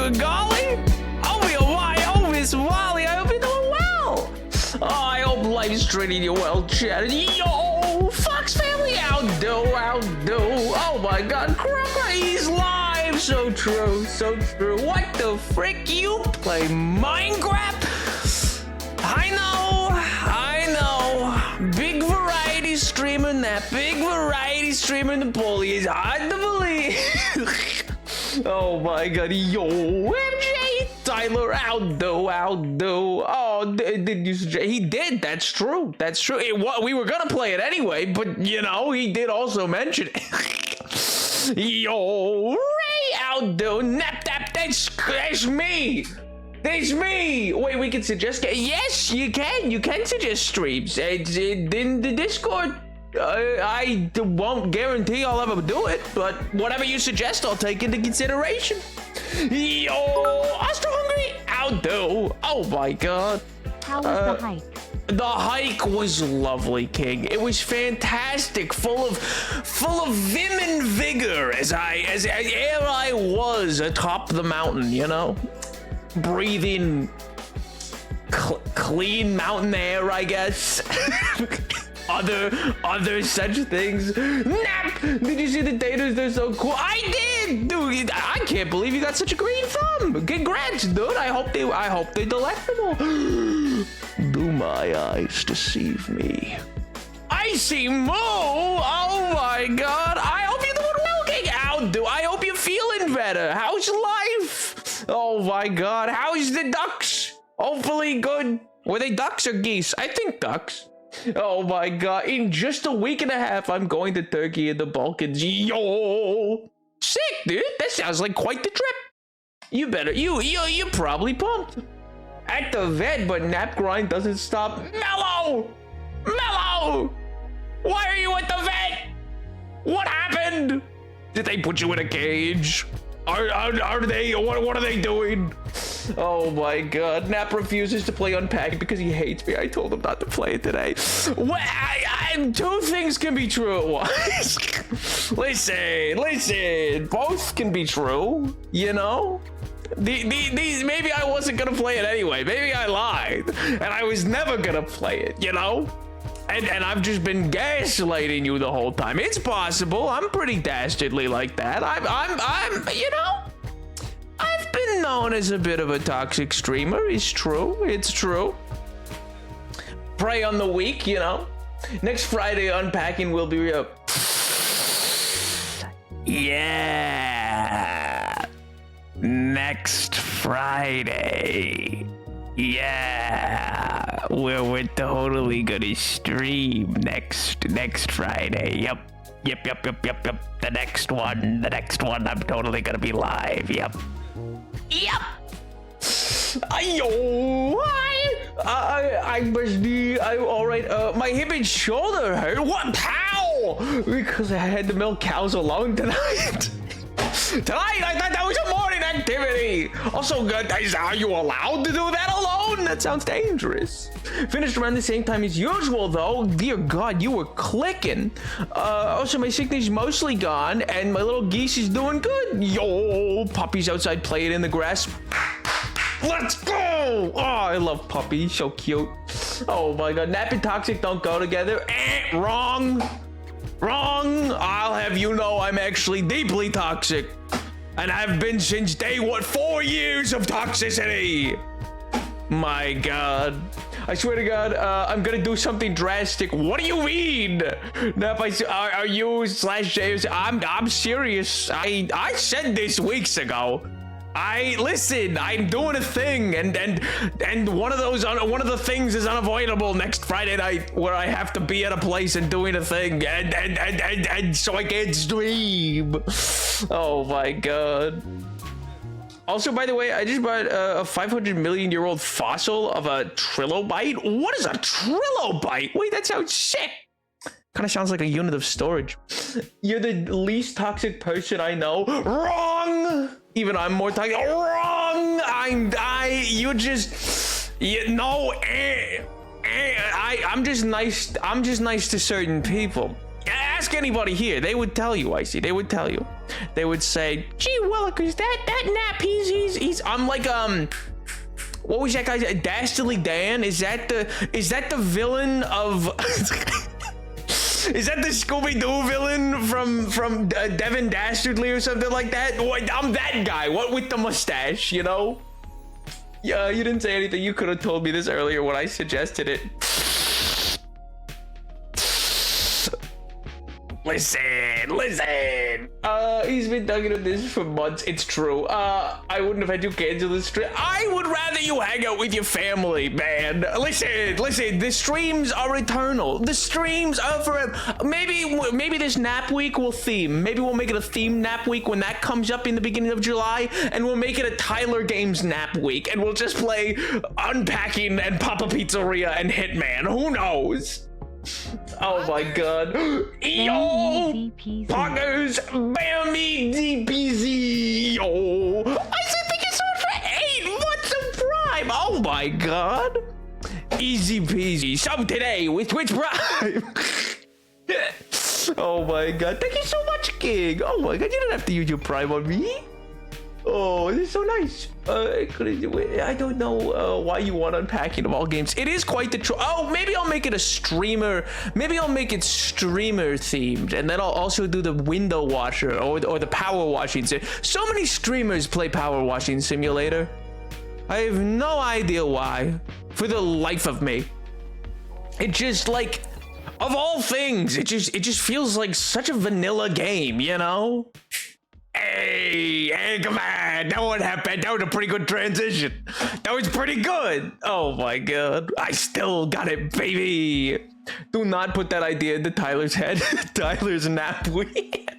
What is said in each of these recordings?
golly. Oh, Miss Wally, I hope you're doing well. Oh, I hope life's treating you well, Chad. Yo, Fox Family, outdo. Oh my God, Crocker, he's live. So true. What the frick? You play Minecraft? I know. Big variety streamer, that big variety streamer, the bully is hard to believe. Oh my God, yo, MJ, Tyler, outdo. Oh, did you suggest? He did. That's true. We were gonna play it anyway, but you know, he did also mention it. Yo, Ray, outdo, nap. That's me. That's me. Wait, we can suggest. Yes, you can. You can suggest streams. It's in the Discord. I won't guarantee I'll ever do it, but whatever you suggest, I'll take into consideration. Yo, Astro Hungry, outdo. Oh my God. How was the hike? The hike was lovely, King. It was fantastic, full of vim and vigor as I was atop the mountain, you know, breathing clean mountain air, I guess. Other such things. Nap! Did you see the taters? They're so cool. I did, dude. I can't believe you got such a green thumb. Congrats, dude. I hope they're delectable. Do my eyes deceive me? I see moo. Oh my God. I hope you're doing well, King. Outdo. I hope you're feeling better. How's life? Oh my God. How's the ducks? Hopefully good. Were they ducks or geese? I think ducks. Oh my God, in just a week and a half, I'm going to Turkey and the Balkans. Yo! Sick, dude. That sounds like quite the trip. You're probably pumped. At the vet, but nap grind doesn't stop. Mellow! Why are you at the vet? What happened? Did they put you in a cage? Are they? What are they doing? Oh my God! Nap refuses to play Unpacking because he hates me. I told him not to play it today. Well, two things can be true at once. Listen. Both can be true. You know. These maybe I wasn't gonna play it anyway. Maybe I lied, and I was never gonna play it. You know. And I've just been gaslighting you the whole time. It's possible. I'm pretty dastardly like that. I'm you know, I've been known as a bit of a toxic streamer. It's true. Prey on the weak, you know. Next Friday, Unpacking will be up. Yeah. Next Friday. Yeah, we're totally gonna stream next Friday. Yep. The next one, I'm totally gonna be live. Yep. Ayo, hi. I must be. I'm all right. My hip and shoulder hurt. What? How? Because I had to milk cows alone tonight. I thought that was a morning activity. Also, are you allowed to do that alone? That sounds dangerous. Finished around the same time as usual, though. Dear God, you were clicking. Also, my sickness is mostly gone, and my little geese is doing good. Yo, puppy's outside playing in the grass. Let's go! Oh, I love puppies. So cute. Oh my God, nap and toxic don't go together. Wrong. I'll have you know I'm actually deeply toxic. And I've been since day one. 4 years of toxicity. My God. I swear to God, I'm gonna do something drastic. What do you mean? Are you /James? I'm serious. I said this weeks ago. Listen, I'm doing a thing, and one of the things is unavoidable next Friday night, where I have to be at a place and doing a thing, and so I can't stream. Oh my God. Also, by the way, I just bought a 500 million year old fossil of a trilobite. What is a trilobite? Wait, that sounds sick. Kind of sounds like a unit of storage. You're the least toxic person I know. Wrong. Even I'm more toxic. Wrong. I'm just nice. I'm just nice to certain people. ask anybody here, they would tell you, Icy. They would tell you. They would say, gee, Willikers, that nap, he's I'm like, what was that guy? Dastardly Dan? Is that the villain of is that the Scooby-Doo villain from Devin Dastardly or something like that? I'm that guy. What with the mustache, you know? Yeah, you didn't say anything. You could have told me this earlier when I suggested it. Listen. He's been talking about this for months. It's true. I wouldn't have had you cancel the stream. I would rather you hang out with your family, man. Listen. The streams are eternal. The streams are forever. Maybe this nap week will theme. Maybe we'll make it a theme nap week when that comes up in the beginning of July, and we'll make it a Tyler Games nap week, and we'll just play Unpacking and Papa Pizzeria and Hitman. Who knows? Oh my god. Yo! Poggers! Bammy DPZ! Yo! I said thank you so much for 8 months of Prime! Oh my god! Easy peasy. Sub today with Twitch Prime! Oh my god. Thank you so much, King! Oh my god, you didn't have to use your Prime on me! Oh, this is so nice. I don't know why you want Unpacking of all games. It is quite the oh, maybe I'll make it a streamer. Maybe I'll make it streamer themed, and then I'll also do the window washer or the power washing. So many streamers play Power Washing Simulator. I have no idea why. For the life of me, it just like of all things, it just feels like such a vanilla game, you know? Hey, come on. That one happened. That was a pretty good transition. That was pretty good. Oh my god. I still got it, baby. Do not put that idea into Tyler's head. Tyler's nap week.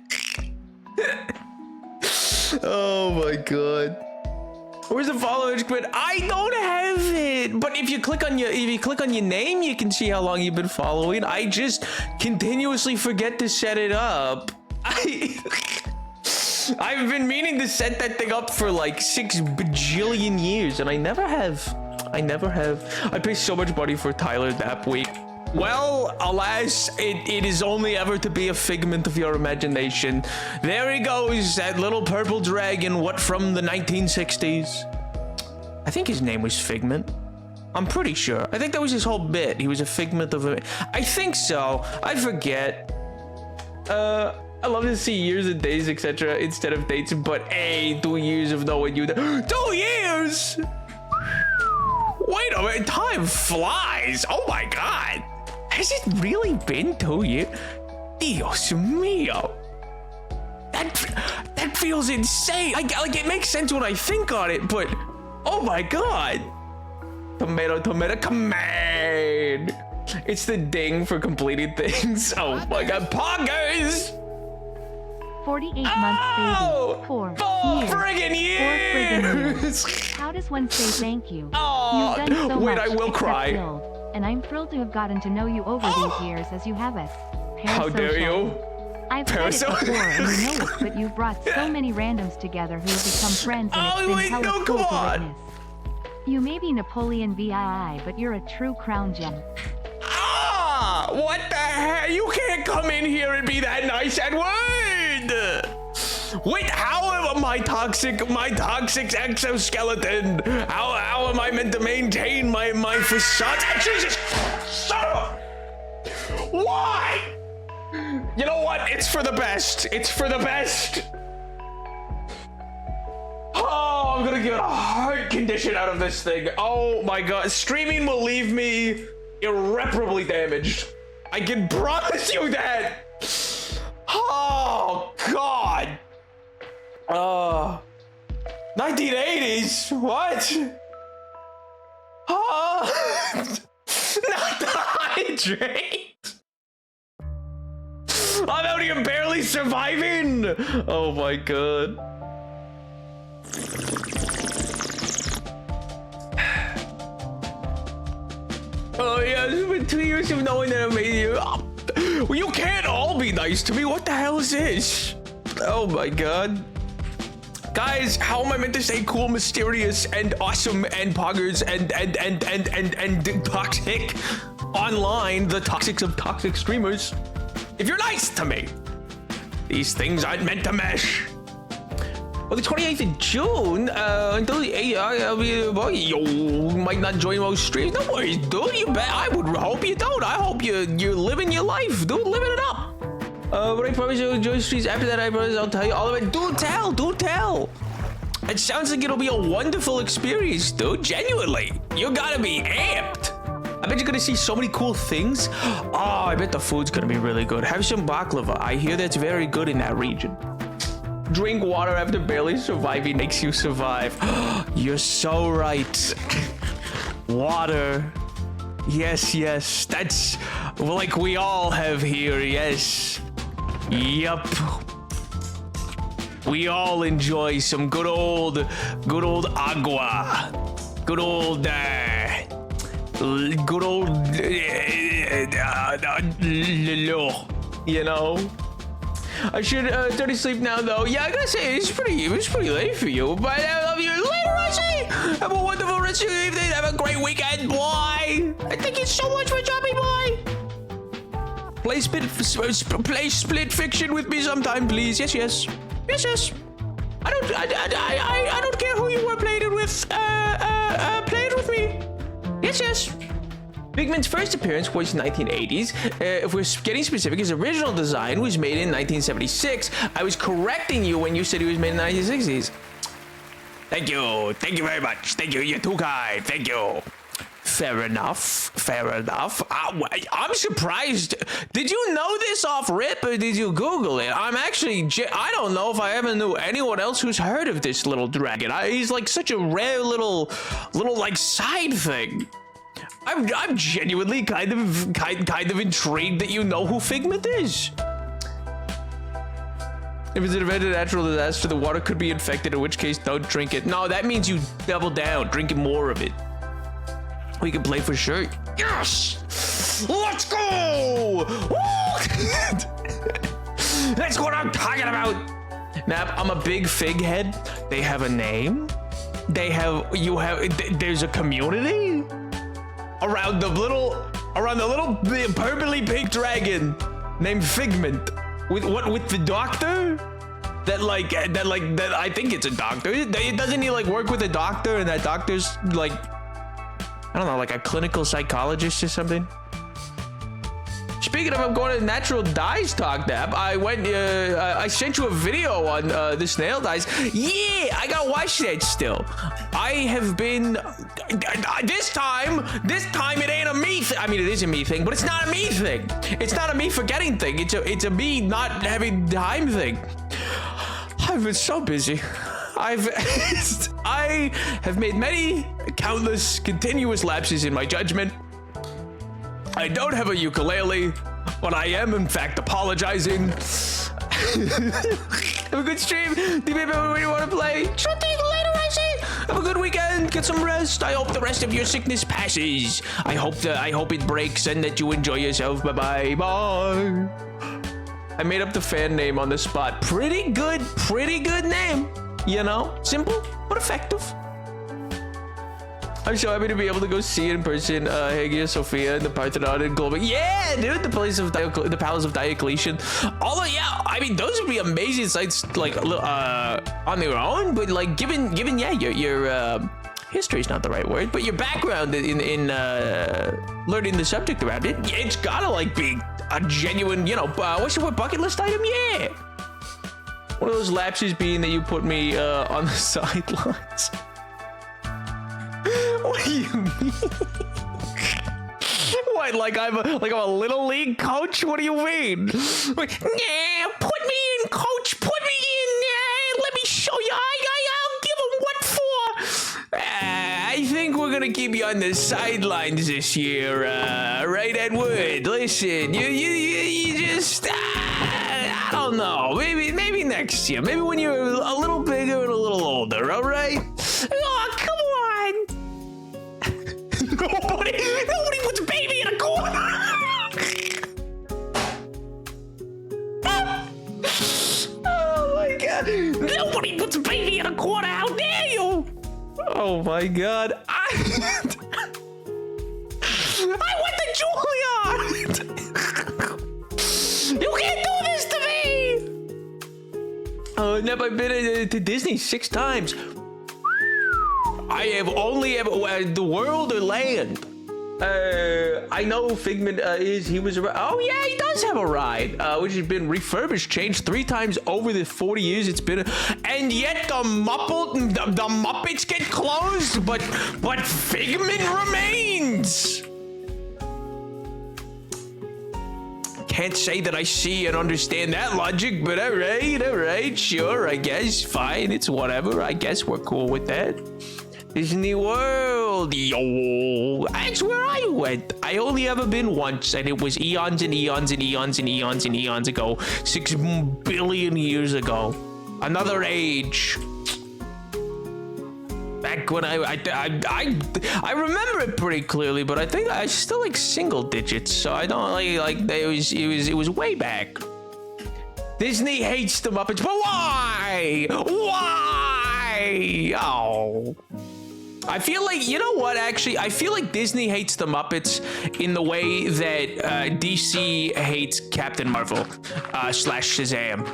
Oh my god. Where's the follow quit? I don't have it. But if you click on your name, you can see how long you've been following. I just continuously forget to set it up. I've been meaning to set that thing up for like 6 bajillion years, and I never have. I pay so much money for Tyler that week. Well, alas, it is only ever to be a figment of your imagination. There he goes, that little purple dragon, what from the 1960s? I think his name was Figment. I'm pretty sure. I think that was his whole bit. He was a figment of I think so. I forget. I love to see years and days, etc. instead of dates, but hey, 2 years of knowing you. 2 years! Wait a minute, time flies. Oh my god. Has it really been 2 years? Dios mío. That feels insane. Like it makes sense when I think on it, but oh my god. Tomato, come on. It's the ding for completing things. Oh my god, poggers! 48 months, baby. 4 years. 4 friggin' years. How does one say thank you? Oh, you've done so wait, much, I will cry. Build, and I'm thrilled to have gotten to know you over these years as you have us. How dare you? I've said it before, and you know it, but you've brought so many randoms together who have become friends, and it's been hella cool to witness. You may be Napoleon VII, but you're a true crown gem. Ah! What the hell? You can't come in here and be that nice, Edward! Wait, how am my toxic exoskeleton? How am I meant to maintain my facade? Jesus! Son of a... Why? You know what? It's for the best. It's for the best. Oh, I'm gonna get a heart condition out of this thing. Oh my god. Streaming will leave me irreparably damaged. I can promise you that. Oh god. 1980s? What? Not the hydrate. I'm out here barely surviving. Oh my god. Oh yeah, it's been 2 years of knowing that I made you. Well, you can't all be nice to me. What the hell is this? Oh my god. Guys, how am I meant to stay cool, mysterious, and awesome, and poggers, and toxic online? The toxics of toxic streamers. If you're nice to me. These things aren't meant to mesh. Well, the 28th of June, until the 8th, you might not join most streams. No worries, dude. You bet. I would hope you don't. I hope you're living your life, dude. Living it up. But I promise you'll enjoy streams after that. I promise I'll tell you all of it. Do tell. It sounds like it'll be a wonderful experience, dude. Genuinely. You gotta be amped. I bet you're gonna see so many cool things. Oh, I bet the food's gonna be really good. Have some baklava. I hear that's very good in that region. Drink water after barely surviving makes you survive. You're so right. Water. Yes. That's like we all have here. Yes. Yup. We all enjoy some good old agua. Good old you know. I should turn to sleep now, though. Yeah, I gotta say, it was pretty late for you. But I love you later, Rusty. Have a wonderful rest of your evening. Have a great weekend, boy. I thank you so much for dropping by. Play split fiction with me sometime, please. Yes. I don't care who you were playing it with. Play it with me. Yes. Figment's first appearance was 1980s. If we're getting specific, his original design was made in 1976. I was correcting you when you said he was made in the 1960s. Thank you very much. Thank you. You're too kind. Thank you. Fair enough. I'm surprised. Did you know this off rip or did you Google it? I don't know if I ever knew anyone else who's heard of this little dragon. He's like such a rare little like side thing. I'm genuinely kind of intrigued that you know who Figment is. If it's an event of natural disaster, the water could be infected, in which case don't drink it. No, that means you double down, drinking more of it. We can play for sure. Yes! Let's go! That's what I'm talking about. Nap, I'm a big fig head. They have a name. There's a community around the little purpley pink dragon named Figment. With the doctor? That I think it's a doctor. Doesn't he like work with a doctor and that doctor's like, I don't know, like a clinical psychologist or something? Speaking of, I'm going to Natural Dyes Talk, Nap. I sent you a video on the snail dyes. Yeah, I gotta watch that still. I have been, this time it ain't a me thing. I mean, it is a me thing, but it's not a me thing. It's not a me forgetting thing. It's a me not having time thing. I've been so busy. I have made many countless continuous lapses in my judgment. I don't have a ukulele, but I am in fact apologizing. Have a good stream. Do you remember when you want to play? Sure thing, later, I say. Have a good weekend. Get some rest. I hope the rest of your sickness passes. I hope it breaks and that you enjoy yourself. Bye. I made up the fan name on the spot. Pretty good name. You know, simple but effective. I'm so happy to be able to go see it in person. Hagia Sophia and the Parthenon and Global. Yeah, dude, the palace of Diocletian. I mean, those would be amazing sites, like on their own. But like, given your history is not the right word, but your background in learning the subject around it, it's gotta like be a genuine, what's your bucket list item? Yeah. One of those lapses being that you put me on the sidelines. What do you mean? What, like I'm a little league coach? What do you mean? Like, yeah, put me in, coach. Put me in. Let me show you. I'll give him what for. I think we're gonna keep you on the sidelines this year, right, Edward? Listen, you just, I don't know. Maybe next year. Maybe when you're a little bigger and a little older. All right? Oh, come on. Nobody puts a baby in a corner. Oh my god. Nobody puts a baby in a corner. How dare you? Oh my god. I went to Juilliard. You never been to Disney 6 times. I have only ever the world or land. I know Figment he was around. Oh yeah, he does have a ride, which has been refurbished, changed 3 times over the 40 years it's been. And yet the Muppets get closed, but Figment remains. Can't say that I see and understand that logic, but all right, sure, I guess, fine, it's whatever. I guess we're cool with that. Disney World, yo, that's where I went. I only ever been once, and it was eons and eons and eons and eons and eons ago, 6 billion years ago. Another age. Back when I remember it pretty clearly, but I think I still like single digits, so I don't like it was way back. Disney hates the Muppets, but why? Why? Oh. I feel like, you know what, actually? I feel like Disney hates the Muppets in the way that DC hates Captain Marvel / Shazam.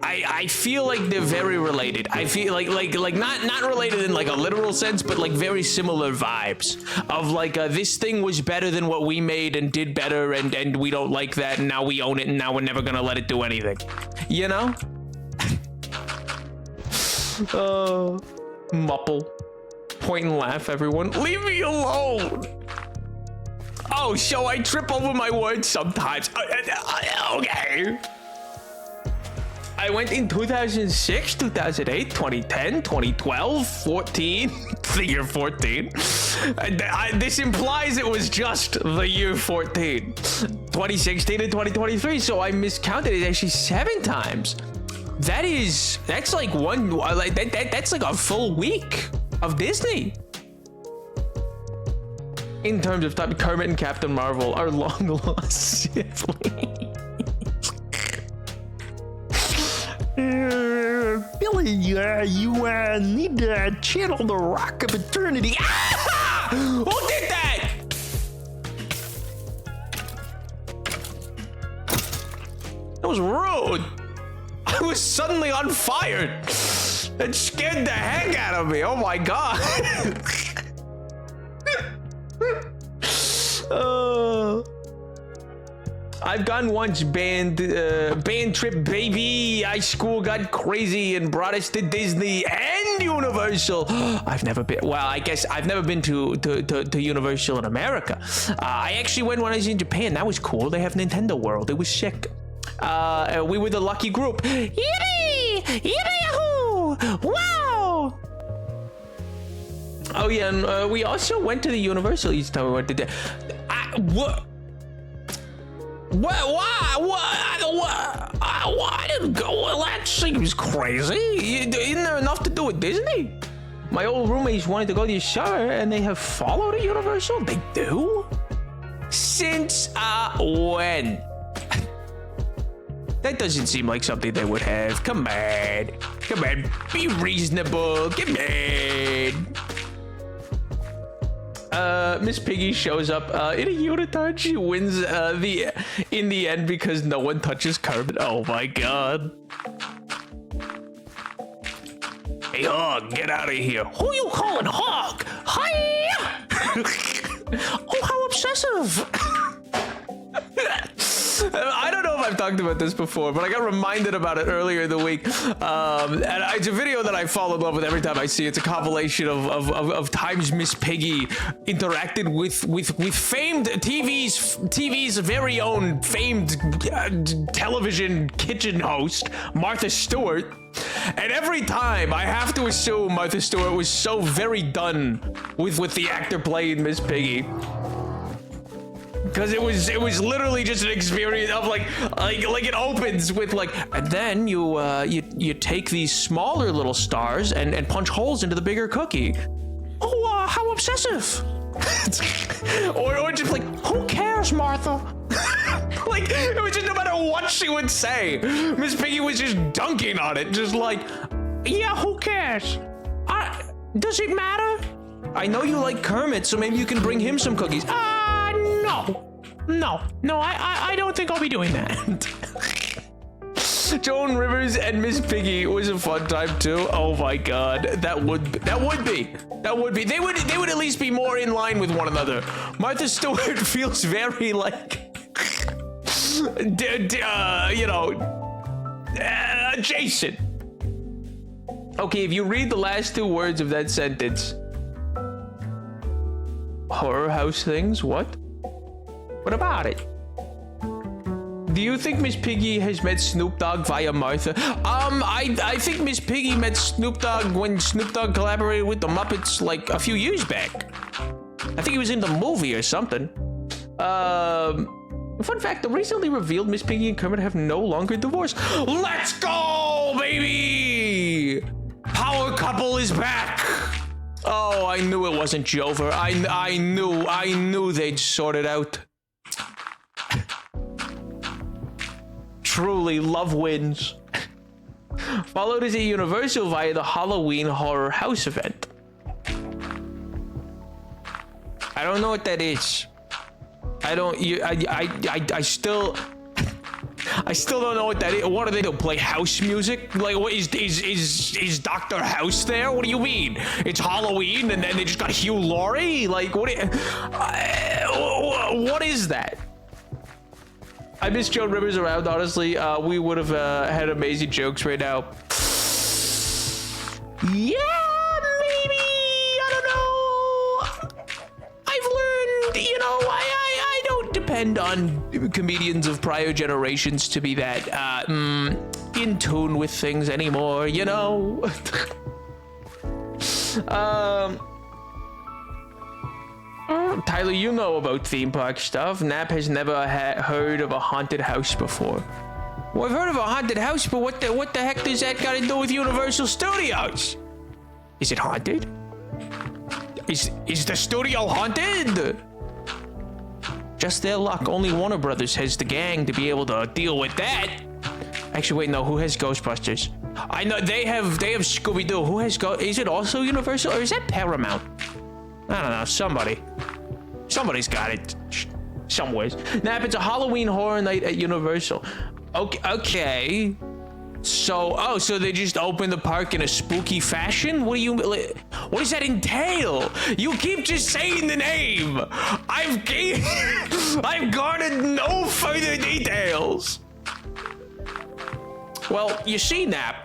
I feel like they're very related. I feel like not related in like a literal sense, but like very similar vibes of like this thing was better than what we made and did better, and we don't like that, and now we own it, and now we're never gonna let it do anything. You know? Mupple. Point and laugh, everyone. Leave me alone. Oh, so I trip over my words sometimes. Okay. I went in 2006, 2008, 2010, 2012, 14, the year 14. This implies it was just the year 14. 2016 and 2023, so I miscounted it actually 7 times. That's like that's like a full week of Disney. In terms of time, Kermit and Captain Marvel are long lost siblings. Billy, you need to channel the Rock of Eternity. Ah! Who did that? That was rude. I was suddenly on fire. It scared the heck out of me. Oh my god. I've gone once, band trip, baby. High school got crazy and brought us to Disney and Universal. I've never been. Well, I guess I've never been to Universal in America. I actually went when I was in Japan. That was cool. They have Nintendo World. It was sick. We were the lucky group. Yippee! Yippee-yahoo! Wow! Oh yeah, and we also went to the Universal each time we went to. What? Why didn't go? Well, that seems crazy. Isn't there enough to do with Disney? My old roommates wanted to go this summer, and they have followed a Universal. They do? Since when? That doesn't seem like something they would have. Come on, be reasonable. Come on. Miss Piggy shows up in a unitard. She wins in the end because no one touches Kermit. Oh my god. Hey Hog, get out of here. Who you calling Hog? Hi. Oh, how obsessive. I don't know if I've talked about this before, but I got reminded about it earlier in the week. And it's a video that I fall in love with every time I see it. It's a compilation of times Miss Piggy interacted with famed TV's very own famed television kitchen host, Martha Stewart. And every time I have to assume Martha Stewart was so very done with the actor playing Miss Piggy. Because it was literally just an experience of like it opens with like, and then you take these smaller little stars and punch holes into the bigger cookie. Oh, how obsessive! or just like, who cares, Martha? Like it was just no matter what she would say, Miss Piggy was just dunking on it, just like, yeah, who cares? Does it matter? I know you like Kermit, so maybe you can bring him some cookies. No, I don't think I'll be doing that. Joan Rivers and Miss Piggy was a fun time too. Oh my god, that would be. They would at least be more in line with one another. Martha Stewart feels very like, adjacent. Okay, if you read the last two words of that sentence, horror house things. What? What about it? Do you think Miss Piggy has met Snoop Dogg via Martha? I think Miss Piggy met Snoop Dogg when Snoop Dogg collaborated with the Muppets like a few years back. I think he was in the movie or something. Fun fact, the recently revealed Miss Piggy and Kermit have no longer divorced. Let's go, baby! Power couple is back! Oh, I knew it wasn't Jover. I knew they'd sort it out. Truly, love wins. Followed as a Universal via the Halloween Horror House event. I don't know what that is. I still don't know what that is. What do they do? Play house music? Like, what is Dr. House there? What do you mean? It's Halloween and then they just got Hugh Laurie? Like, what is that? I miss Joan Rivers around, honestly. We would have had amazing jokes right now. Yeah, maybe. I don't know. I've learned, I don't depend on comedians of prior generations to be that in tune with things anymore, Tyler, you know about theme park stuff. Nap has never heard of a haunted house before. Well, I've heard of a haunted house, but what the heck does that got to do with Universal Studios? Is it haunted? Is the studio haunted? Just their luck. Only Warner Brothers has the gang to be able to deal with that. Actually, wait, no. Who has Ghostbusters? I know they have Scooby-Doo. Who has Is it also Universal or is that Paramount? I don't know. Somebody's got it somewhere. Nap, it's a Halloween horror night at Universal. Okay. So they just open the park in a spooky fashion? What does that entail? You keep just saying the name. I've garnered no further details. Well, you see, Nap,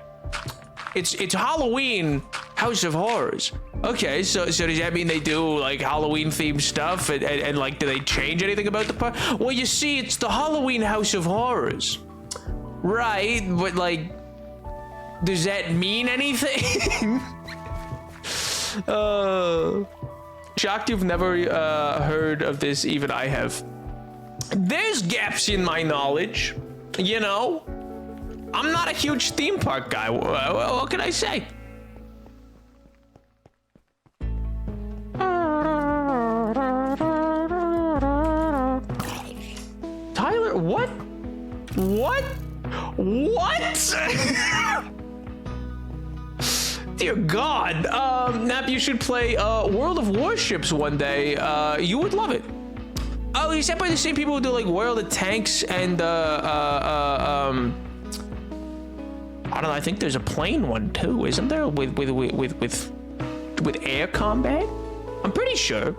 it's Halloween House of Horrors. Okay, so does that mean they do like Halloween themed stuff and like do they change anything about the park? Well, you see, it's the Halloween House of Horrors. Right, but like, does that mean anything? Shocked you've never heard of this, even I have. There's gaps in my knowledge, I'm not a huge theme park guy. What can I say? Tyler, what? Dear God. Nap, you should play World of Warships one day. You would love it. Oh, is that by the same people who do like World of Tanks and I don't know, I think there's a plane one too, isn't there? With air combat? I'm pretty sure.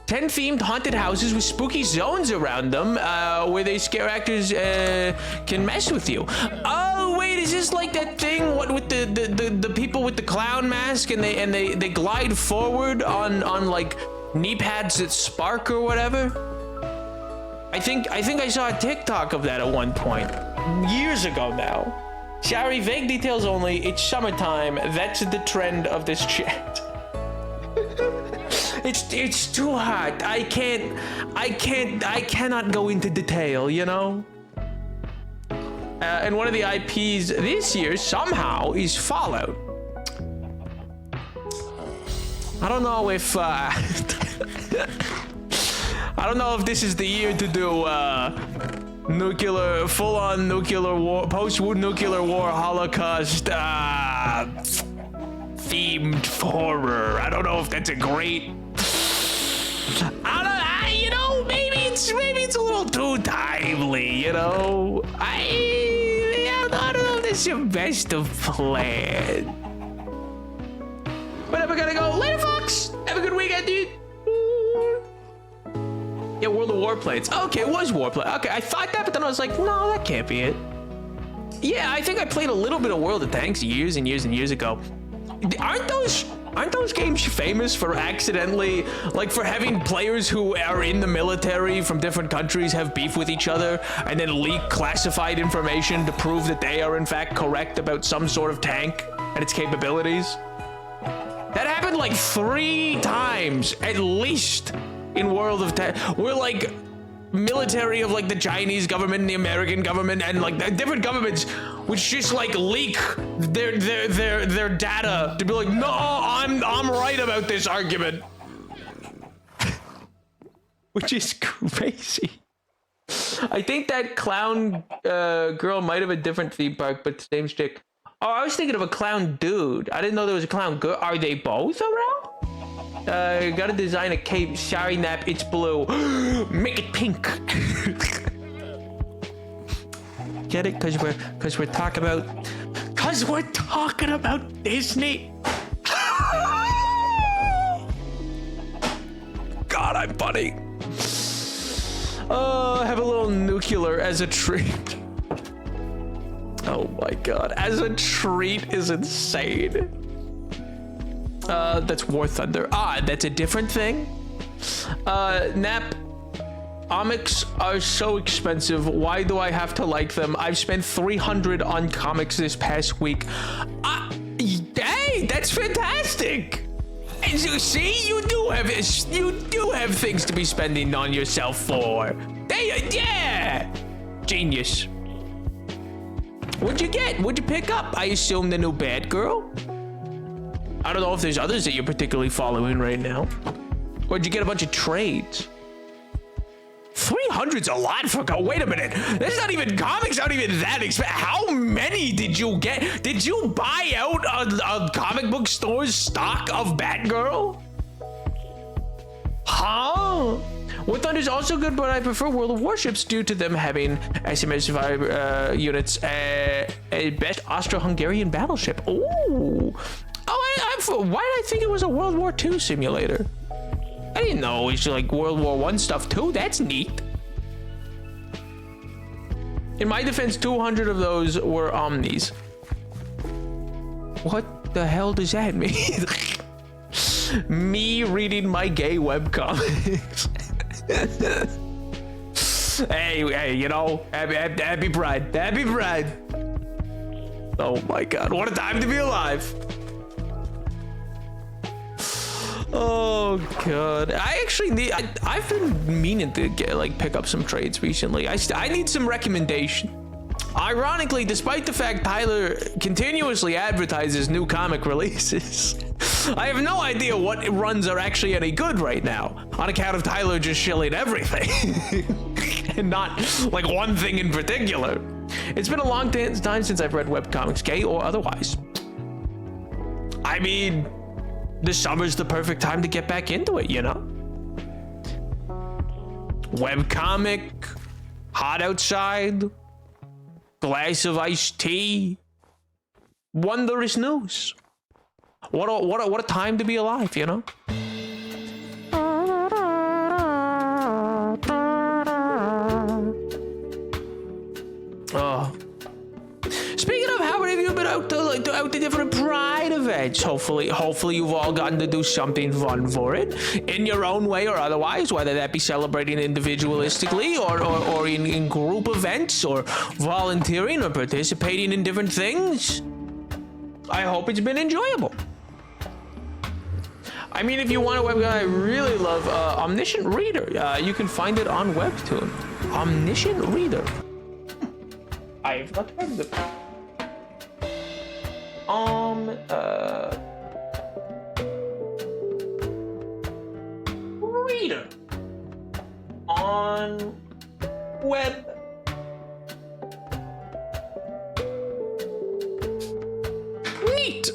10 themed haunted houses with spooky zones around them, where they scare actors can mess with you. Oh wait, is this like that thing? What with the people with the clown mask and they glide forward on like knee pads that spark or whatever? I think I saw a TikTok of that at one point, years ago now. Sorry, vague details only. It's summertime. That's the trend of this chat. It's too hot. I cannot go into detail, And one of the IPs this year somehow is Fallout. I don't know if this is the year to do full-on nuclear war, post-nuclear war Holocaust themed horror. I don't know if that's a great. Maybe it's a little too timely. I us your best of plan. But I'm gonna go. Later, Fox. Have a good weekend, dude. Yeah, World of Warplanes. Okay, it was Warplane. Okay, I thought that, but then I was like, no, that can't be it. Yeah, I think I played a little bit of World of Tanks years and years and years ago. Aren't those games famous for accidentally, like for having players who are in the military from different countries have beef with each other and then leak classified information to prove that they are in fact correct about some sort of tank and its capabilities? That happened like 3 times at least in World of Tanks. We're like military of like the Chinese government and the American government and like the different governments which just like leak their data to be like, no, I'm right about this argument. Which is crazy. I think that clown girl might have a different theme park, but same chick. Oh, I was thinking of a clown dude. I didn't know there was a clown girl. Are they both around? Gotta design a cape. Sorry, Nap, it's blue. Make it pink. Get it? Cause we're talking about Disney. God, I'm funny. Have a little nuclear as a treat. Oh my God, as a treat is insane. That's War Thunder. Ah, that's a different thing. Nap, comics are so expensive. Why do I have to like them? I've spent $300 on comics this past week. Hey, that's fantastic. And so, see, you do have things to be spending on yourself for. Hey, yeah, genius. What'd you get? What'd you pick up? I assume the new Batgirl? I don't know if there's others that you're particularly following right now. Or did you get a bunch of trades? 300's a lot for wait a minute. That's not even comics, not even that expensive. How many did you get? Did you buy out a comic book store's stock of Batgirl? Huh? War Thunder's also good, but I prefer World of Warships due to them having SMS units. A best Austro-Hungarian battleship. Ooh. Oh, why did I think it was a World War II simulator? I didn't know it was like World War I stuff too. That's neat. In my defense, 200 of those were Omnis. What the hell does that mean? Me reading my gay webcomics. hey, you know, happy Pride. Happy Pride. Oh my God, what a time to be alive. Oh God, I've been meaning to pick up some trades recently. I need some recommendation. Ironically, despite the fact Tyler continuously advertises new comic releases, I have no idea what runs are actually any good right now, on account of Tyler just shilling everything, and not like one thing in particular. It's been a long time since I've read webcomics, gay or otherwise. I mean, the summer's the perfect time to get back into it, you know? Webcomic, hot outside, glass of iced tea, wondrous news. What a time to be alive, you know? Oh. Speaking of, how many of you have been out to different Pride events? Hopefully you've all gotten to do something fun for it, in your own way or otherwise, whether that be celebrating individualistically or in group events, or volunteering or participating in different things. I hope it's been enjoyable. I mean, if you want a webcomic I really love, Omniscient Reader, you can find it on Webtoon. Omniscient Reader. I've not heard of it. Reader on web. Neat.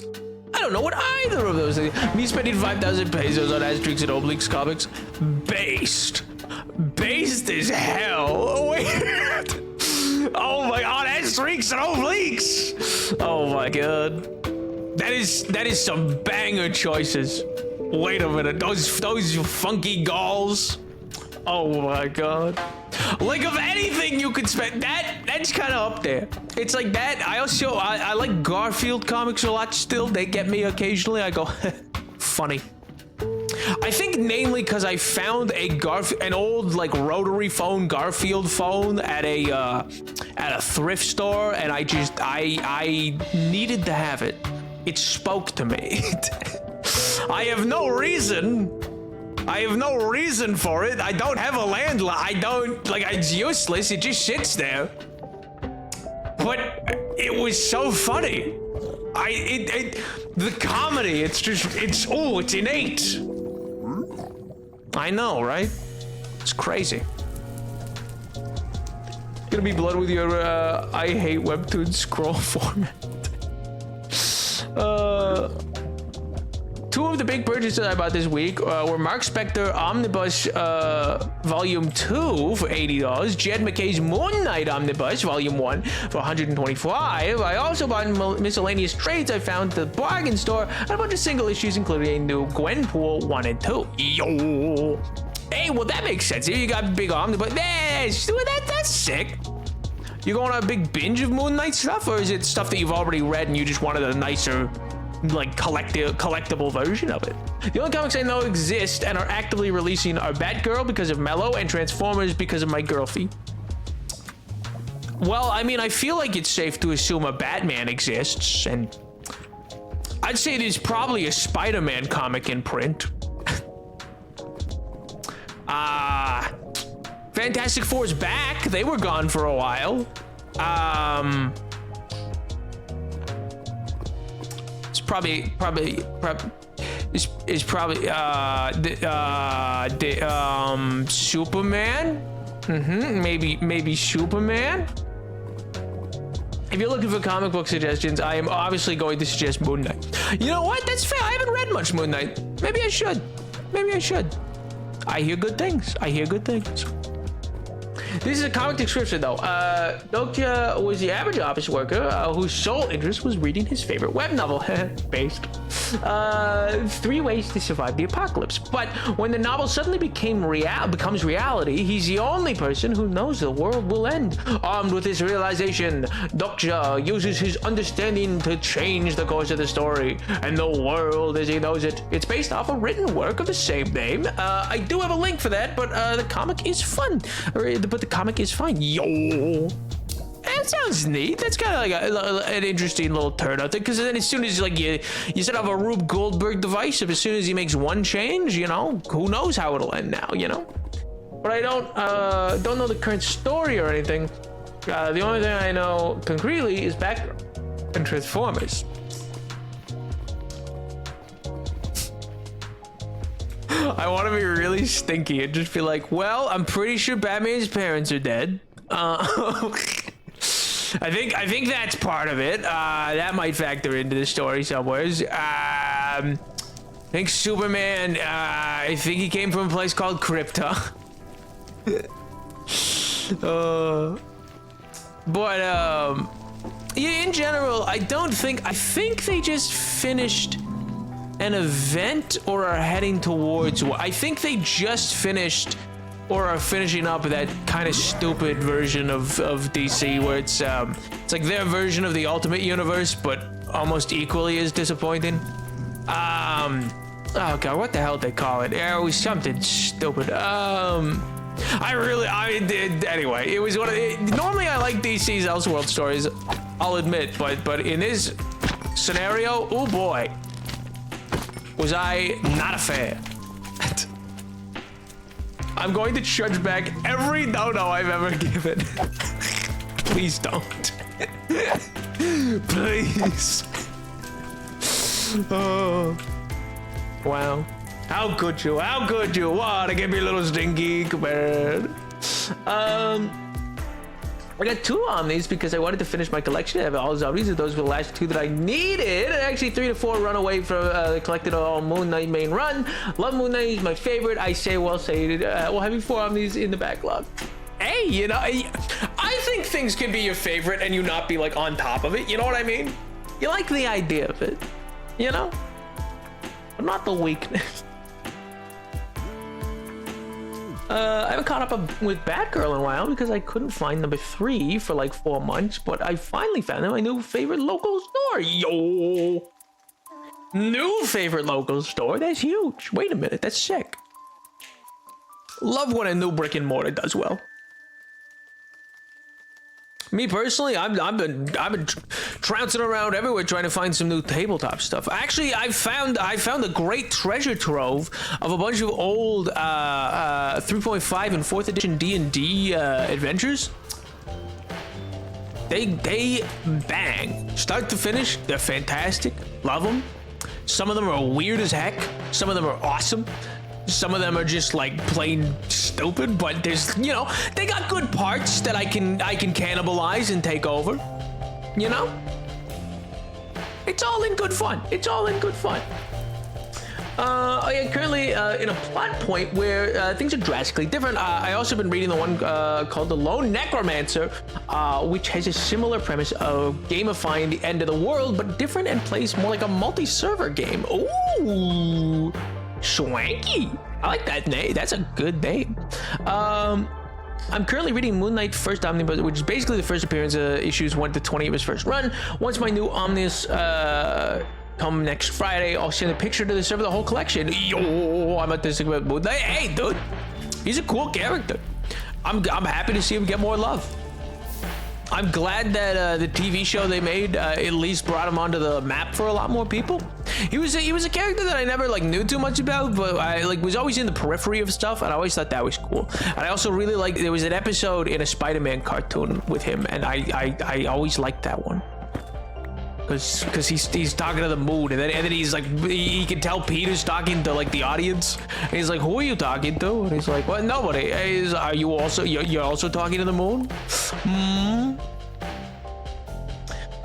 I don't know what either of those things. Me spending 5,000 pesos on Asterix and Obelix comics. Based as hell. Wait. Oh my god, that streaks no leaks. Oh my god. That is some banger choices. Wait a minute, those funky galls. Oh my god. Like of anything you could spend, that's kind of up there. It's like that. I like Garfield comics a lot still. They get me occasionally. I go, funny. I think mainly because I found an old like rotary phone, Garfield phone at a thrift store, and I needed to have it. It spoke to me. I have no reason for it. I don't have a landline. I don't, like, it's useless. It just sits there. But it was so funny. The comedy, it's innate. I know, right? It's crazy. Gonna be blood with your, I hate webtoon scroll format. Two of the big purchases I bought this week were Mark Spector Omnibus Volume 2 for $80, Jed McKay's Moon Knight Omnibus Volume 1 for $125. I also bought miscellaneous trades I found at the bargain store and a bunch of single issues, including a new Gwenpool 1 and 2. Yo! Hey, well, that makes sense. Here you got big Omnibus. That's sick. You going on a big binge of Moon Knight stuff, or is it stuff that you've already read and you just wanted a nicer, like, collectible version of it? The only comics I know exist and are actively releasing are Batgirl because of Mello and Transformers because of my girlfie. Well, I mean, I feel like it's safe to assume a Batman exists, and I'd say there's probably a Spider-Man comic in print. Fantastic Four's back. They were gone for a while. It's probably Superman. Maybe Superman. If you're looking for comic book suggestions, I am obviously going to suggest Moon Knight. You know what? That's fair. I haven't read much Moon Knight. Maybe I should. I hear good things. This is a comic description, though. Nokia was the average office worker whose sole interest was reading his favorite web novel, based. 3 Ways to Survive the Apocalypse. But when the novel suddenly becomes reality, he's the only person who knows the world will end. Armed with this realization, Nokia uses his understanding to change the course of the story and the world as he knows it. It's based off a written work of the same name. I do have a link for that, but the comic is fun. But the comic is fine. Yo, that sounds neat. That's kind of like an interesting little turn out there, because then as soon as you set up a Rube Goldberg device, as soon as he makes one change, you know, who knows how it'll end now, you know. But I don't know the current story or anything. The only thing I know concretely is Batgirl and Transformers. I want to be really stinky and just be like, well, I'm pretty sure Batman's parents are dead. I think that's part of it. That might factor into the story somewheres. I think Superman, I think he came from a place called Krypta. Yeah, in general, I think they just finished an event or are heading towards. I think they just finished or are finishing up that kind of stupid version of DC where it's like their version of the Ultimate Universe, but almost equally as disappointing. Oh god, what the hell did they call it? It was something stupid. Anyway, it was normally I like DC's Elseworld stories, I'll admit, but in this scenario, oh boy, was I not a fan. I'm going to charge back every no-no I've ever given. Please don't. Please. Oh. Wow. How could you? What? I gave me a little stinky compared. I got 2 Omnis because I wanted to finish my collection. I have all zombies, and those were the last 2 that I needed. And actually 3 to 4 run away from the collected all Moon Knight main run. Love Moon Knight, he's my favorite. I say well sated. We'll have 4 Omnis in the backlog. Hey, you know, I I think things can be your favorite and you not be like on top of it. You know what I mean? You like the idea of it, you know? But not the weakness. I haven't caught up with Batgirl in a while because I couldn't find number 3 for like 4 months, but I finally found my new favorite local store. Yo! New favorite local store? That's huge. Wait a minute, that's sick. Love when a new brick and mortar does well. Me personally, I've been trouncing around everywhere trying to find some new tabletop stuff. Actually, I found a great treasure trove of a bunch of old 3.5 and 4th edition D&D adventures. They bang, start to finish. They're fantastic. Love them. Some of them are weird as heck. Some of them are awesome. Some of them are just like plain stupid, but there's, you know, they got good parts that I can cannibalize and take over. You know? It's all in good fun. It's all in good fun. I am currently in a plot point where things are drastically different. I also been reading the one called The Lone Necromancer, which has a similar premise of gamifying the end of the world, but different and plays more like a multi-server game. Ooh. Swanky. I like that name. That's a good name. I'm currently reading Moon Knight First Omnibus, which is basically the first appearance of issues 1 to 20 of his first run. Once my new Omnibus come next Friday, I'll send a picture to the server of the whole collection. Yo, I'm optimistic about Moon Knight. Hey, dude, he's a cool character. I'm happy to see him get more love. I'm glad that the TV show they made at least brought him onto the map for a lot more people. He was a character that I never like knew too much about, but I like was always in the periphery of stuff, and I always thought that was cool. And I also really liked there was an episode in a Spider-Man cartoon with him, and I always liked that one. Because he's talking to the moon, and then he's like, he can tell Peter's talking to like the audience, and he's like, who are you talking to? And he's like, well, nobody. Are you also you're also talking to the moon?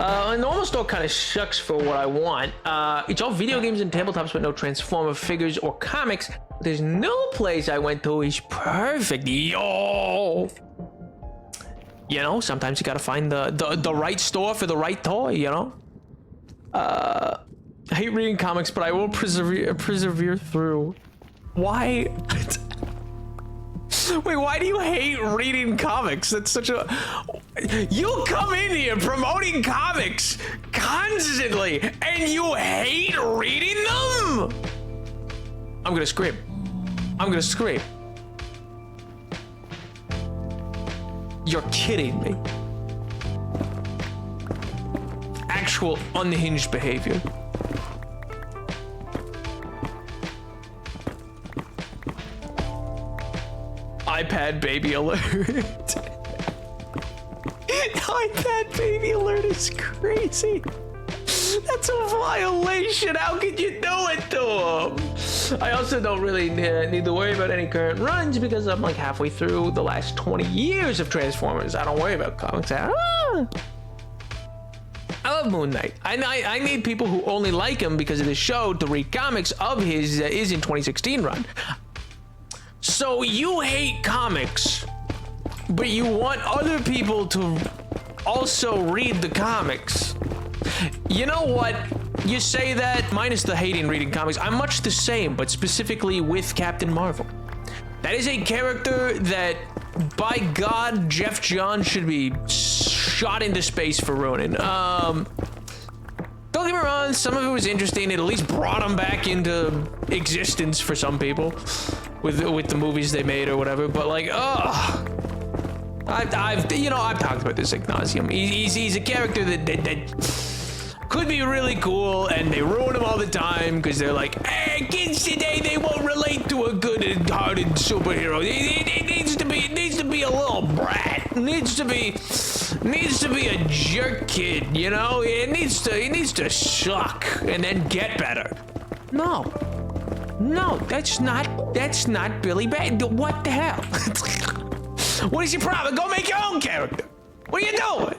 A normal store kind of sucks for what I want. It's all video games and tabletops, but no Transformer figures or comics. There's no place I went to is perfect. Yo. You know, sometimes you gotta find the right store for the right toy, you know? I hate reading comics, but I will persevere through. Why? Wait, why do you hate reading comics? That's such a... You come in here promoting comics constantly, and you hate reading them? I'm gonna scream. I'm gonna scream. You're kidding me. Actual unhinged behavior. iPad baby alert. iPad baby alert is crazy. That's a violation. How could you do it to him? I also don't really need to worry about any current runs because I'm like halfway through the last 20 years of Transformers. I don't worry about comics. I love Moon Knight. I need people who only like him because of the show to read comics of his is in 2016 run. So you hate comics, but you want other people to also read the comics. You know what? You say that, minus the hating reading comics, I'm much the same, but specifically with Captain Marvel. That is a character that, by God, Jeff Johns should be shot into space for ruining. Don't get me wrong, some of it was interesting. It at least brought him back into existence for some people with the movies they made or whatever. But like, I've talked about this ad nauseum. He's a character that could be really cool, and they ruin him all the time because they're like, hey, kids today, they won't relate to a good-hearted superhero. It needs to be a little brat. It needs to be a jerk kid, you know? It needs to suck and then get better. No, that's not Billy Bat. What the hell? What is your problem? Go make your own character. What are you doing?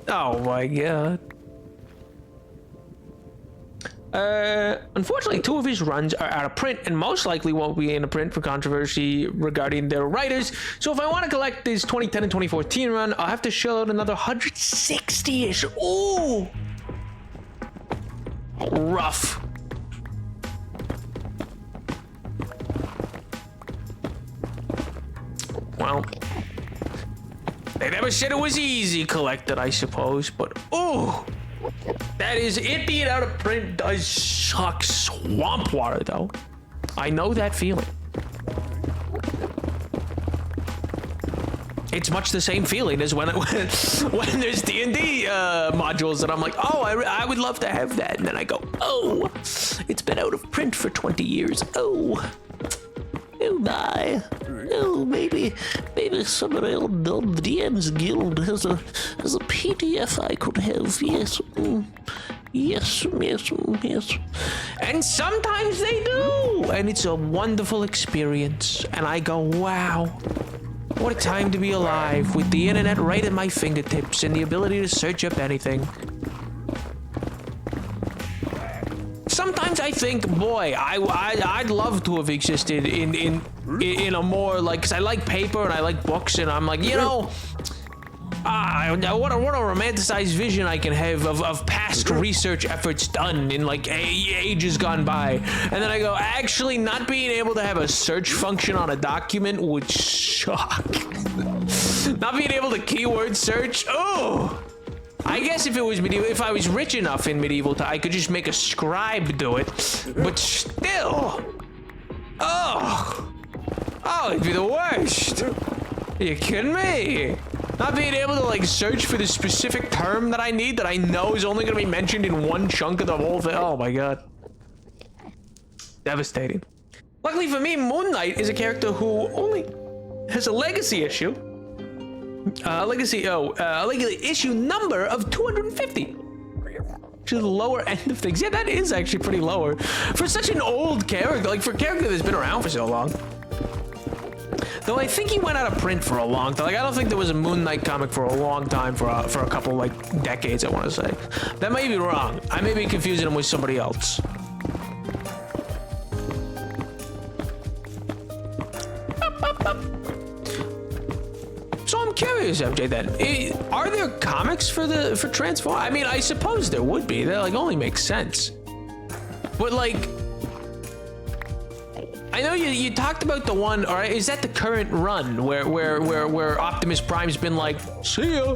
Oh my God. Unfortunately, 2 of his runs are out of print and most likely won't be in a print for controversy regarding their writers. So if I want to collect this 2010 and 2014 run, I'll have to shell out another 160-ish. Ooh! Rough. Well, they never said it was easy collected, I suppose, but ooh! That is, it being out of print does suck swamp water, though. I know that feeling. It's much the same feeling as when there's D&D modules that I'm like, oh, I would love to have that. And then I go, oh, it's been out of print for 20 years. Oh my. Oh, maybe somebody on the DM's Guild has a PDF I could have. Yes. Yes. And sometimes they do. And it's a wonderful experience. And I go, wow. What a time to be alive with the internet right at my fingertips and the ability to search up anything. Sometimes I think, boy, I'd love to have existed in a more, like, because I like paper and I like books, and I'm like, you know, what a romanticized vision I can have of past research efforts done in like ages gone by. And then I go, actually not being able to have a search function on a document would suck. Not being able to keyword search, oh. I guess if it was medieval, if I was rich enough in medieval time, I could just make a scribe do it. But still, oh, it'd be the worst. Are you kidding me? Not being able to like search for the specific term that I need that I know is only going to be mentioned in one chunk of the whole thing. Oh my god, devastating. Luckily for me, Moon Knight is a character who only has a legacy issue. Legacy issue number of 250. To the lower end of things. Yeah, that is actually pretty lower for such an old character, like for a character that's been around for so long. Though I think he went out of print for a long time. Like, I don't think there was a Moon Knight comic for a long time, for a couple like decades, I want to say. That may be wrong. I may be confusing him with somebody else. So I'm curious, MJ, then, are there comics for Transform? I mean, I suppose there would be. That like only makes sense. But like, I know you talked about the one. All right, is that the current run where Optimus Prime's been like, see ya,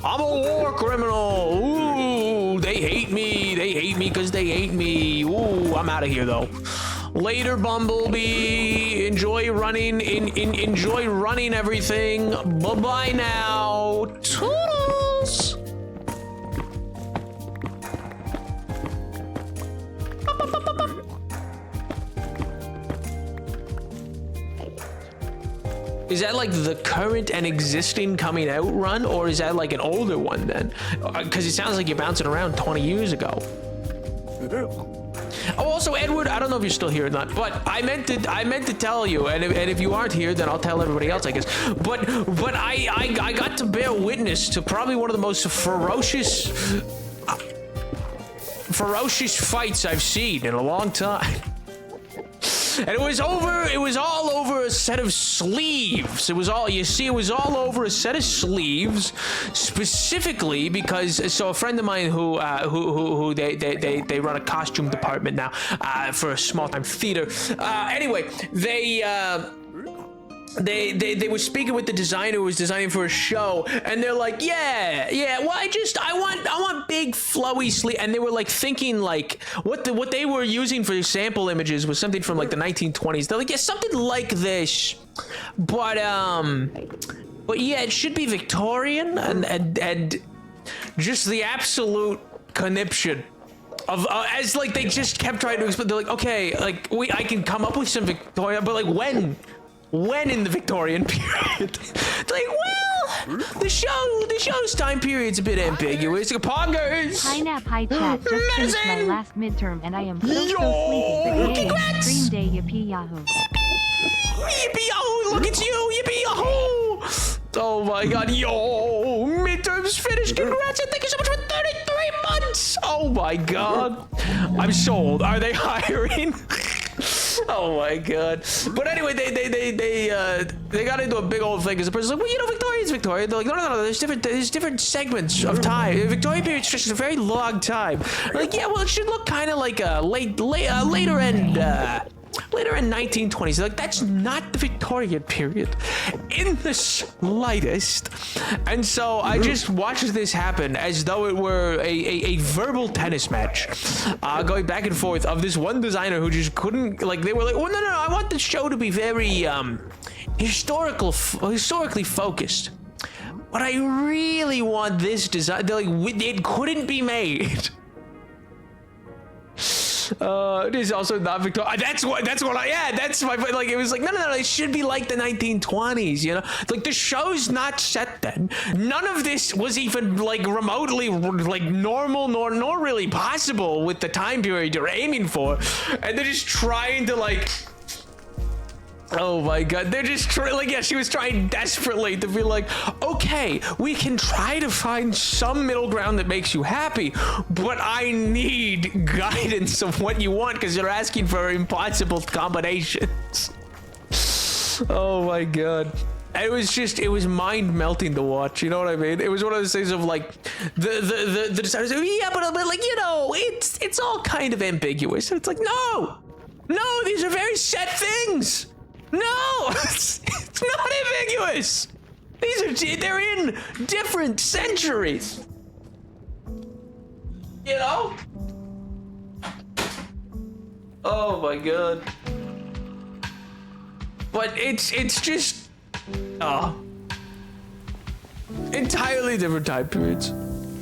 I'm a war criminal. Ooh, they hate me because they hate me. Ooh, I'm out of here though. Later, Bumblebee. Enjoy running. Enjoy running everything. Bye-bye now. Toodles. Is that like the current and existing coming out run, or is that like an older one then? Because it sounds like you're bouncing around 20 years ago. Oh, also, Edward, I don't know if you're still here or not, but I meant to tell you, and if you aren't here, then I'll tell everybody else, I guess. But I got to bear witness to probably one of the most ferocious fights I've seen in a long time. And it was all over a set of sleeves. It was all over a set of sleeves, specifically because, so a friend of mine who they run a costume department now, for a small time theater. Anyway, they were speaking with the designer who was designing for a show, and they're like, yeah, well, I want big flowy sleeve, and they were like thinking like what they were using for sample images was something from like the 1920s. They're like, yeah, something like this, but yeah, it should be Victorian, and just the absolute conniption of as like they just kept trying to explain. They're like, okay, like I can come up with some Victorian, but like when in the Victorian period? Like, well, the show's time period's a bit ambiguous. Poggers! Hi Nap, hi chat. Just finished my last midterm and I am so sleepy, but yay, congrats! dream day, yippee yahoo. Yippee yahoo! Look at you! Yippee yahoo! Oh my god, yo! Midterm's finished! Congrats, and thank you so much for 33 months! Oh my god. I'm sold. Are they hiring? Oh my god. But anyway, they got into a big old thing because the person's like, well, you know, Victoria's Victoria. They're like, no. There's different segments of time. Victorian period stretches a very long time. They're like, yeah, well, it should look kind of like a later end 1920s. Like, that's not the Victorian period in the slightest. And so I just watched this happen as though it were a verbal tennis match, going back and forth of this one designer who just couldn't, like, they were like, oh, no, I want the show to be very historically focused. But I really want this design. They're like, it couldn't be made. It is also not Victoria. That's my, like, it was like, no, it should be like the 1920s, you know? Like, the show's not set then. None of this was even, like, remotely, like, normal, nor really possible with the time period you're aiming for. And they're just trying to, like, oh my god, they're just like, yeah, she was trying desperately to be like, okay, we can try to find some middle ground that makes you happy, but I need guidance of what you want because you're asking for impossible combinations. Oh my god. It was mind melting to watch, you know what I mean? It was one of those things of like, the designers, yeah, but like, you know, it's all kind of ambiguous. And it's like, no, these are very set things. No, it's not ambiguous. They're in different centuries. You know? Oh my god. But it's just, entirely different time periods.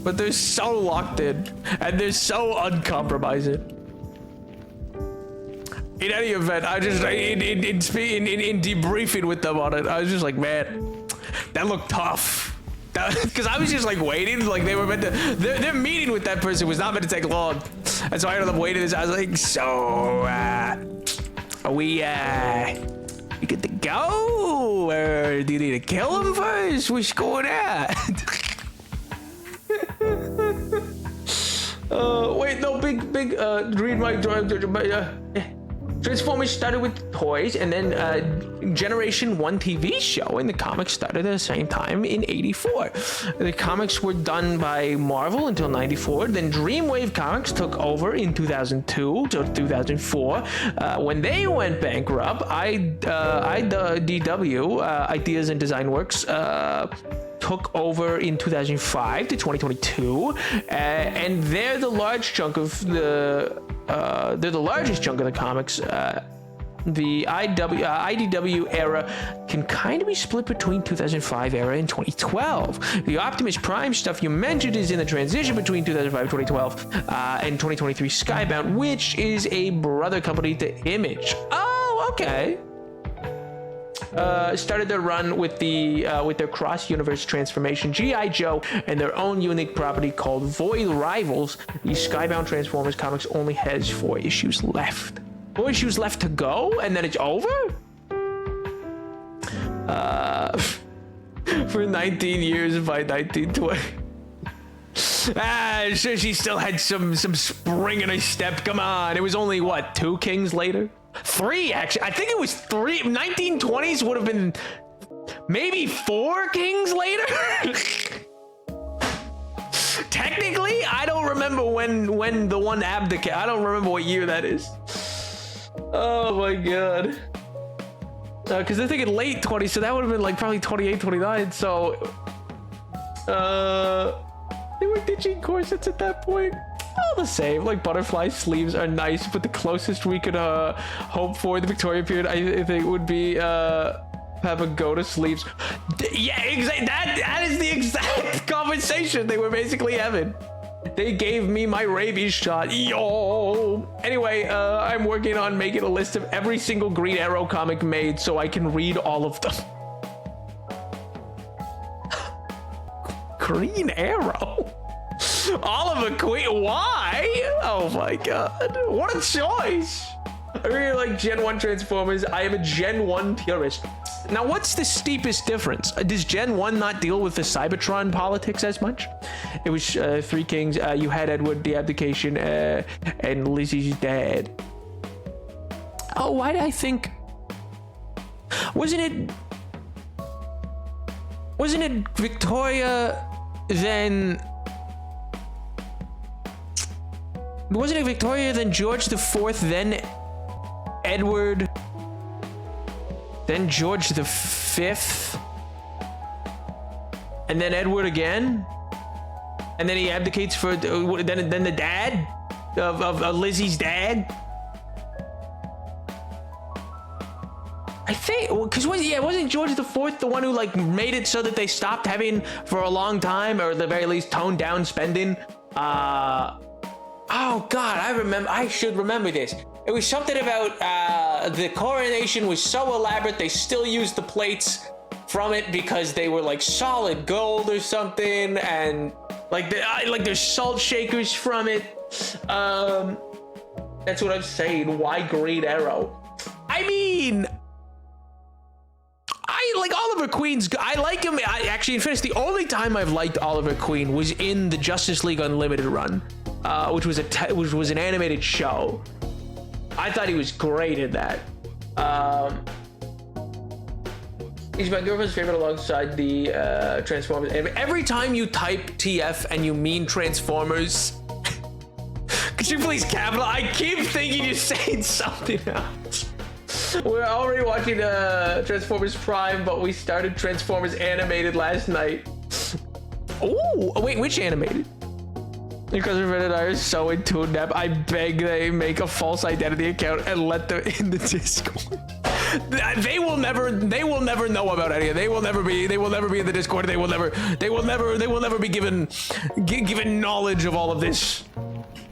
But they're so locked in and they're so uncompromising. In any event, I just in debriefing with them on it, I was just like, man, that looked tough. Because I was just like waiting, like they were meant to. Their meeting with that person was not meant to take long, and so I ended up waiting. I was like, so are we good to go, or do you need to kill him first? What's going on? Wait, no, big. Read my Transformers started with toys, and then Generation 1 TV show, and the comics started at the same time in '84. The comics were done by Marvel until '94. Then Dreamwave Comics took over in 2002 to 2004. When they went bankrupt, IDW, Ideas and Design Works, took over in 2005 to 2022, and they're the largest chunk of the comics. The IDW era can kind of be split between 2005 era and 2012. The Optimus Prime stuff you mentioned is in the transition between 2005 and 2012 and 2023 Skybound, which is a brother company to Image. Oh, okay. Started their run with their cross-universe transformation G.I. Joe and their own unique property called Void Rivals. The Skybound Transformers comics only has 4 issues left. 4 issues left to go, and then it's over? For 19 years by 1920. Sure, she still had some spring in her step. Come on, it was only what, 2 kings later? 3, actually. I think it was 3. 1920s would have been maybe 4 kings later. Technically, I don't remember when the one abdicated. I don't remember what year that is. Oh my god. Because they're thinking late 20s, so that would have been like probably 28, 29. So, they were ditching corsets at that point. All the same, like butterfly sleeves are nice, but the closest we could hope for the Victorian period, I think, would be pagoda sleeves. Yeah, exactly. That is the exact conversation they were basically having. They gave me my rabies shot. Yo. Anyway, I'm working on making a list of every single Green Arrow comic made so I can read all of them. Green Arrow? Oliver Queen, why? Oh my god, what a choice. I really like Gen 1 Transformers. I am a Gen 1 purist. Now, what's the steepest difference? Does Gen 1 not deal with the Cybertron politics as much? It was Three Kings. You had Edward the Abdication and Lizzie's dad. Oh, why did I think... Wasn't it Victoria, then... Wasn't it Victoria, then George the Fourth, then Edward, then George the Fifth, and then Edward again? And then he abdicates for, then the dad of Lizzie's dad? I think, because wasn't George the Fourth the one who like made it so that they stopped having for a long time, or at the very least toned down spending? Oh God, I should remember this. It was something about the coronation was so elaborate they still used the plates from it because they were like solid gold or something, and like there's salt shakers from it. That's what I'm saying. Why Green Arrow? I mean, I like Oliver Queen's. I like him. Actually, in fairness, the only time I've liked Oliver Queen was in the Justice League Unlimited run, which was an animated show. I thought he was great in that. He's my girlfriend's favorite alongside the Transformers. Every time you type TF and you mean Transformers, could you please capital? I keep thinking you're saying something else. We're already watching Transformers Prime, but we started Transformers Animated last night. Oh, wait, which animated? Because Reddit and I are so in tune up, I beg they make a false identity account and let them in the Discord. They will never know about any of it. They will never be in the Discord. They will never be given knowledge of all of this.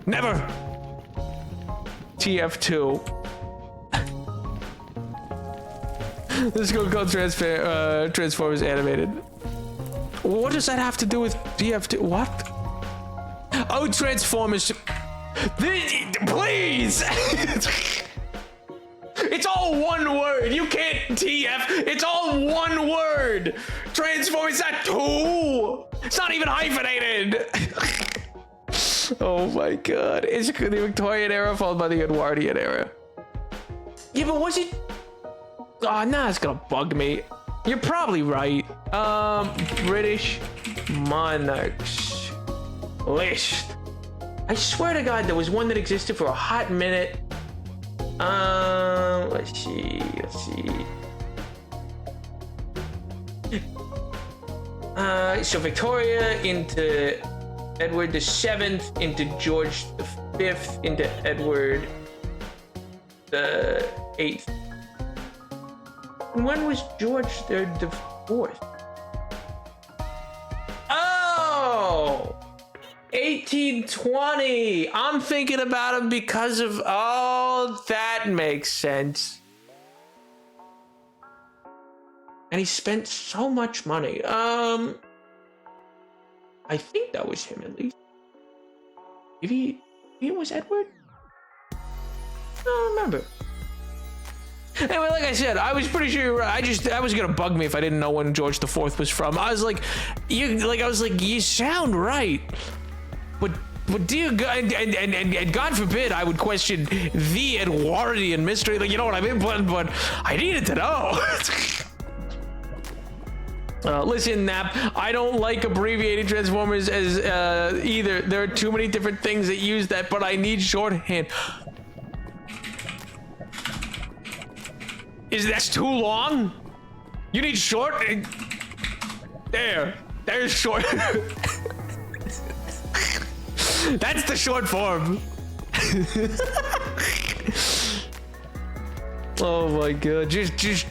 Never. TF2. This is going to call Transformers Animated. What does that have to do with TF2? What? Oh, Transformers. Please! It's all one word. You can't TF. It's all one word. Transformers, not two. It's not even hyphenated. Oh my God. It's the Victorian era followed by the Edwardian era. Yeah, but was it? Oh, nah, it's gonna bug me. You're probably right. British monarchs list. I swear to God, there was one that existed for a hot minute. Let's see. So Victoria into Edward the Seventh, into George the Fifth, into Edward the Eighth. When was George the Fourth? Oh, 1820. I'm thinking about him because of, oh, that makes sense. And he spent so much money. I think that was him at least. Maybe it was Edward? I don't remember. Anyway, like I said, I was pretty sure you were right. That was gonna bug me if I didn't know when George the Fourth was from. I was like, you sound right, but dear God, and God forbid I would question the Edwardian mystery. Like, you know what I mean? But I needed to know. Listen, Nap, I don't like abbreviating Transformers as either. There are too many different things that use that, but I need shorthand. That's too long? You need short? There's short. That's the short form. Oh my God, just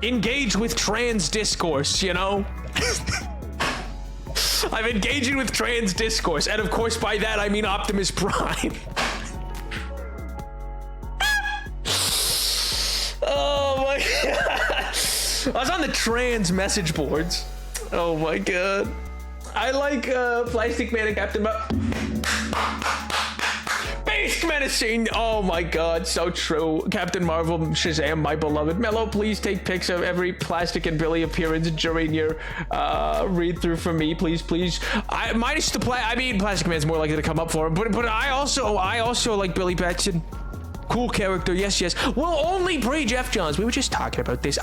engage with trans discourse, you know? I'm engaging with trans discourse, and of course by that I mean Optimus Prime. Oh my God. I was on the trans message boards. Oh my God. I like Plastic Man and Captain Beast menacing. Oh my god, so true. Captain Marvel, Shazam, my beloved. Mello, please take pics of every Plastic and Billy appearance during your read through for me, please. Minus the Plastic Man's more likely to come up for him, but I also like Billy Batson. Cool character, yes. Well, only Bray Jeff Johns. We were just talking about this.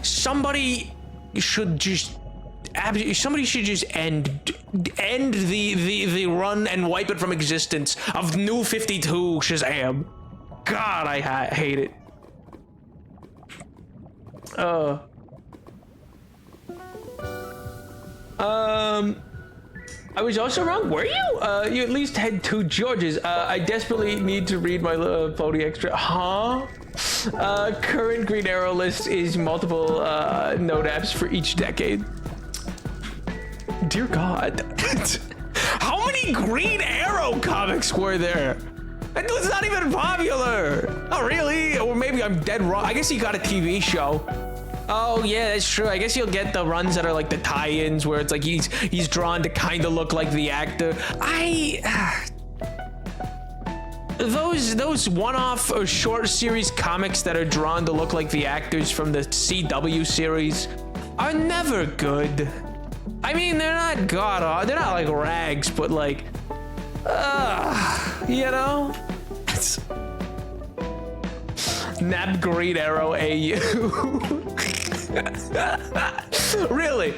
Somebody should just end the run and wipe it from existence of New 52 Shazam. God, I hate it. I was also wrong. Were you? You at least had 2 Georges. I desperately need to read my Pony Extra. Huh? Current Green Arrow list is multiple note apps for each decade. Dear God. How many Green Arrow comics were there? That was not even popular. Oh, really? Or maybe I'm dead wrong. I guess he got a TV show. Oh, yeah, that's true. I guess you'll get the runs that are like the tie-ins where it's like he's drawn to kind of look like the actor. Those one-off or short series comics that are drawn to look like the actors from the CW series are never good. I mean, they're not they're not like rags, but like, you know? Nab Green Arrow AU. Really,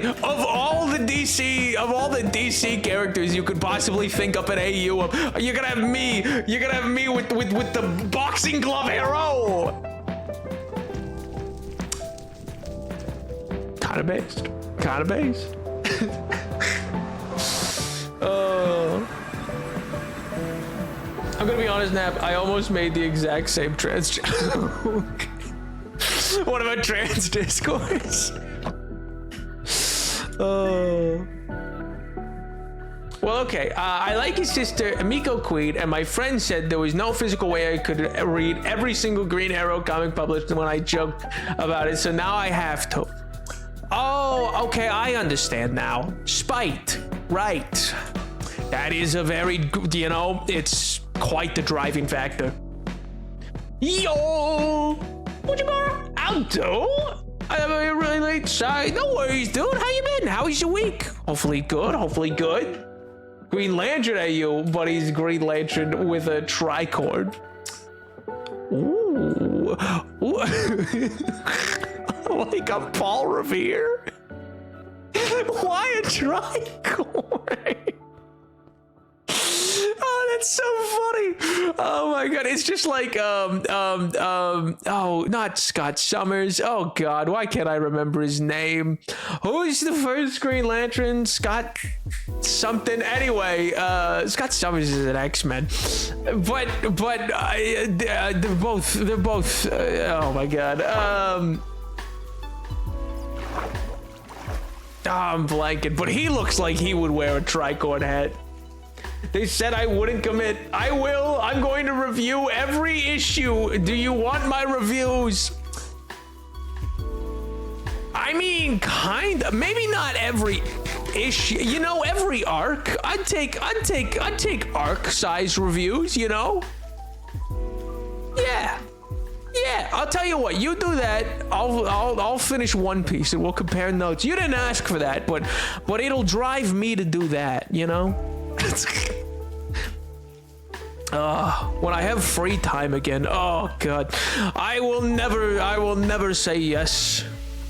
of all the DC characters you could possibly think up an AU of, you're gonna have me with the boxing glove arrow. Kind of based. I'm gonna be honest, Nap, I almost made the exact same trans joke. What about trans discourse? Oh. Well, okay. I like his sister, Amiko Queen, and my friend said there was no physical way I could read every single Green Arrow comic published when I joked about it, so now I have to. Oh, okay, I understand now. Spite. Right. That is a very, it's quite the driving factor. Yo! What you got? I'll do. I have a really late side. No worries, dude. How you been? How was your week? Hopefully good. Green Lantern at you, but he's Green Lantern with a tricord. Ooh. Like a Paul Revere. Why a tricord? Oh, that's so funny. Oh my god, it's just like oh, not Scott Summers. Oh god, why can't I remember his name? Who's the first Green Lantern? Scott something. Anyway, Scott Summers is an X-Men, but they're both oh my god. I'm blanking, but he looks like he would wear a tricord hat. They said I wouldn't commit. I will. I'm going to review every issue. Do you want my reviews? I mean, kinda. Maybe not every issue. You know, every arc. I'd take arc size reviews. You know. Yeah. I'll tell you what. You do that. I'll finish One Piece and we'll compare notes. You didn't ask for that, but it'll drive me to do that. You know. When I have free time again, oh god, I will never say yes.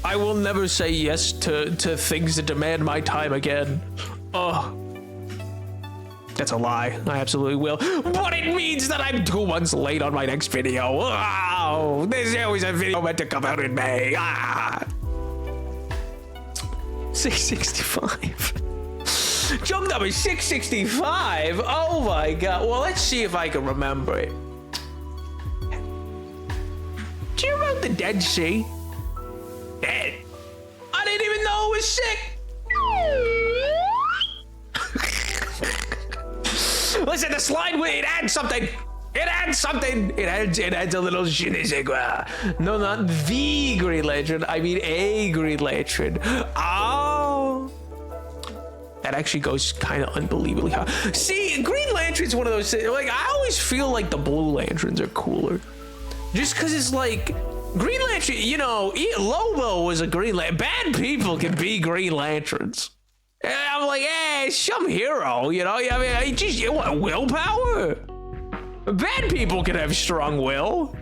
I will never say yes to things that demand my time again. Oh, that's a lie. I absolutely will. But it means that I'm 2 months late on my next video. Oh, there's always a video meant to come out in May. 665. Joke number 665. Oh my god. Well, let's see if I can remember it. Do you remember the Dead Sea? Dead. I didn't even know it was sick. Listen, the slide, it adds something. It adds a little je ne sais quoi. No, not the Green Lantern. I mean a Green Lantern. Oh. That actually goes kind of unbelievably high. See, Green Lantern's one of those things, like, I always feel like the Blue Lanterns are cooler. Just because it's like, Green Lantern, you know, Lobo was a Green Lantern. Bad people can be Green Lanterns. And I'm like, hey, some hero, you know? I mean, you want willpower? Bad people can have strong will.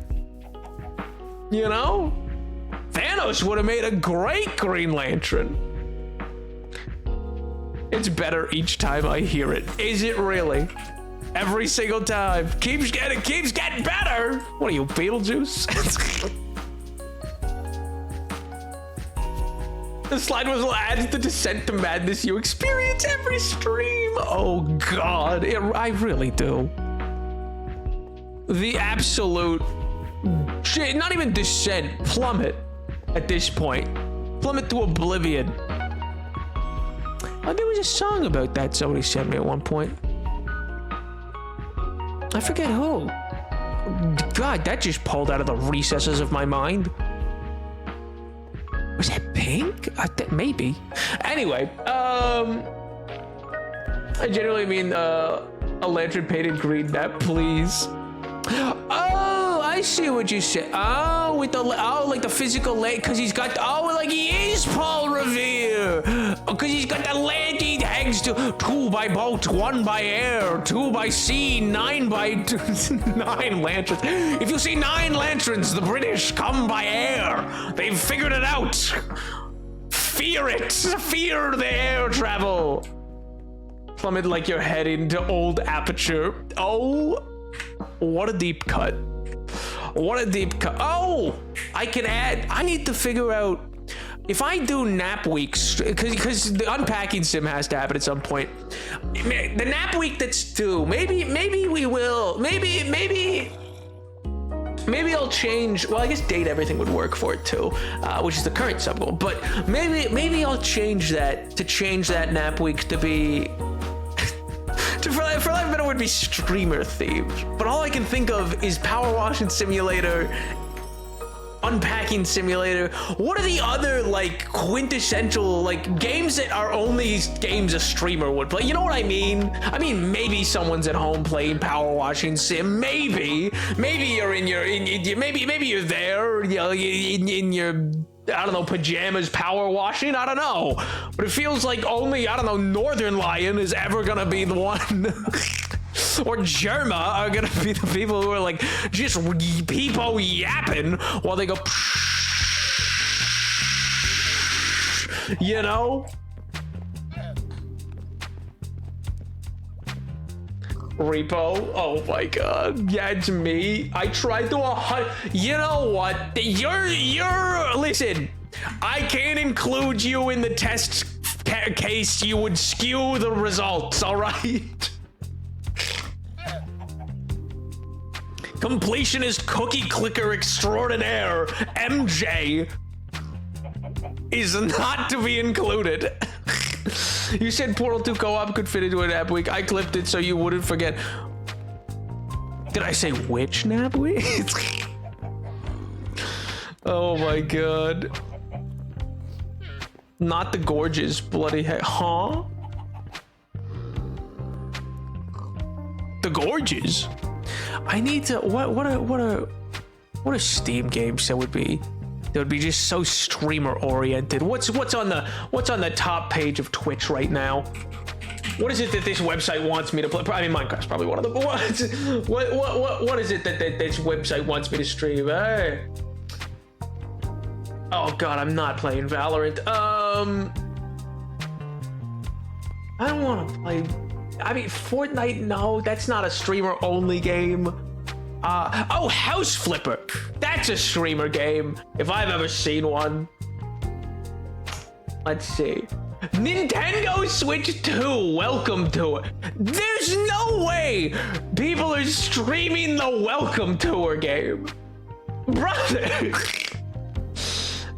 You know? Thanos would have made a great Green Lantern. It's better each time I hear it. Is it really? Every single time. Keeps getting better. What are you, Beetlejuice? The slide was adds the descent to madness you experience every stream. Oh God, I really do. The absolute shit, not even descent, plummet at this point. Plummet to oblivion. Oh, there was a song about that somebody sent me at one point. I forget who. God, that just pulled out of the recesses of my mind. Was that Pink? Maybe. Anyway, I generally mean a lantern painted green map, please. Oh, I see what you said. Oh, with the like the physical because he's got like he is Paul Revere. Because he's got the land he hangs to 2 by boat, 1 by air, 2 by sea, 9 by 9 lanterns. If you see 9 lanterns, the British come by air. They've figured it out. Fear it. Fear the air travel. Plummet like you're heading to old aperture. Oh. What a deep cut. What a deep cut. Oh, I can add, I need to figure out if I do nap weeks, because the unpacking sim has to happen at some point. The nap week that's due, maybe we will, maybe I'll change, well, I guess date everything would work for it too, which is the current sub goal, but maybe I'll change that, to change that nap week to be, for lack of a better word, be streamer themed. But all I can think of is Power Washing Simulator, Unpacking Simulator. What are the other like quintessential like games that are only games a streamer would play? You know what I mean? I mean, maybe someone's at home playing Power Washing Sim. Maybe you're maybe you're there, you know, in your, I don't know, pajamas power washing, I don't know. But it feels like only, I don't know, Northern Lion is ever gonna be the one. Or Germa are gonna be the people who are like just people yapping while they go, you know? Repo, oh my god, yeah, it's me. I tried to you know what, you're listen, I can't include you in the test case. You would skew the results, all right? Completionist cookie clicker extraordinaire MJ is not to be included. You said Portal 2 co-op could fit into a nap week. I clipped it so you wouldn't forget. Did I say which nap week? Oh my god. Not the gorgeous bloody heck. Huh? The gorgeous? I need to, what a Steam game that would be just so streamer oriented. What's on the top page of Twitch right now? What is it that this website wants me to play? I mean, Minecraft's probably one of them. What is it that this website wants me to stream? Hey. Oh god, I'm not playing Valorant. I don't want to play. I mean, Fortnite, no, that's not a streamer-only game. Oh, House Flipper. That's a streamer game, if I've ever seen one. Let's see. Nintendo Switch 2, welcome to it. There's no way people are streaming the Welcome Tour game. Brother.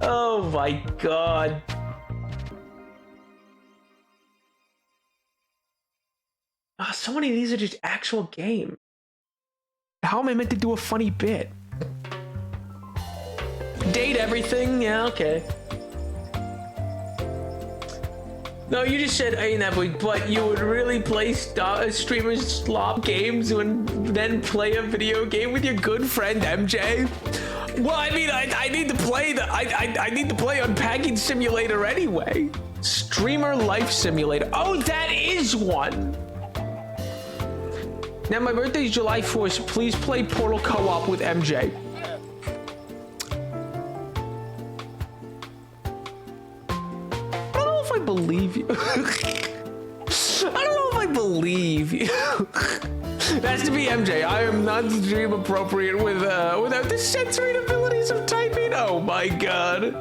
Oh my god. Oh, so many of these are just actual games. How am I meant to do a funny bit? Date everything? Yeah, okay. No, you just said ain't that week, but you would really play streamers slop games and then play a video game with your good friend MJ? Well, I mean, I need to play I need to play Unpacking Simulator anyway. Streamer Life Simulator. Oh, that is one. Now my birthday is July 4th, so please play Portal Co-op with MJ. I don't know if I believe you. I don't know if I believe you. That's to be MJ. I am not stream appropriate without the censoring abilities of typing. Oh my god.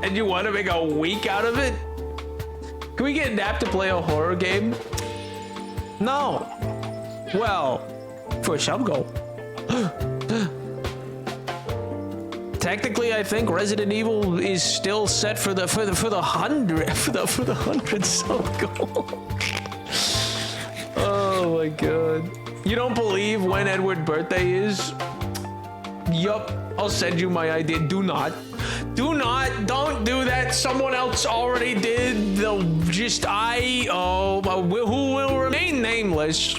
And you want to make a week out of it? Can we get Nap to play a horror game? No. Well, for some go. Technically, I think Resident Evil is still set for the 100 sub goal. Oh my god. You don't believe when Edward's birthday is? Yup. I'll send you my idea. Do not. Don't do that. Someone else already did. They'll just, who will remain nameless,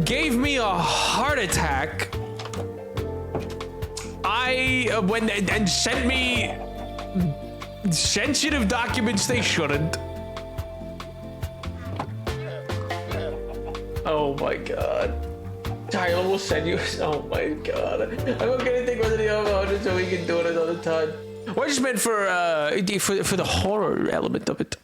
gave me a heart attack. And sent me sensitive documents they shouldn't. Oh my god. Tyler will send you. Oh my god. I'm gonna take Resident Evil 100 so we can do it another time. Well, I just meant for the horror element of it.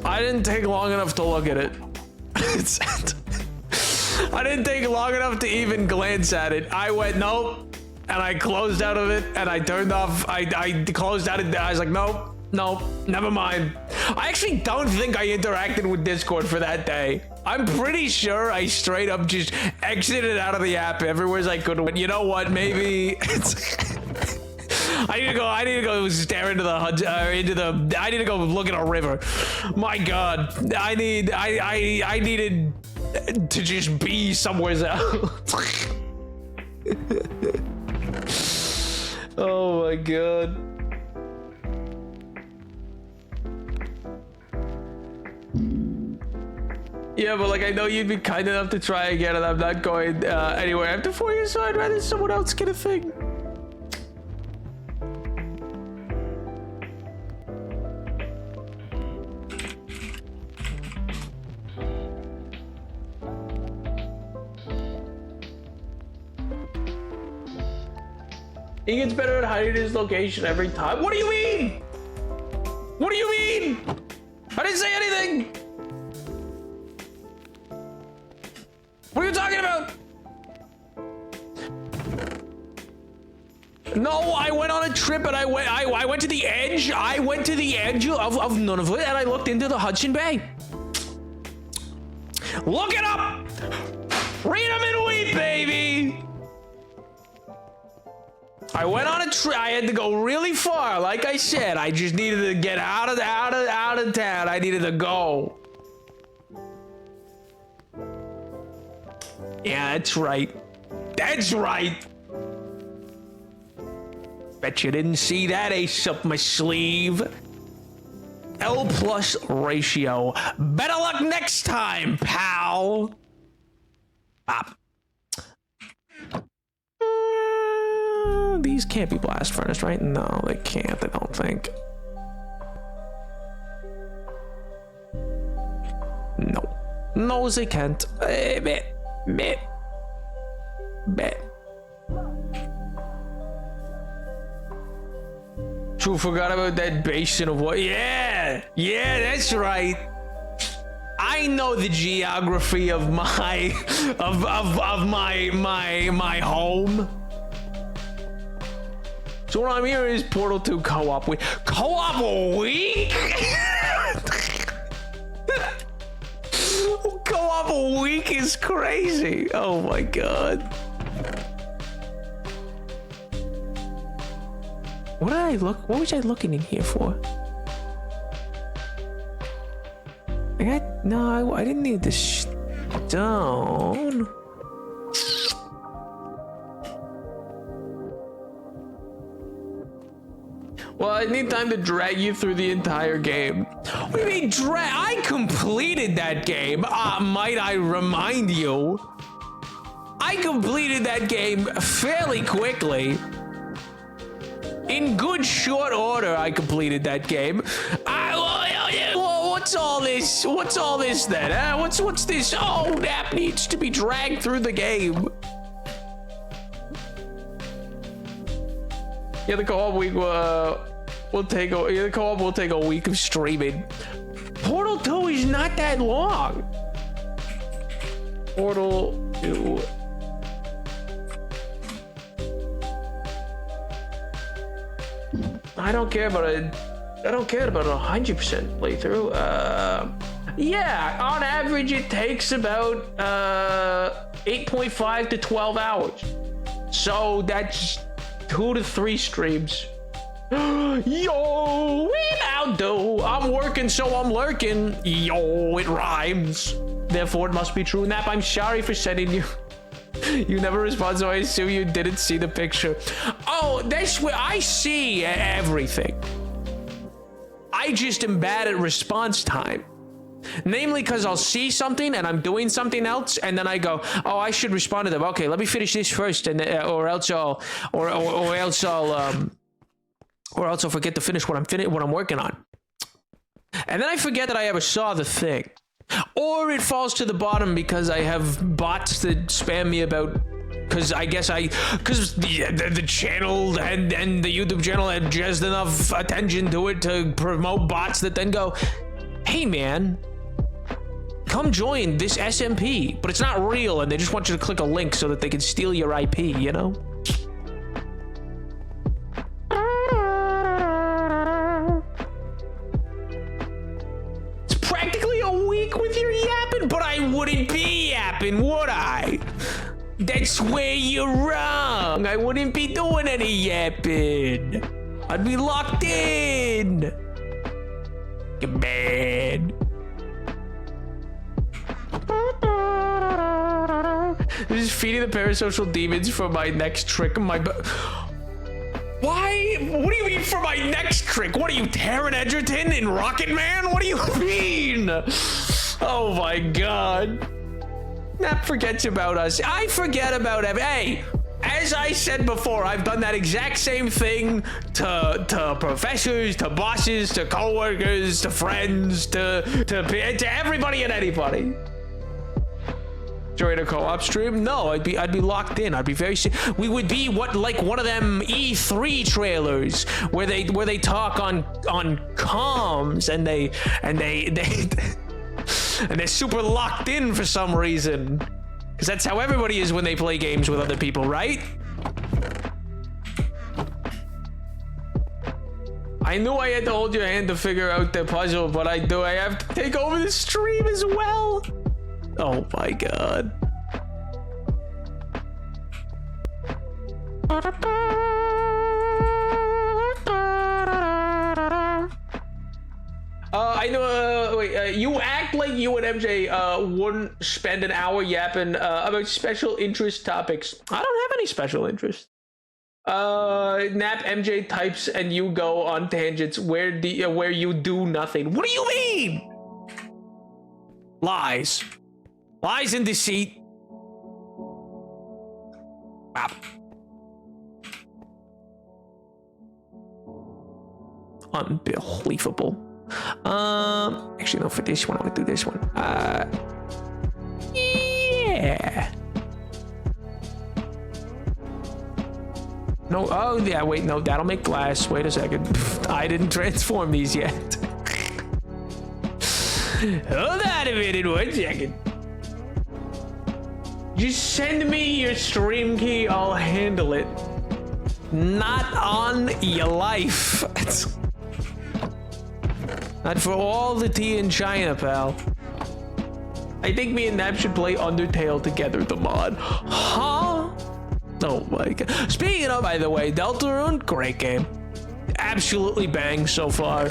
I didn't take long enough to look at it. I didn't take long enough to even glance at it. I went, nope, and I closed out of it, and I turned off, I closed out it, I was like, nope, never mind. I actually don't think I interacted with Discord for that day. I'm pretty sure I straight up just exited out of the app everywhere I could. You know what, maybe it's... I need to go stare into the I need to go look at a river. My god, I needed to just be somewhere else. Oh my god. Yeah, but like I know you'd be kind enough to try again, and I'm not going anywhere after 4 years, so I'd rather someone else get a thing. He gets better at hiding his location every time. What do you mean? What do you mean? I didn't say anything. What are you talking about? No, I went on a trip and I went to the edge. I went to the edge of Nunavut and I looked into the Hudson Bay. Look it up. Read them and weep, baby. I went on a trip. I had to go really far. Like I said, I just needed to get out of town. I needed to go. Yeah, that's right. That's right. Bet you didn't see that ace up my sleeve. L+ ratio. Better luck next time, pal. Pop. These can't be blast furnace, right? No, they can't. I don't think. No. No, they can't. Bet. True, forgot about that basin of what? Yeah, that's right. I know the geography of my my home. So what I'm hearing is Portal 2 co-op week. Co-op a week? co-op week is crazy. Oh my god. What was I looking in here for? No, I didn't need this stone. Well, I need time to drag you through the entire game. What do you mean drag? I completed that game. Might I remind you? I completed that game fairly quickly. In good short order, I completed that game. What's all this? What's all this then? What's this? Oh, Nap needs to be dragged through the game. Yeah, the co-op week will take a week of streaming. Portal 2 is not that long. Portal 2. I don't care about a 100% playthrough. Yeah, on average it takes about 8.5 to 12 hours. So that's 2 to 3 streams. Yo, without do. I'm working, so I'm lurking. Yo, it rhymes. Therefore, it must be true. Nap, I'm sorry for sending you. You never respond, so I assume you didn't see the picture. Oh, that's where I see everything. I just am bad at response time. Namely, because I'll see something and I'm doing something else, and then I go, "Oh, I should respond to them." Okay, let me finish this first, and or else I'll forget to finish what I'm working on. And then I forget that I ever saw the thing. Or it falls to the bottom because I have bots that spam me about, because the channel and the YouTube channel had just enough attention to it to promote bots that then go, "Hey man, come join this SMP," but it's not real and they just want you to click a link so that they can steal your IP, you know? Practically a week with your yapping, but I wouldn't be yapping, would I? That's where you're wrong. I wouldn't be doing any yapping. I'd be locked in. Man. This is feeding the parasocial demons for my next trick. Why? What do you mean for my next trick? What are you, Taron Egerton in Rocket Man? What do you mean? Oh my god. Nap forgets about us. I forget about him. Hey, as I said before, I've done that exact same thing to professors, to bosses, to coworkers, to friends, to everybody and anybody. During a co-op stream? No, I'd be locked in. I'd be very. We would be like one of them E3 trailers where they talk on comms and they're super locked in for some reason, because that's how everybody is when they play games with other people, right? I knew I had to hold your hand to figure out the puzzle, but I have to take over the stream as well. Oh my god. I know, wait, you act like you and MJ wouldn't spend an hour yapping about special interest topics. I don't have any special interest. Nap, MJ types and you go on tangents where you do nothing. What do you mean? Lies. Lies and deceit. Wow. Unbelievable. Actually, no, for this one, I want to do this one. Yeah. No, oh, yeah, wait, no, that'll make glass. Wait a second. I didn't transform these yet. Hold on a minute, 1 second. Just send me your stream key, I'll handle it. Not on your life. Not for all the tea in China, pal. I think me and Nap should play Undertale together, the mod. Huh? Oh my god. Speaking of, by the way, Deltarune, great game. Absolutely bang so far.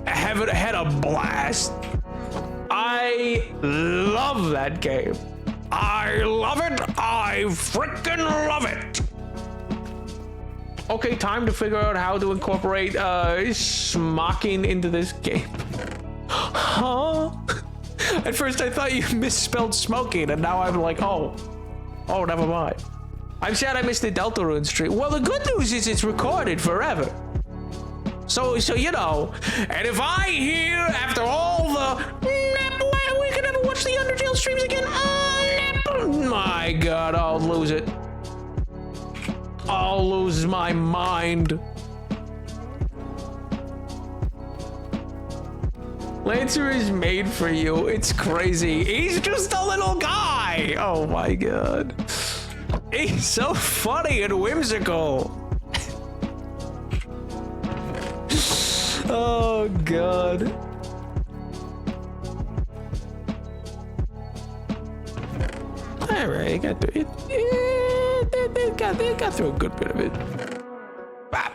I haven't had a blast. I love that game. I love it. I freaking love it. Okay, time to figure out how to incorporate smocking into this game. Huh? At first I thought you misspelled smoking, and now I'm like, oh, never mind. I'm sad I missed the Deltarune stream. Well, the good news is it's recorded forever. So you know, and if I hear after all the we can never watch the Undertale streams again. My God, I'll lose it. I'll lose my mind. Lancer is made for you. It's crazy. He's just a little guy. Oh my God. He's so funny and whimsical. Oh God. All right, got through it. They got through a good bit of it. Bop.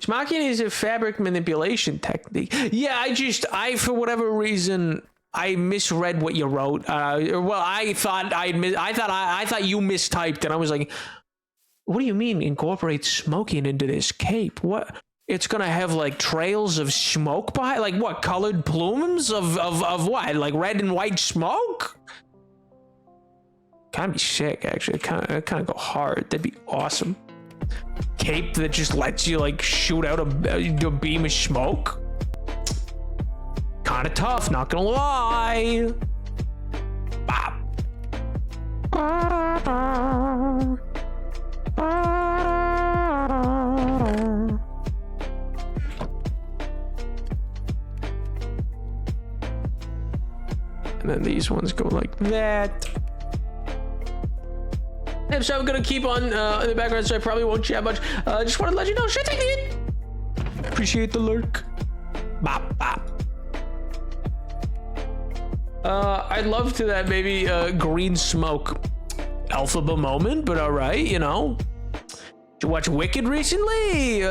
Smocking is a fabric manipulation technique. Yeah, I for whatever reason I misread what you wrote. Well, I thought you mistyped, and I was like, "What do you mean incorporate smoking into this cape? What? It's gonna have like trails of smoke behind, like what? Colored plumes of what? Like red and white smoke? Kind of be sick, actually. Kind of go hard. That'd be awesome. Cape that just lets you like shoot out a beam of smoke. Kind of tough, not gonna lie. Bop. And then these ones go like that. And so I'm gonna keep on in the background, so I probably won't chat much. Just wanted to let you know, shit, appreciate the lurk. Bop, bop. I'd love to that maybe green smoke alphaba moment, but all right, you know. Did you watch Wicked recently?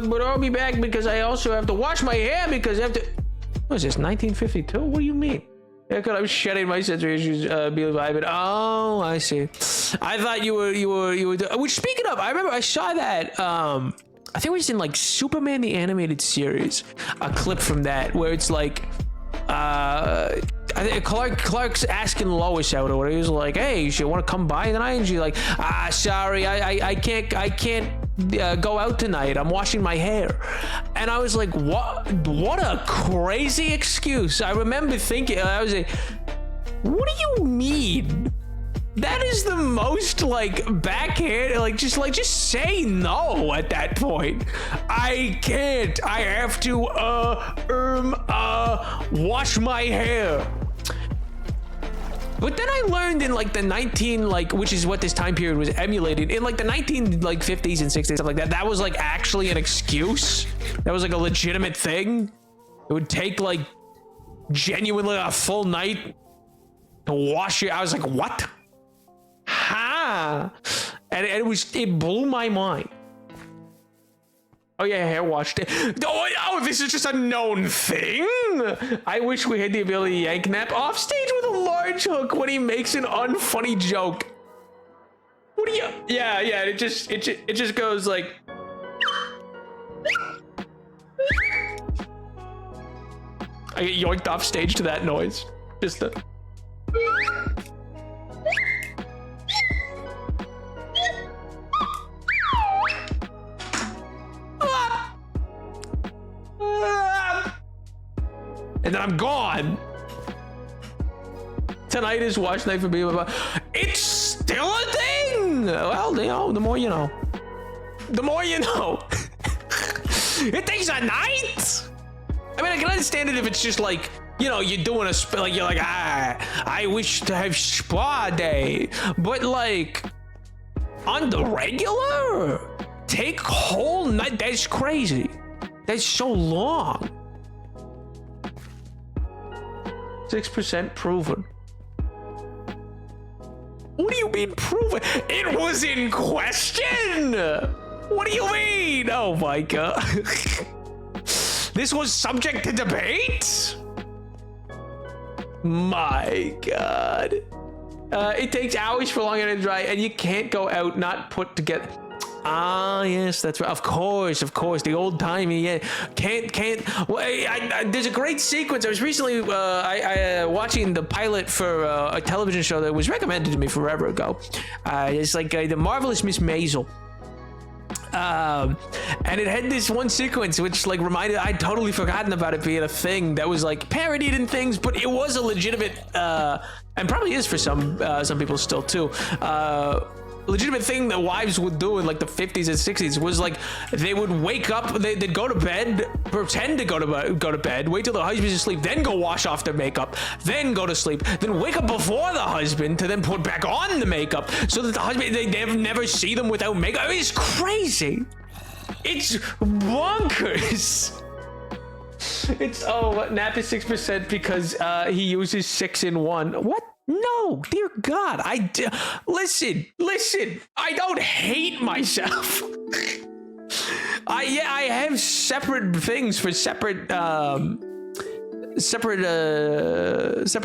But I'll be back because I also have to wash my hair because I have to. What is this, 1952? What do you mean? Yeah, because I'm shedding my sensory issues, be vibing. Oh, I see. I thought you were. Which, speaking of, I remember I saw that. I think it was in like Superman the Animated Series, a clip from that where it's like, I think Clark's asking Lois out, or he was like, "Hey, you want to come by tonight?" And she's like, sorry, I can't go out tonight. I'm washing my hair." And I was like, what a crazy excuse. I remember thinking, I was like, what do you mean? That is the most like backhand, like just say no at that point. I can't. I have to wash my hair. But then I learned in like the which is what this time period was emulated, in like the 50s and 60s, stuff like that, that was like actually an excuse. That was like a legitimate thing. It would take like genuinely a full night to wash your. I was like, what? Ha! And it blew my mind. Oh yeah, hair washed it. Oh, this is just a known thing. I wish we had the ability to yank Nap off stage with a large hook when he makes an unfunny joke. What do you? Yeah. It just goes like. I get yoinked off stage to that noise. Just the. And then I'm gone. Tonight is wash night for me. It's still a thing. Well, you know, the more you know. The more you know. It takes a night. I mean, I can understand it if it's just like, you know, you're doing a like you're like, I wish to have spa day, but like on the regular, take whole night. That's crazy. That's so long. 6% proven. What do you mean proven? It was in question. What do you mean? Oh my god. This was subject to debate? My god. It takes hours for long to dry, and you can't go out not put together. Ah, yes, that's right. Of course, the old timey. Yeah, can't. Well, there's a great sequence. I was recently watching the pilot for a television show that was recommended to me forever ago. It's like the Marvelous Miss Maisel. And it had this one sequence which like reminded, I'd totally forgotten about it being a thing that was like parodied in things, but it was a legitimate and probably is for some people still too, legitimate thing that wives would do in like the 50s and 60s was like they would wake up, they'd go to bed, pretend to go to bed, wait till the husband's asleep, then go wash off their makeup, then go to sleep, then wake up before the husband to then put back on the makeup so that the husband, they never see them without makeup. I mean, it's crazy. It's bonkers. It's nap is 6% because he uses 6-in-1. What? No, dear God, listen, I don't hate myself. I have separate things for separate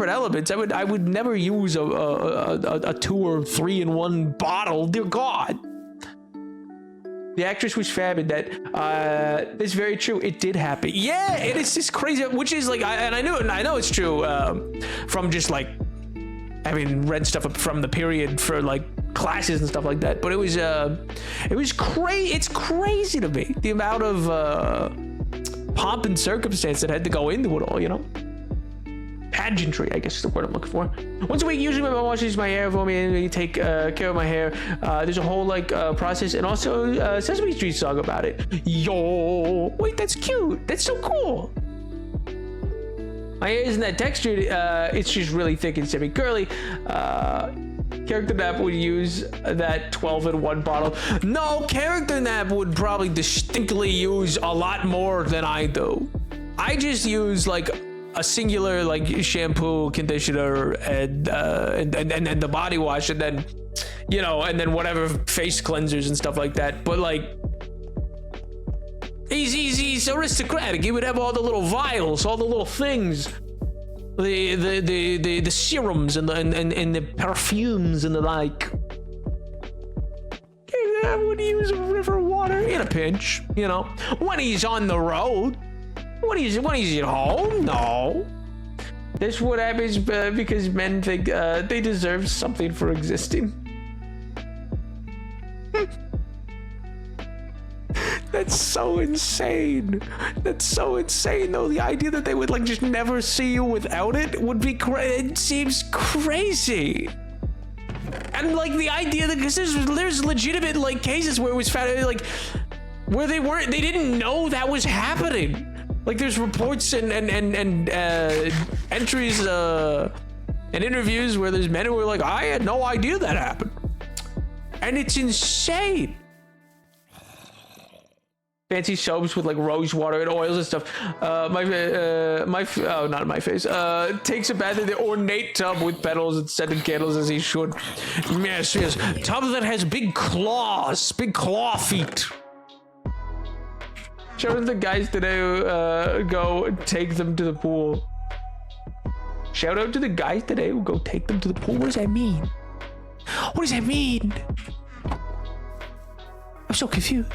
elements. I would never use a 2 or 3-in-1 bottle, dear God. The actress was fab in that. It's very true. It did happen. Yeah, and it's just crazy, which is like, I know it's true from just like, having read stuff from the period for like classes and stuff like that, but it was crazy. It's crazy to me the amount of pomp and circumstance that had to go into it all, you know. Pageantry, I guess is the word I'm looking for. Once a week, usually my mom washes my hair for me and we take care of my hair. There's a whole like process, and also Sesame Street song about it. Yo, wait, that's cute. That's so cool. My hair isn't that textured, it's just really thick and semi-curly. Character Nap would use that 12-in-1 bottle. No, Character Nap would probably distinctly use a lot more than I do. I just use like a singular like shampoo, conditioner, and the body wash, and then, you know, and then whatever face cleansers and stuff like that. But like, he's aristocratic. He would have all the little vials, all the little things, the serums and the perfumes and the like. I would use river water in a pinch, you know, when he's on the road. When he's at home, no. That's what happens because men think they deserve something for existing. That's so insane. That's so insane, though. The idea that they would like just never see you without it would be it seems crazy. And like the idea that, because there's legitimate like cases where it was found like where they didn't know that was happening. Like there's reports and entries and interviews where there's men who were like, I had no idea that happened, and it's insane. Fancy soaps with like rose water and oils and stuff. Not my face. Takes a bath in the ornate tub with petals and scented candles as he should. Yes. Tub that has big claw feet. Shout out to the guys today who go take them to the pool. Shout out to the guys today who go take them to the pool. What does that mean? What does that mean? I'm so confused.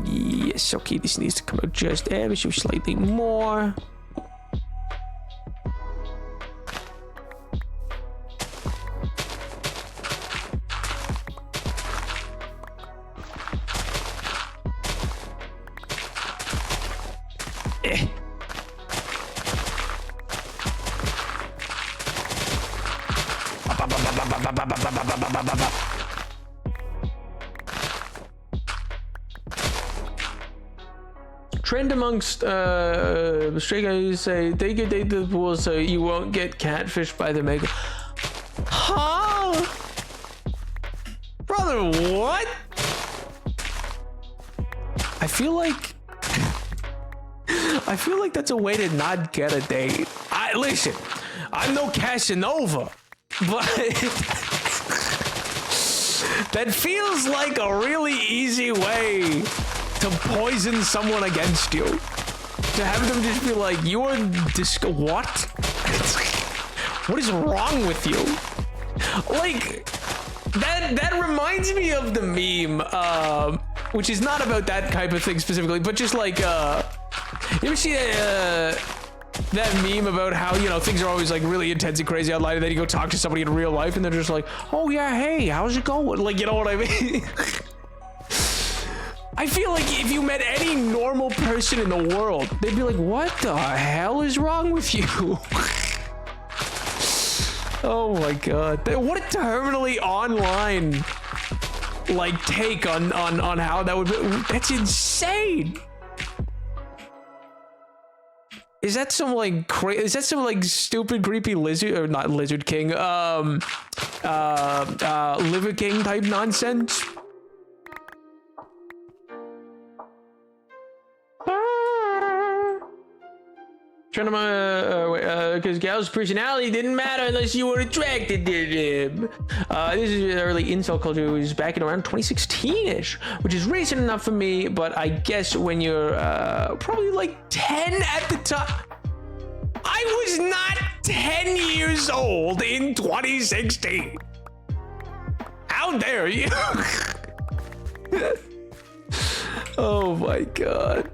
Yes, okay, this needs to come out just ever so slightly more. trend amongst straight guys say take your date to the pool so you won't get catfished by the mega. Huh? Brother, what? I feel like that's a way to not get a date. Listen, I'm no Casanova, but that feels like a really easy way to poison someone against you. To have them just be like, you're what? What is wrong with you? Like, that reminds me of the meme, which is not about that type of thing specifically, but just like, you ever see that meme about how, you know, things are always like really intense and crazy online, and then you go talk to somebody in real life and they're just like, oh yeah, hey, how's it going? Like, you know what I mean? I feel like if you met any normal person in the world, they'd be like, what the hell is wrong with you? Oh my god. What a terminally online like take on how that would be. That's insane. Is that some like is that some like stupid creepy lizard, or not lizard king, liver king type nonsense? Trying to because Gal's personality didn't matter unless you were attracted to him. This is early incel culture. It was back in around 2016-ish, which is recent enough for me, but I guess when you're probably like 10 at the time. I was not 10 years old in 2016. How dare you? Oh my god.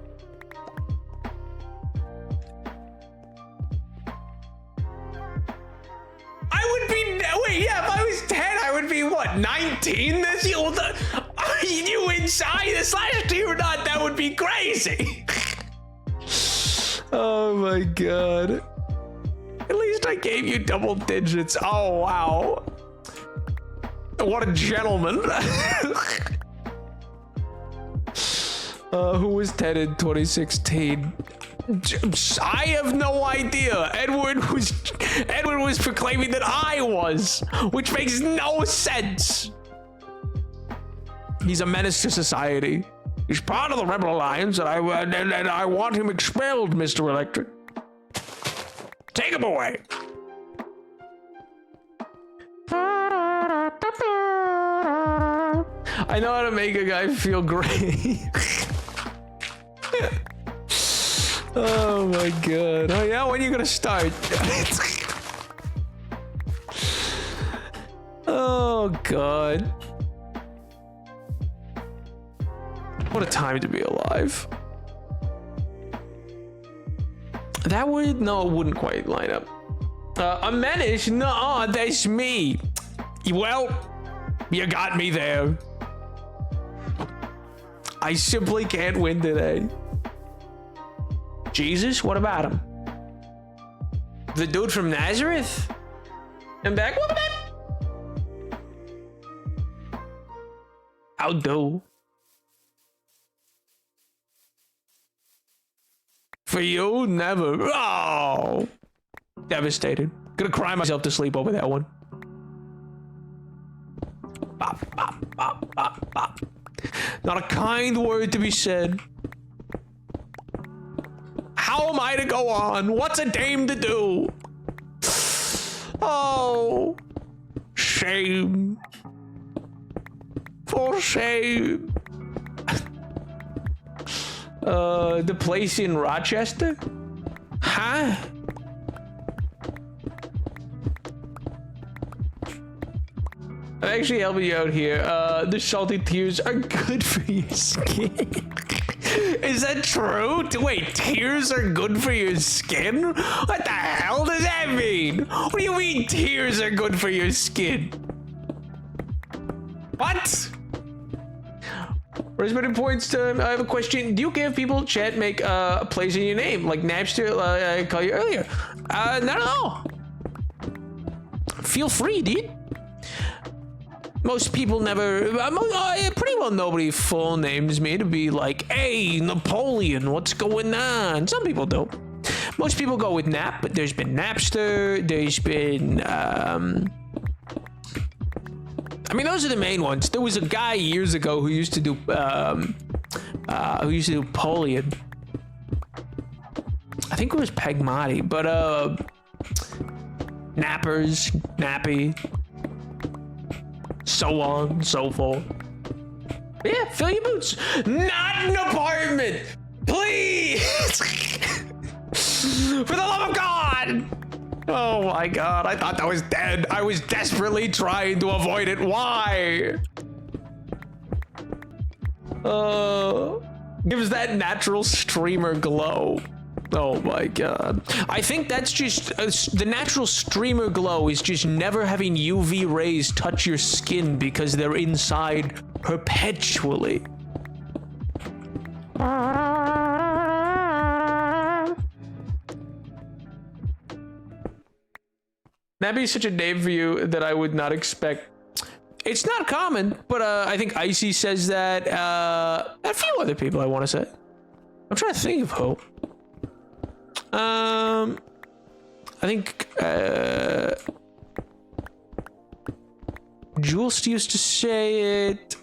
Wait, yeah, if I was 10, I would be, what, 19 this year? Are you inside this last year or not? That would be crazy. Oh my god. At least I gave you double digits. Oh, wow. What a gentleman. Who was 10 in 2016? I have no idea. Edward was proclaiming that I was, which makes no sense. He's a menace to society. He's part of the Rebel Alliance, and I want him expelled, Mr. Electric. Take him away. I know how to make a guy feel great. Oh my god. Oh yeah, when are you gonna start? Oh god. What a time to be alive. That would, no, it wouldn't quite line up. A menace? No, that's me. Well, you got me there. I simply can't win today. Jesus, what about him? The dude from Nazareth? I'm back. Welcome back. I'll do. For you, never. Oh, devastated. Gonna cry myself to sleep over that one. Bop, bop, bop, bop, bop. Not a kind word to be said. How am I to go on? What's a dame to do? Oh, shame. For shame. The place in Rochester? Huh? I'm actually helping you out here. The salty tears are good for your skin. Is that true? Wait, tears are good for your skin? What the hell does that mean? What do you mean tears are good for your skin? What? Raising points time. I have a question. Do you care if people chat make plays in your name? Like Napster I called you earlier. Not at all. Feel free, dude. Most people never, pretty well nobody full names me to be like, hey, Napoleon, what's going on? Some people do. Most people go with Nap, but there's been Napster, there's been, I mean, those are the main ones. There was a guy years ago who used to do Napoleon. I think it was Pegmati, but, Nappers, Nappy, so on, so forth. Yeah, fill your boots. Not an apartment, please. For the love of God. Oh my God, I thought that was dead. I was desperately trying to avoid it. Why? Gives that natural streamer glow. Oh my God. I think that's just, the natural streamer glow is just never having UV rays touch your skin because they're inside perpetually. That'd be such a name for you that I would not expect. It's not common, but I think Icy says that. A few other people I want to say. I'm trying to think of who. I think Jules used to say it.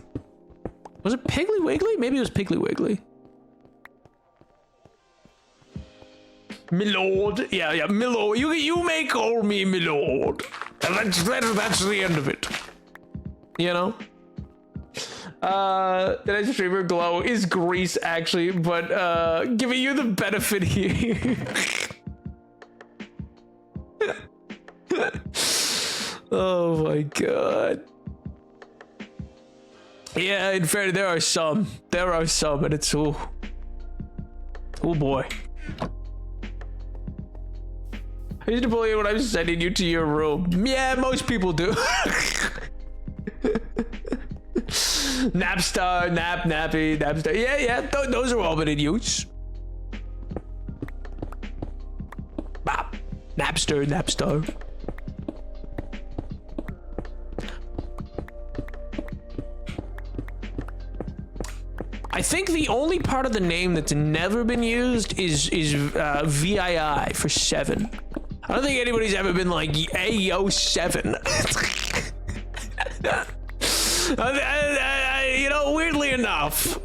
Was it Piggly Wiggly? Maybe it was Piggly Wiggly. Milord. Yeah, Milord. You may call me Milord. And that's the end of it. You know? The next streamer glow is Grease, actually, but giving you the benefit here. Oh my God. Yeah, in fairness, there are some, and it's oh boy. I used to bully you when I'm sending you to your room. Yeah, most people do. Napstar, Nappy, Napstar. Yeah, those are all been in use. Bop. Napstar. I think the only part of the name that's never been used is VII for 7. I don't think anybody's ever been like, hey, yo, 7. You know, weirdly enough,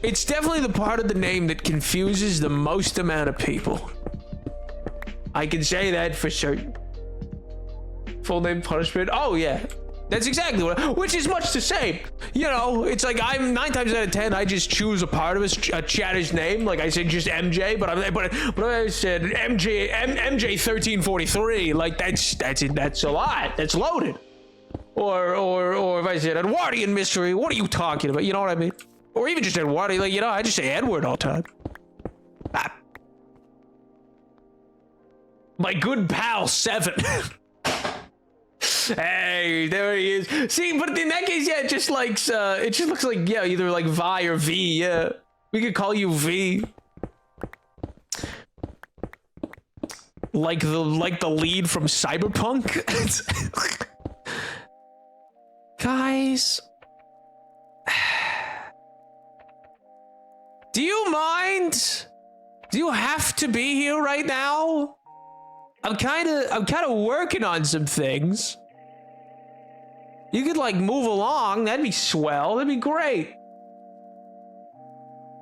it's definitely the part of the name that confuses the most amount of people. I can say that for certain. Full name punishment. Oh yeah, that's exactly what. Which is much the same. You know, it's like I'm 9 times out of 10, I just choose a part of a chatter's name. Like I said, just MJ, but I said MJ 1343. Like that's a lot. That's loaded. Or if I said Edwardian mystery, what are you talking about? You know what I mean? Or even just Edwardian, like, you know, I just say Edward all the time. Ah. My good pal 7. Hey, there he is. See, but in that case, yeah, it just looks like, yeah, either like Vi or V. Yeah, we could call you V. Like the lead from Cyberpunk. Guys, do you mind? Do you have to be here right now? I'm kind of working on some things. You could like move along. That'd be swell. That'd be great.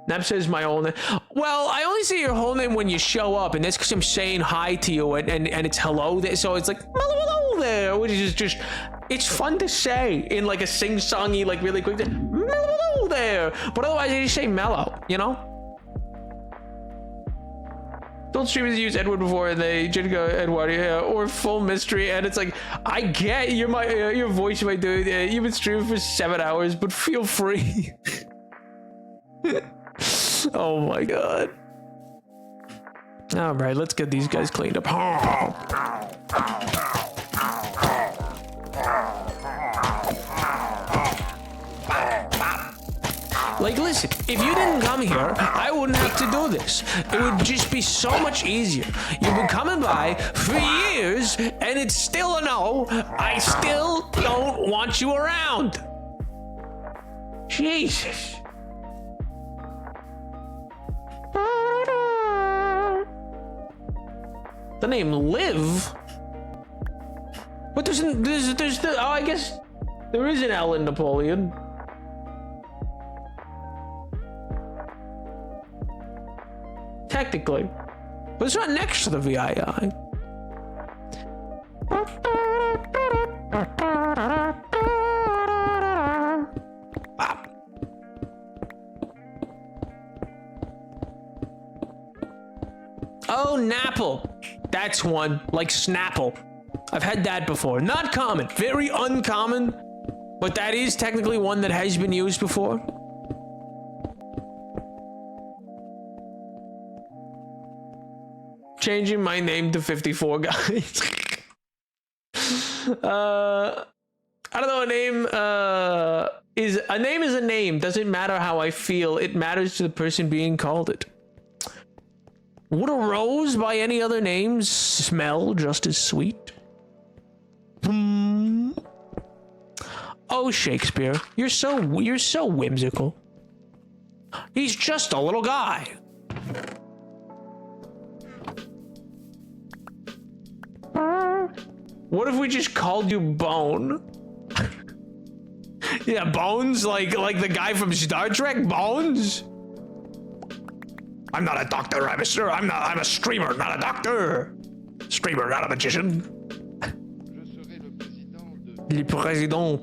Nap says my whole name. Well, I only say your whole name when you show up, and that's because I'm saying hi to you, and it's hello there. So it's like hello there, which is just, it's fun to say in like a sing-songy, like really quick. Hello there, but otherwise I just say mellow, you know. Don't streamers use Edward before and they just go Edward, yeah, or full mystery, and it's like, I get your voice might do it. You've been streaming for 7 hours, but feel free. Oh my God. All right, let's get these guys cleaned up. Like, listen, if you didn't come here, I wouldn't have to do this. It would just be so much easier. You've been coming by for years, and it's still a no. I still don't want you around. Jesus. The name Liv? But there's oh, I guess there is an L in Napoleon. Technically. But it's not next to the VII. Oh, Napple. That's one. Like Snapple. I've had that before. Not common. Very uncommon. But that is technically one that has been used before. Changing my name to 54, guys. I don't know. A name is a name. Doesn't matter how I feel. It matters to the person being called it. Would a rose by any other name smell just as sweet? Oh, Shakespeare, you're so whimsical. He's just a little guy. What if we just called you Bone? Yeah, Bones, like the guy from Star Trek, Bones. I'm not a doctor, I'm a streamer, not a doctor. Streamer, not a magician. Le président.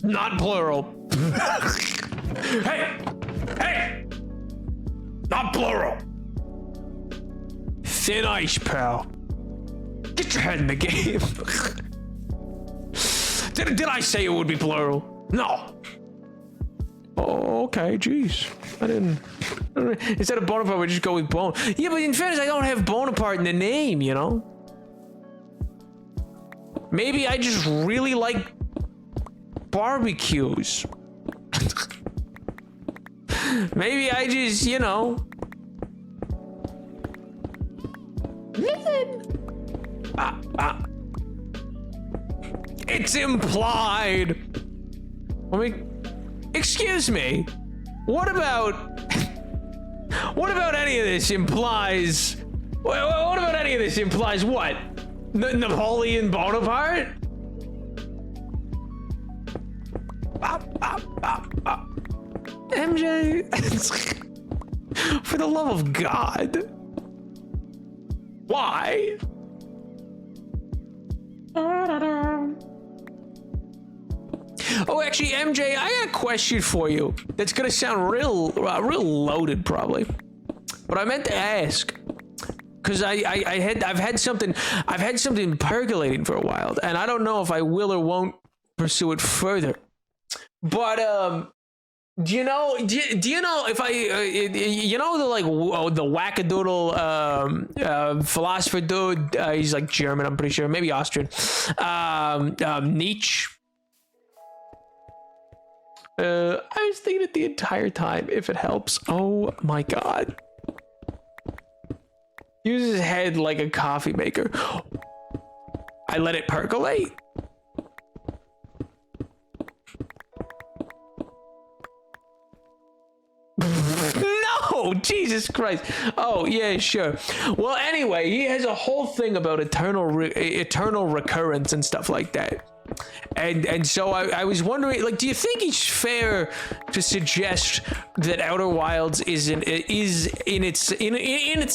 Not plural. Hey! Not plural. Thin ice, pal. Get your head in the game. Did I say it would be plural? No. Oh, okay, jeez. I didn't. Instead of Bonaparte, we just go with Bone. Yeah, but in fairness, I don't have Bonaparte in the name, you know? Maybe I just really like barbecues. Maybe I just, you know. Listen. It's implied. Excuse me. What about any of this implies? What about any of this implies what? Napoleon Bonaparte? MJ, for the love of God, why? Oh, actually, MJ, I got a question for you. That's gonna sound real loaded, probably. But I meant to ask, because I've had something percolating for a while, and I don't know if I will or won't pursue it further. But do you know if I the wackadoodle philosopher dude? He's like German, I'm pretty sure, maybe Austrian. Nietzsche. I was thinking it the entire time, if it helps. Oh my God. Use his head like a coffee maker. I let it percolate. No, Jesus Christ. Oh yeah, sure. Well, anyway, he has a whole thing about eternal recurrence and stuff like that. And so I was wondering, like, do you think it's fair to suggest that Outer Wilds is in its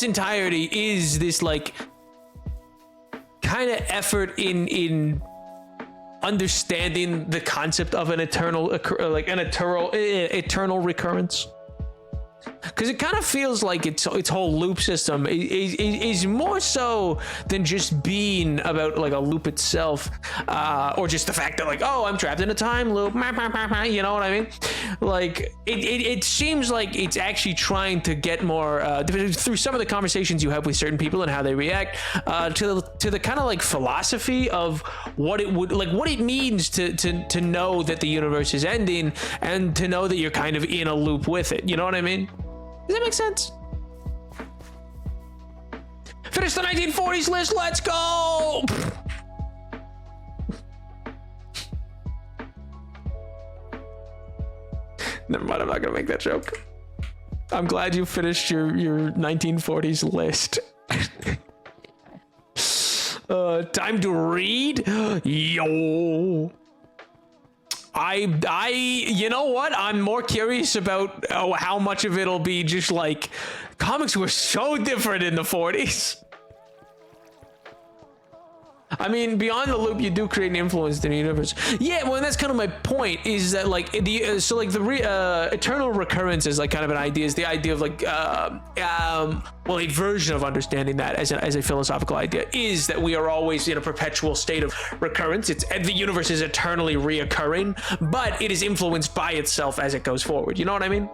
entirety is this like kind of effort in understanding the concept of an eternal recurrence? because it kind of feels like its whole loop system is more so than just being about like a loop itself, or just the fact that like, oh, I'm trapped in a time loop, you know what I mean? Like it seems like it's actually trying to get more through some of the conversations you have with certain people and how they react to the kind of like philosophy of what it would like, what it means to know that the universe is ending and to know that you're kind of in a loop with it. You know what I mean? Does that make sense? Finish the 1940s list. Let's go. Never mind. I'm not gonna make that joke. I'm glad you finished your 1940s list. Time to read. Yo. You know what? I'm more curious about how much of it'll be just like comics were so different in the 40s. I mean, beyond the loop, you do create an influence in the universe. Yeah, well, and that's kind of my point. Is that like the eternal recurrence is like kind of an idea. Is the idea of like well, a version of understanding that as a philosophical idea is that we are always in a perpetual state of recurrence. The universe is eternally reoccurring, but it is influenced by itself as it goes forward. You know what I mean?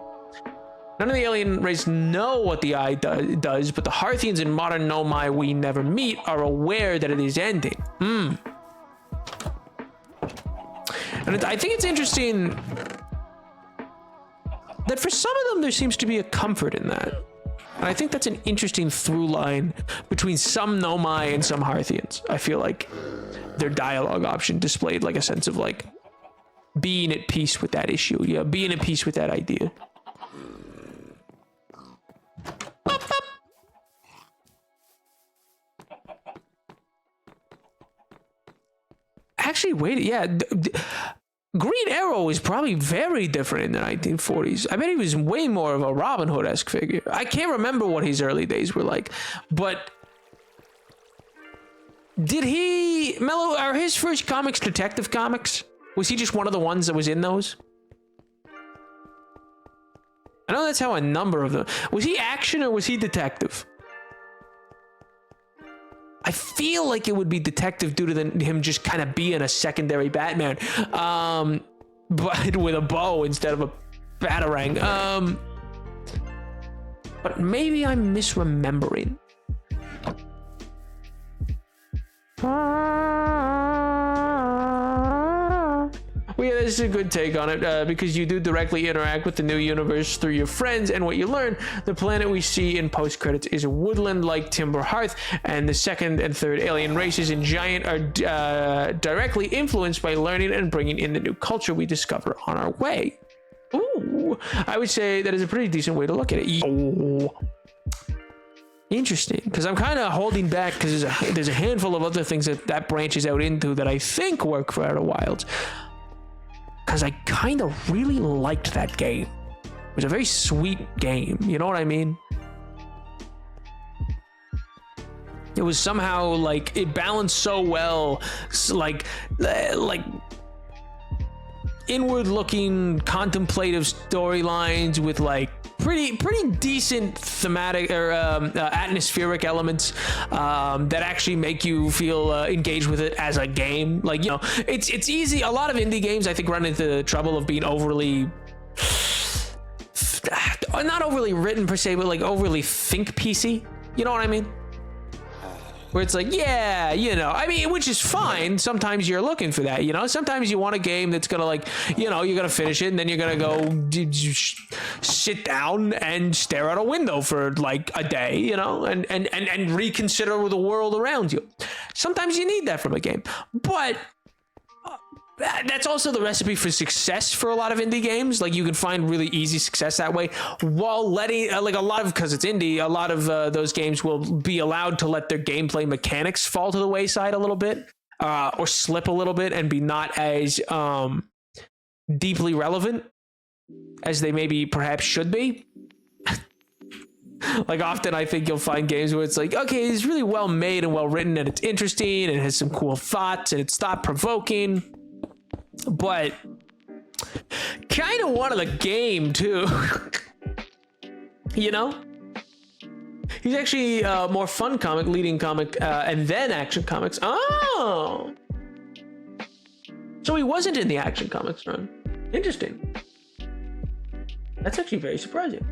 None of the alien race know what the eye does, but the Harthians and modern Nomai we never meet are aware that it is ending. And I think it's interesting that for some of them there seems to be a comfort in that. And I think that's an interesting through line between some Nomai and some Harthians. I feel like their dialogue option displayed like a sense of like being at peace with that issue. Yeah, being at peace with that idea. Actually, wait, yeah. Green Arrow is probably very different in the 1940s. I bet he was way more of a Robin Hood-esque figure. I can't remember what his early days were like, but did he... Mello, are his first comics Detective Comics? Was he just one of the ones that was in those? I know that's how a number of them... Was he action or was he detective? I feel like it would be detective due to him just kind of being a secondary Batman, but with a bow instead of a batarang. But maybe I'm misremembering. Well, yeah, this is a good take on it because you do directly interact with the new universe through your friends and what you learn. The planet we see in post-credits is a woodland like Timber Hearth, and the second and third alien races in Giant are directly influenced by learning and bringing in the new culture we discover on our way. Ooh, I would say that is a pretty decent way to look at it. Oh. Interesting, because I'm kind of holding back because there's a handful of other things that branches out into that I think work for Outer Wilds. Because I kind of really liked that game. It was a very sweet game. You know what I mean? It was somehow like it balanced so well, like inward-looking, contemplative storylines with like pretty decent thematic or atmospheric elements that actually make you feel engaged with it as a game. Like, you know, it's easy. A lot of indie games I think run into the trouble of being overly not overly written per se, but like overly think piecey. You know what I mean? Where it's like, yeah, you know, I mean, which is fine. Sometimes you're looking for that, you know. Sometimes you want a game that's gonna like, you know, you're gonna finish it and then you're gonna go sit down and stare out a window for like a day, you know, and reconsider the world around you. Sometimes you need that from a game, but that's also the recipe for success for a lot of indie games. Like, you can find really easy success that way while letting like a lot of, because it's indie, a lot of those games will be allowed to let their gameplay mechanics fall to the wayside a little bit or slip a little bit and be not as deeply relevant as they maybe perhaps should be. Like, often I think you'll find games where it's like, okay, it's really well made and well written and it's interesting and it has some cool thoughts and it's thought provoking, but kind of wanted the game too. You know? He's actually more fun comic, leading comic, and then Action Comics. Oh! So he wasn't in the Action Comics run. Interesting. That's actually very surprising.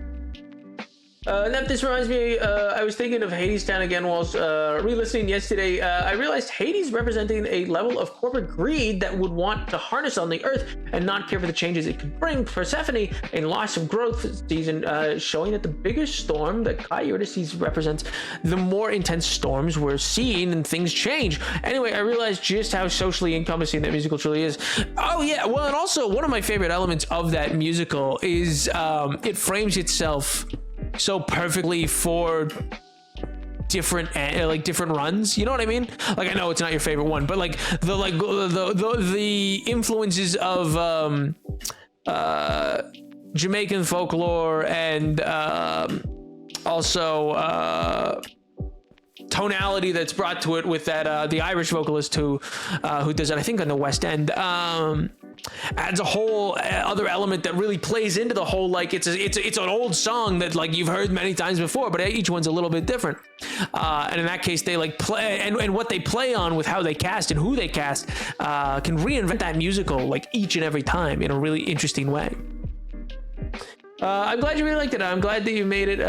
This reminds me, I was thinking of Hades Town again whilst re-listening yesterday. I realized Hades representing a level of corporate greed that would want to harness on the earth and not care for the changes it could bring. Persephone, a loss of growth season, showing that the bigger storm that Kai Eurydice represents, the more intense storms we're seeing and things change. Anyway, I realized just how socially encompassing that musical truly is. Oh yeah, well, and also one of my favorite elements of that musical is it frames itself so perfectly for different different runs. You know what I mean? Like, I know it's not your favorite one, but like the influences of Jamaican folklore and also tonality that's brought to it with that the Irish vocalist who does it, I think, on the West End, adds a whole other element that really plays into the whole, like, it's an old song that like you've heard many times before, but each one's a little bit different, and in that case they like play, and what they play on with how they cast and who they cast can reinvent that musical like each and every time in a really interesting way. I'm glad you really liked it. I'm glad that you made it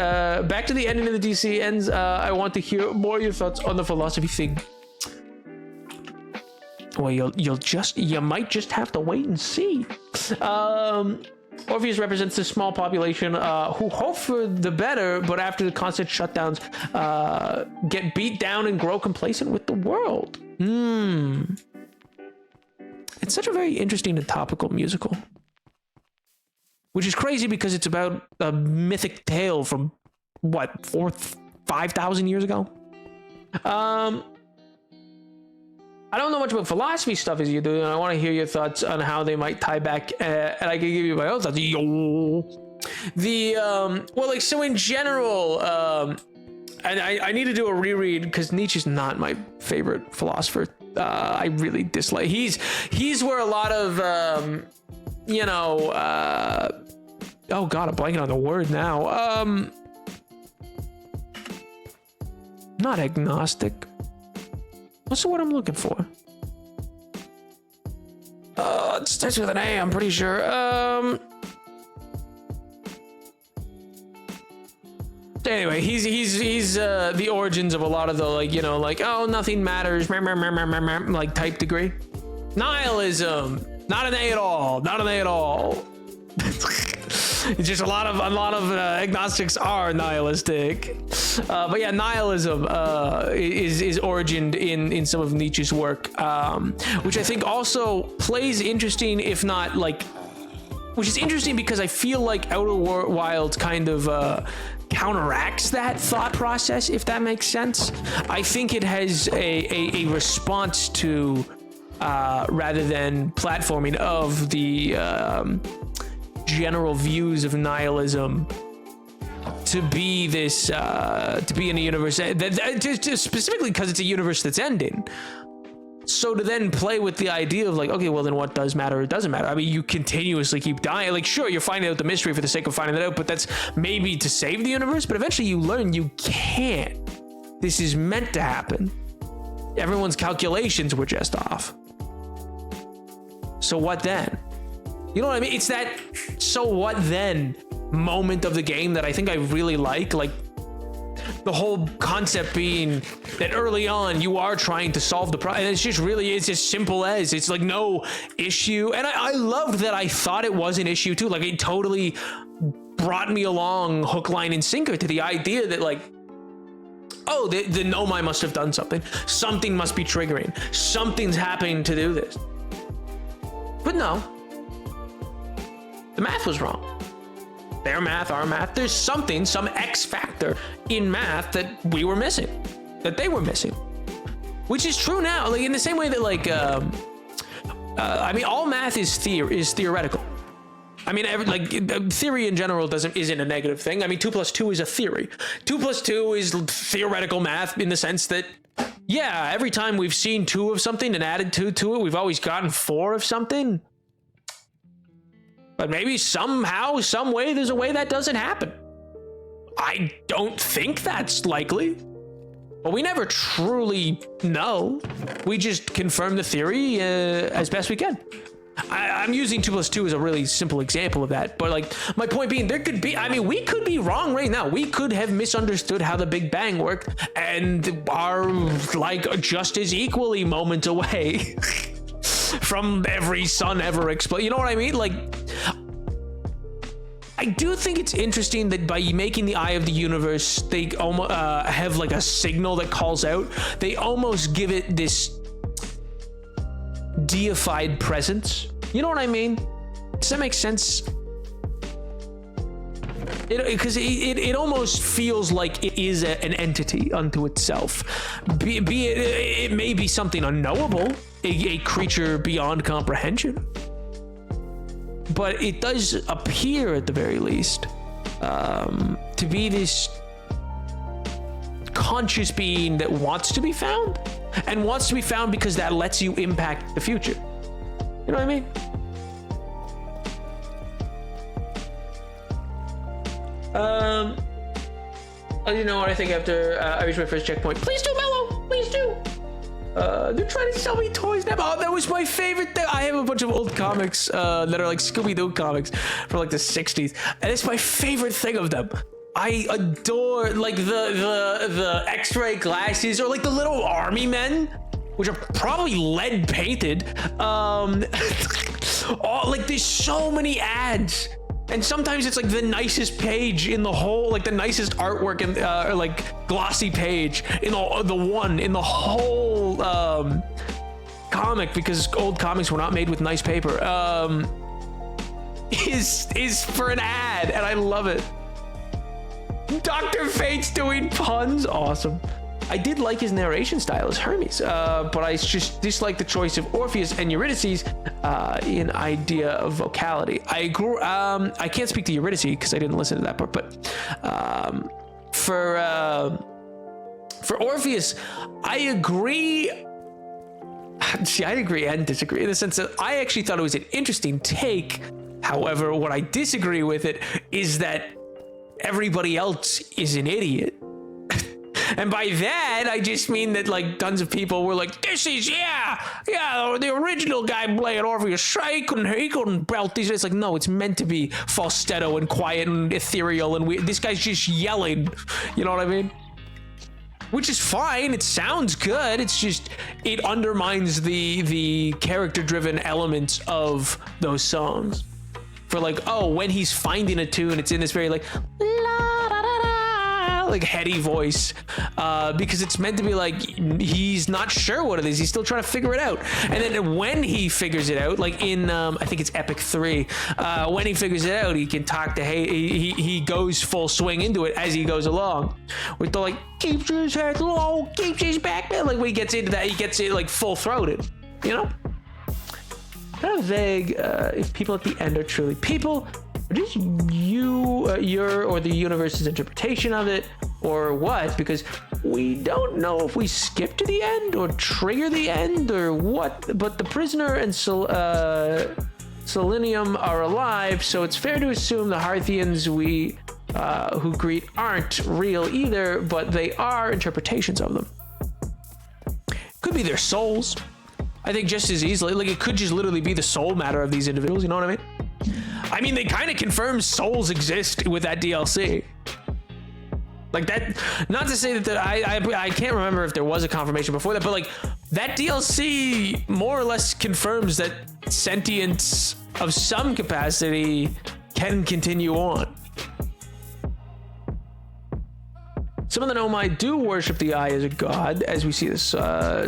back to the ending of the DC ends. I want to hear more of your thoughts on the philosophy thing. Well, you might just have to wait and see. Orpheus represents this small population who hope for the better, but after the constant shutdowns, get beat down and grow complacent with the world. It's such a very interesting and topical musical. Which is crazy because it's about a mythic tale from, what, 5,000 years ago? I don't know much about philosophy stuff as you do, and I want to hear your thoughts on how they might tie back, and I can give you my own thoughts. Well, like, so in general, and I need to do a reread because Nietzsche's not my favorite philosopher. I really dislike. He's where a lot of, oh god, I'm blanking on the word now. Not agnostic. What's the word I'm looking for? It starts with an A, I'm pretty sure. Anyway, he's the origins of a lot of the, like, you know, like, oh, nothing matters, like, type degree. Nihilism. Not an A at all. Not an A at all. It's just a lot of agnostics are nihilistic. But yeah, nihilism is origined in some of Nietzsche's work, which I think also plays interesting, if not like, which is interesting because I feel like Outer Wilds kind of counteracts that thought process, if that makes sense. I think it has a response to, rather than platforming of the general views of nihilism, to be this, to be in a universe that specifically because it's a universe that's ending. So to then play with the idea of like, okay, well then what does matter or doesn't matter? I mean, you continuously keep dying. Like, sure, you're finding out the mystery for the sake of finding that out, but that's maybe to save the universe. But eventually you learn you can't. This is meant to happen. Everyone's calculations were just off. So what then? You know what I mean? It's that so what then moment of the game that I think I really like the whole concept being that early on you are trying to solve the problem, and it's just really, it's as simple as, it's like no issue. And I loved that I thought it was an issue too. Like, it totally brought me along hook, line, and sinker to the idea that, like, oh, the Nomai must have done something. Something must be triggering. Something's happening to do this. But no, the math was wrong. Their math, our math, there's something, some X factor in math that we were missing, that they were missing, which is true now. Like, in the same way that, like, I mean, all math is theoretical. I mean, theory in general isn't a negative thing. I mean, 2 + 2 is a theory. 2 + 2 is theoretical math in the sense that, yeah, every time we've seen 2 of something and added 2 to it, we've always gotten 4 of something. But maybe somehow, some way, there's a way that doesn't happen. I don't think that's likely. But we never truly know. We just confirm the theory as best we can. I'm using 2 + 2 as a really simple example of that. But like, my point being, there could be, I mean, we could be wrong right now. We could have misunderstood how the Big Bang worked and are like just as equally moments away from every sun ever explode. You know what I mean? Like, I do think it's interesting that by making the Eye of the Universe, they almost have like a signal that calls out. They almost give it this deified presence. You know what I mean? Does that make sense? Because it almost feels like it is an entity unto itself. Be it may be something unknowable, a creature beyond comprehension. But it does appear, at the very least, to be this conscious being that wants to be found, and wants to be found because that lets you impact the future. You know what I mean? You know what I think after I reach my first checkpoint. Please do, Mellow. Please do. They're trying to sell me toys now. Oh, that was my favorite thing. I have a bunch of old comics that are like Scooby-Doo comics from like the 60s, and it's my favorite thing of them. I adore like the X-ray glasses, or like the little army men, which are probably lead painted. Like there's so many ads, and sometimes it's like the nicest page in the whole, like the nicest artwork and or like glossy page in the whole comic, because old comics were not made with nice paper. Is for an ad, and I love it. Dr. Fate's doing puns. Awesome. I did like his narration style as Hermes, but I just dislike the choice of Orpheus and Eurydice in idea of vocality. I can't speak to Eurydice because I didn't listen to that part, but for Orpheus, I agree. See, I agree and disagree in the sense that I actually thought it was an interesting take. However, what I disagree with it is that everybody else is an idiot. And by that, I just mean that like tons of people were like, this is, the original guy playing Orpheus, he couldn't belt these. It's like, no, it's meant to be falsetto and quiet and ethereal and weird. This guy's just yelling, you know what I mean? Which is fine, it sounds good, it's just, it undermines the character-driven elements of those songs. For like, oh, when he's finding a tune, it's in this very like, like heady voice, because it's meant to be like he's not sure what it is, he's still trying to figure it out. And then when he figures it out, like in I think it's Epic 3, when he figures it out, he can talk to he goes full swing into it as he goes along, with the like keeps his head low, keeps his back, like when he gets into that, he gets it like full throated, you know. Kind of vague if people at the end are truly people, or just your or the universe's interpretation of it, or what, because we don't know if we skip to the end or trigger the end or what, but the prisoner and Selenium are alive, so it's fair to assume the Harthians who greet aren't real either, but they are interpretations of them. Could be their souls. I think just as easily, like it could just literally be the soul matter of these individuals, you know what I mean? I mean, they kind of confirm souls exist with that DLC. Like that, not to say that I can't remember if there was a confirmation before that, but like that DLC more or less confirms that sentience of some capacity can continue on. Some of the Nomai do worship the Eye as a god, as we see this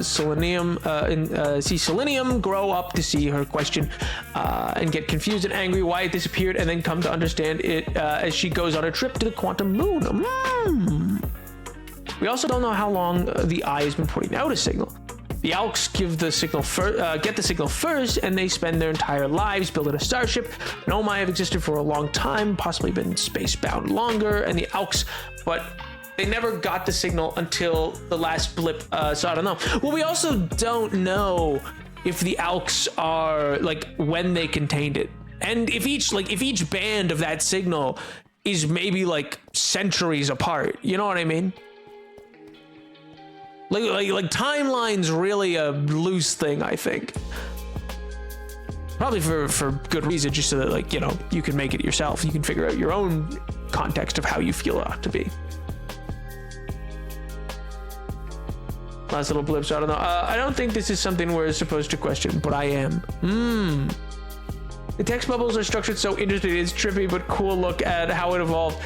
Selenium grow up to see her question and get confused and angry why it disappeared, and then come to understand it as she goes on a trip to the quantum moon. We also don't know how long the Eye has been putting out a signal. The Alks get the signal first, and they spend their entire lives building a starship. Nomai have existed for a long time, possibly been spacebound longer, and the Alks, but they never got the signal until the last blip, so I don't know. Well, we also don't know if the Alks are, like, when they contained it. And if each band of that signal is maybe like centuries apart. You know what I mean? Like timeline's really a loose thing, I think. Probably for good reason, just so that, like, you know, you can make it yourself. You can figure out your own context of how you feel it ought to be. Last little blips, I don't know. I don't think this is something we're supposed to question, but I am. The text bubbles are structured so interesting. It's trippy but cool look at how it evolved.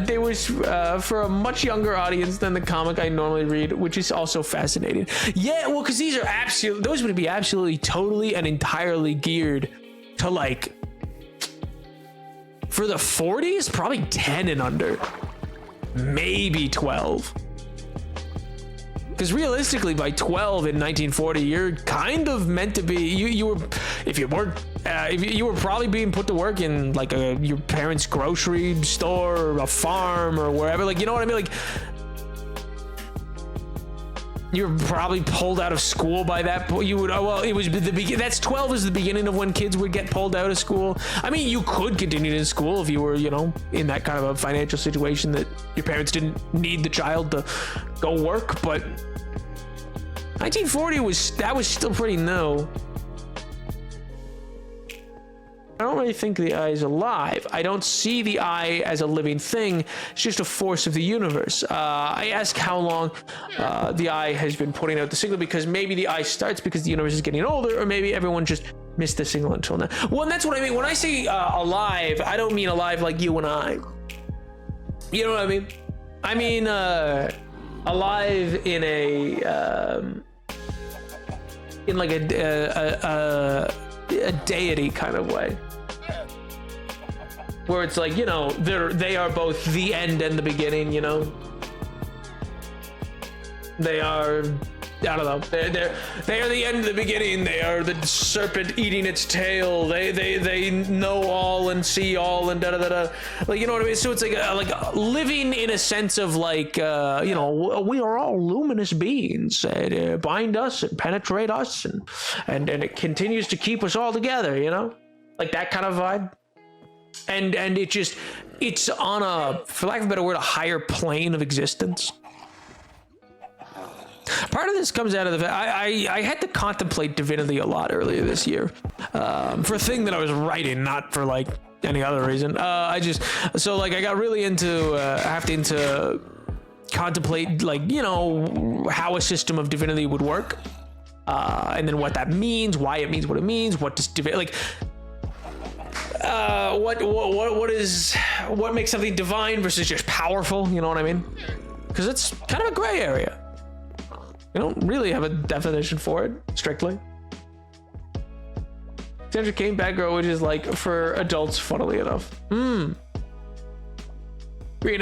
They was for a much younger audience than the comic I normally read, which is also fascinating. Yeah, well, because these are those would be absolutely, totally, and entirely geared to, like, for the 40s, probably 10 and under, maybe 12. Because realistically, by 12 in 1940, you're kind of meant to be. You were, if you weren't, you were probably being put to work in like your parents' grocery store, or a farm, or wherever. Like, you know what I mean? Like, you're probably pulled out of school by that point. You would. Oh, well, it was the beginning. That's 12 is the beginning of when kids would get pulled out of school. I mean, you could continue in school if you were, you know, in that kind of a financial situation that your parents didn't need the child to go work, but 1940 was still pretty new. I don't really think the eye is alive. I don't see the eye as a living thing. It's just a force of the universe. I ask how long the eye has been putting out the signal, because maybe the eye starts because the universe is getting older, or maybe everyone just missed the signal until now. Well, and that's what I mean. When I say alive, I don't mean alive like you and I. You know what I mean? I mean alive in like a deity kind of way, where it's like, you know, they are both the end and the beginning. You know, they are, I don't know, they are the end and the beginning. They are the serpent eating its tail. They know all and see all and da da da da. Like, you know what I mean? So it's like living in a sense of like, you know, we are all luminous beings that bind us and penetrate us, and it continues to keep us all together. You know, like that kind of vibe. And it's on a, for lack of a better word, a higher plane of existence. Part of this comes out of the fact I had to contemplate divinity a lot earlier this year, for a thing that I was writing, not for like any other reason. I got really having to contemplate, like, you know, how a system of divinity would work, and then what that means, why it means what it means, what does like, what makes something divine versus just powerful, you know what I mean? Because it's kind of a gray area. I don't really have a definition for it, strictly. Sandra Kane, Batgirl, which is like for adults, funnily enough. Green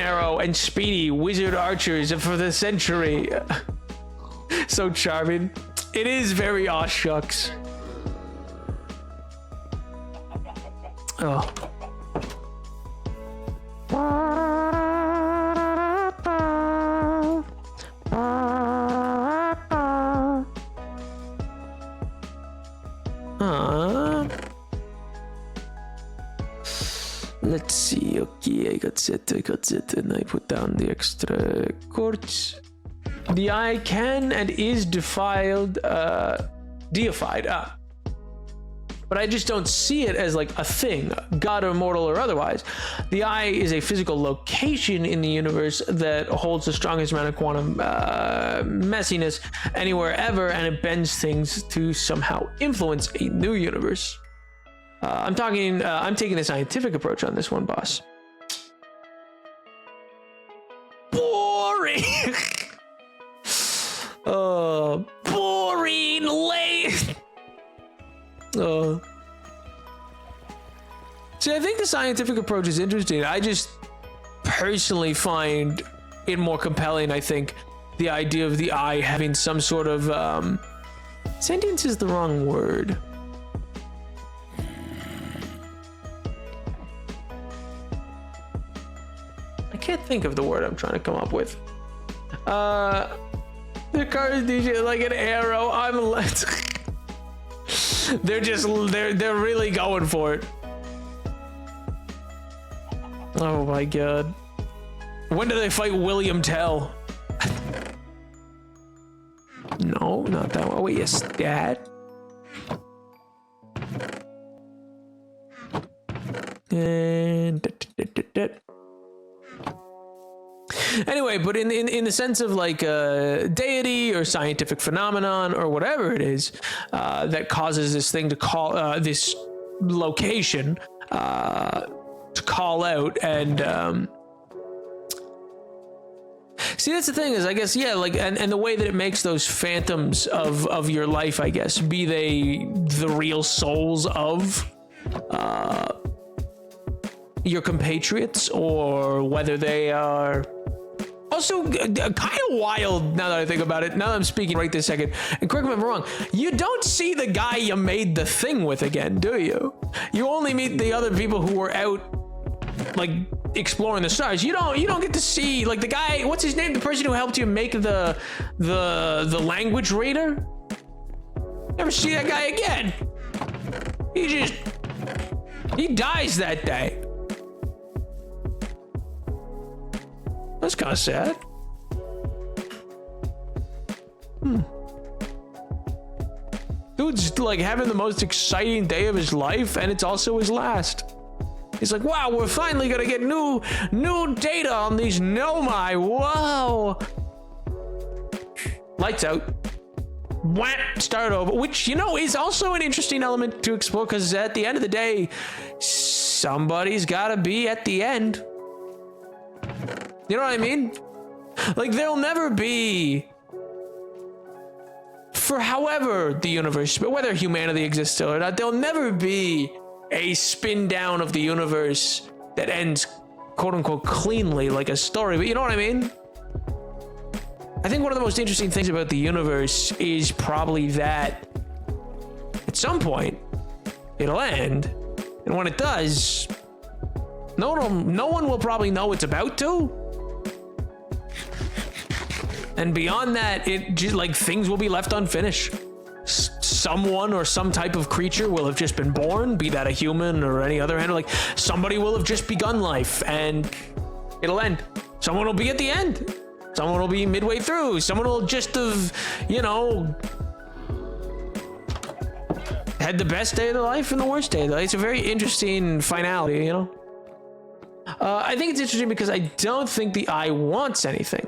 Arrow and Speedy, wizard archers for the century. So charming. It is very aw shucks. Oh. Let's see. Okay, I got set, and I put down the extra chords. The eye can and is deified, but I just don't see it as like a thing, god or mortal or otherwise. The eye is a physical location in the universe that holds the strongest amount of quantum messiness anywhere ever, and it bends things to somehow influence a new universe. I'm taking the scientific approach on this one, boss. Boring. Boring. Late. See, I think the scientific approach is interesting. I just personally find it more compelling, I think, the idea of the eye having some sort of sentience is the wrong word. I can't think of the word I'm trying to come up with. The cars DJ like an arrow. they're really going for it. Oh my god. When do they fight William Tell? No, not that one. Wait, yes, Dad? And anyway, but in the sense of like a deity or scientific phenomenon or whatever it is that causes this thing to call this location to call out and see, that's the thing is, I guess, yeah, like, and the way that it makes those phantoms of your life, I guess, be they the real souls of your compatriots, or whether they are also kind of wild, now that I think about it, now that I'm speaking right this second, and correct me if I'm wrong, you don't see the guy you made the thing with again, do you? You only meet the other people who were out, like, exploring the stars. You don't get to see, like, the guy, what's his name, the person who helped you make the language reader. Never see that guy again. He dies that day. That's kind of sad. Dude's like having the most exciting day of his life, and it's also his last. He's like, wow, we're finally gonna get new data on these Nomai. Whoa. Lights out. Whap, start over. Which, you know, is also an interesting element to explore, because at the end of the day, somebody's gotta be at the end. You know what I mean? Like, there'll never be, for however the universe, but whether humanity exists still or not, there'll never be a spin down of the universe that ends quote unquote cleanly, like a story. But you know what I mean? I think one of the most interesting things about the universe is probably that at some point it'll end, and when it does, no one will probably know it's about to. And beyond that, it just, like, things will be left unfinished. Someone or some type of creature will have just been born, be that a human or any other animal. Like, somebody will have just begun life, and it'll end. Someone will be at the end. Someone will be midway through. Someone will just have, you know, had the best day of their life and the worst day of their life. It's a very interesting finality, you know? I think it's interesting because I don't think the eye wants anything.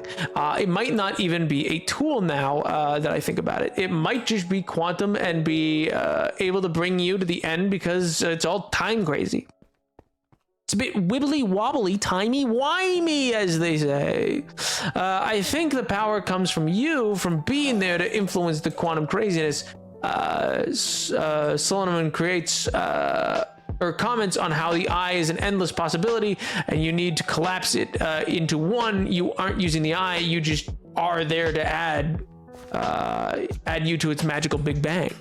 It might not even be a tool now that I think about it. It might just be quantum and be able to bring you to the end because it's all time crazy. It's a bit wibbly wobbly, timey wimey, as they say. I think the power comes from you, from being there to influence the quantum craziness. Solomon creates or comments on how the eye is an endless possibility and you need to collapse it into one. You aren't using the eye, you just are there to add you to its magical Big Bang.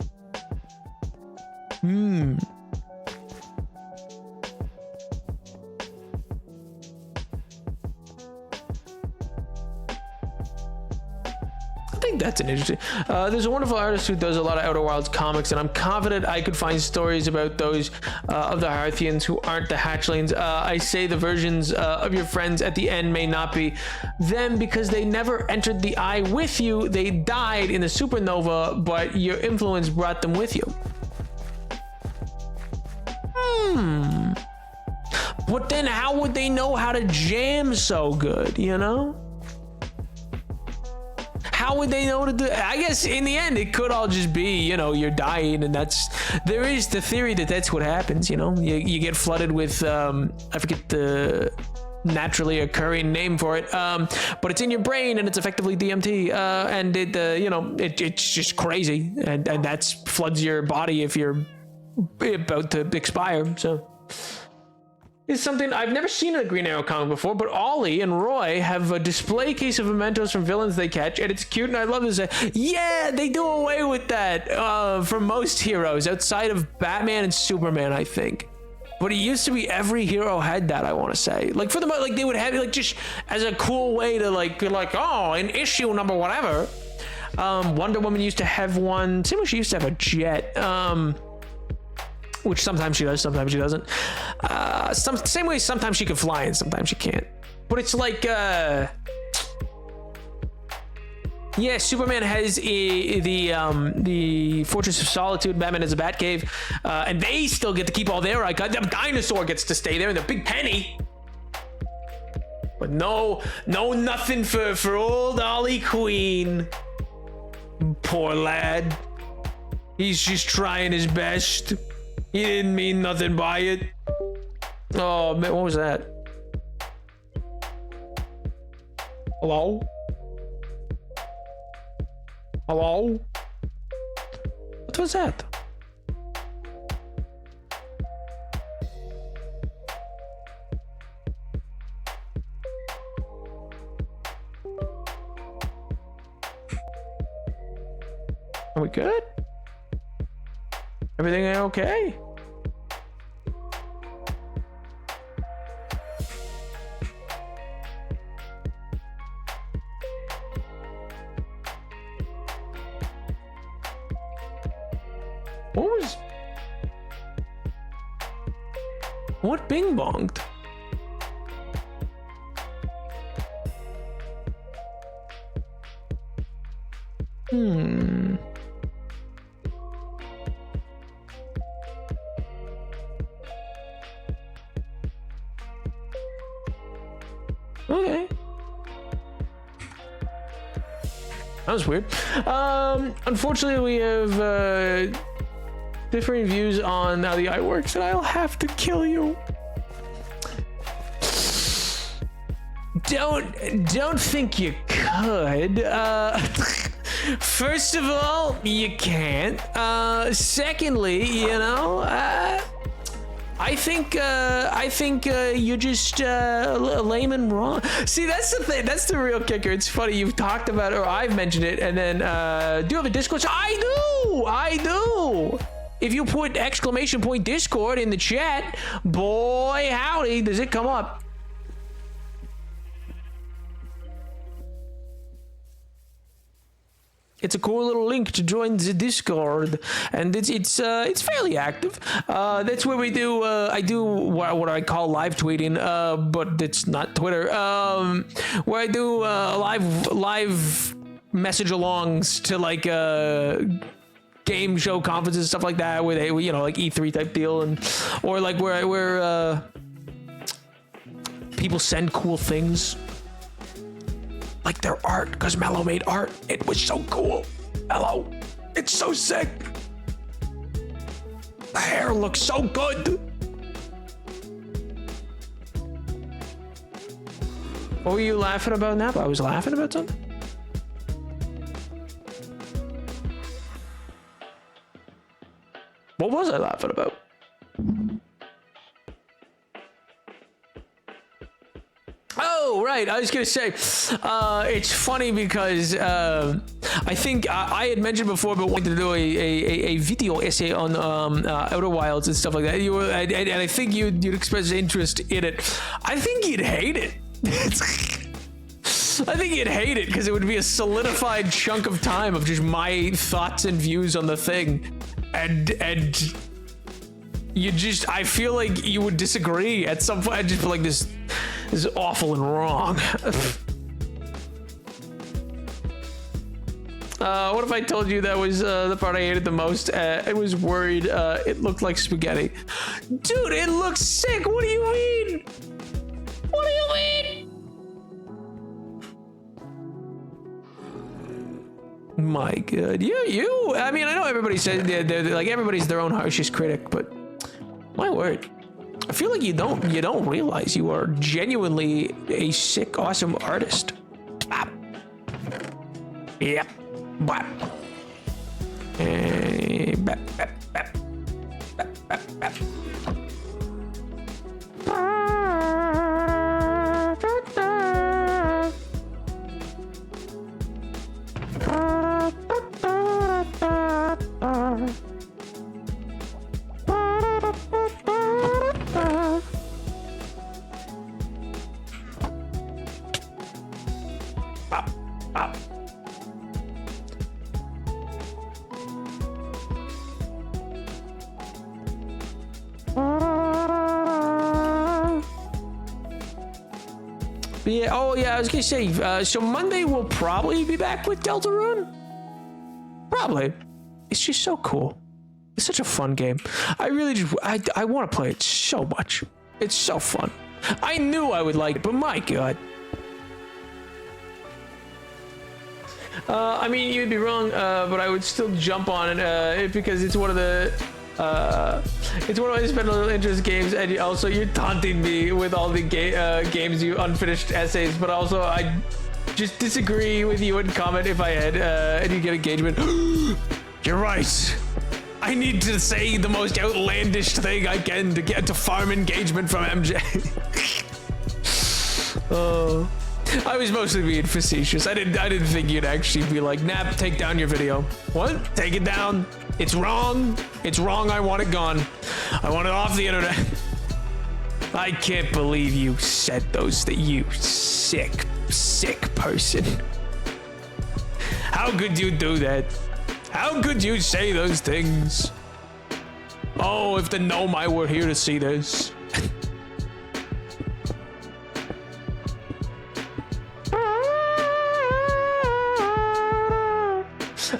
I think that's an interesting. There's a wonderful artist who does a lot of Outer Wilds comics, and I'm confident I could find stories about those of the Hearthians who aren't the hatchlings. I say the versions of your friends at the end may not be them because they never entered the eye with you. They died in the supernova, but your influence brought them with you. But then how would they know how to jam so good, you know? How would they know to do? I guess in the end, it could all just be, you know, you're dying, and there is the theory that that's what happens, you know? You get flooded with, I forget the naturally occurring name for it, but it's in your brain, and it's effectively DMT, and it's just crazy, and that floods your body if you're about to expire, so... It's something I've never seen in a Green Arrow comic before, but Ollie and Roy have a display case of mementos from villains they catch, and it's cute, and I love this. Yeah, they do away with that for most heroes, outside of Batman and Superman, I think. But it used to be every hero had that, I want to say. Like, for the most, like, they would have it, like, just as a cool way to, like, be like, oh, in issue number whatever. Wonder Woman used to have one. Same way she used to have a jet. which sometimes she does, sometimes she doesn't. Same way sometimes she can fly and sometimes she can't. But it's like, yeah, Superman has the Fortress of Solitude, Batman has a Batcave, and they still get to keep all their icons. The dinosaur gets to stay there, and the Big Penny. But no, nothing for old Ollie Queen. Poor lad. He's just trying his best. He didn't mean nothing by it. Oh man, what was that? Hello? Hello? What was that? Are we good? Everything okay? What bing bonged? Okay. That was weird. Unfortunately, we have differing views on how the eye works, and I'll have to kill you. Don't think you could. First of all, you can't. Secondly, you know, I think you're just lame and wrong. See, that's the thing. That's the real kicker. It's funny you've talked about it, or I've mentioned it, and then do you have a Discord? I do. If you put !Discord in the chat, boy howdy, does it come up. It's a cool little link to join the Discord, and it's fairly active. That's where we do I do what I call live tweeting, but it's not Twitter. Where I do live message alongs to like game show conferences, stuff like that, where they, you know, like E3 type deal, and or like where people send cool things. Like their art, because Mello made art. It was so cool. Mello, it's so sick. The hair looks so good. What were you laughing about now? I was laughing about something? What was I laughing about? Oh, right. I was going to say, it's funny because I think I had mentioned before, but wanted to do a video essay on Outer Wilds and stuff like that. And I think you'd express interest in it. I think you'd hate it. I think you'd hate it because it would be a solidified chunk of time of just my thoughts and views on the thing. And you just, I feel like you would disagree at some point. I just feel like this is awful and wrong. What if I told you that was the part I hated the most? I was worried it looked like spaghetti. Dude, it looks sick. What do you mean? What do you mean? My God, you. I mean, I know everybody says they're like everybody's their own harshest critic, but my word. I feel like you don't realize you are genuinely a sick, awesome artist. Bop. Yep. Bop. Bop, bop, bop. Bop, bop, bop. Yeah. Oh yeah. I was gonna say. So Monday we'll probably be back with Deltarune. Probably. It's just so cool. It's such a fun game. I really just. I want to play it so much. It's so fun. I knew I would like it, but my god. I mean, you'd be wrong, but I would still jump on it because it's one of the. It's one of my special interest games, and also you're taunting me with all the games you unfinished essays, but also I just disagree with you and comment if I had any good engagement. You're right. I need to say the most outlandish thing I can to get to farm engagement from MJ. Oh, I was mostly being facetious. I didn't think you'd actually be like, Nap, take down your video. What? Take it down. It's wrong. It's wrong. I want it gone. I want it off the internet. I can't believe you said those things. You sick, sick person. How could you do that? How could you say those things? Oh, if the Nomai were here to see this.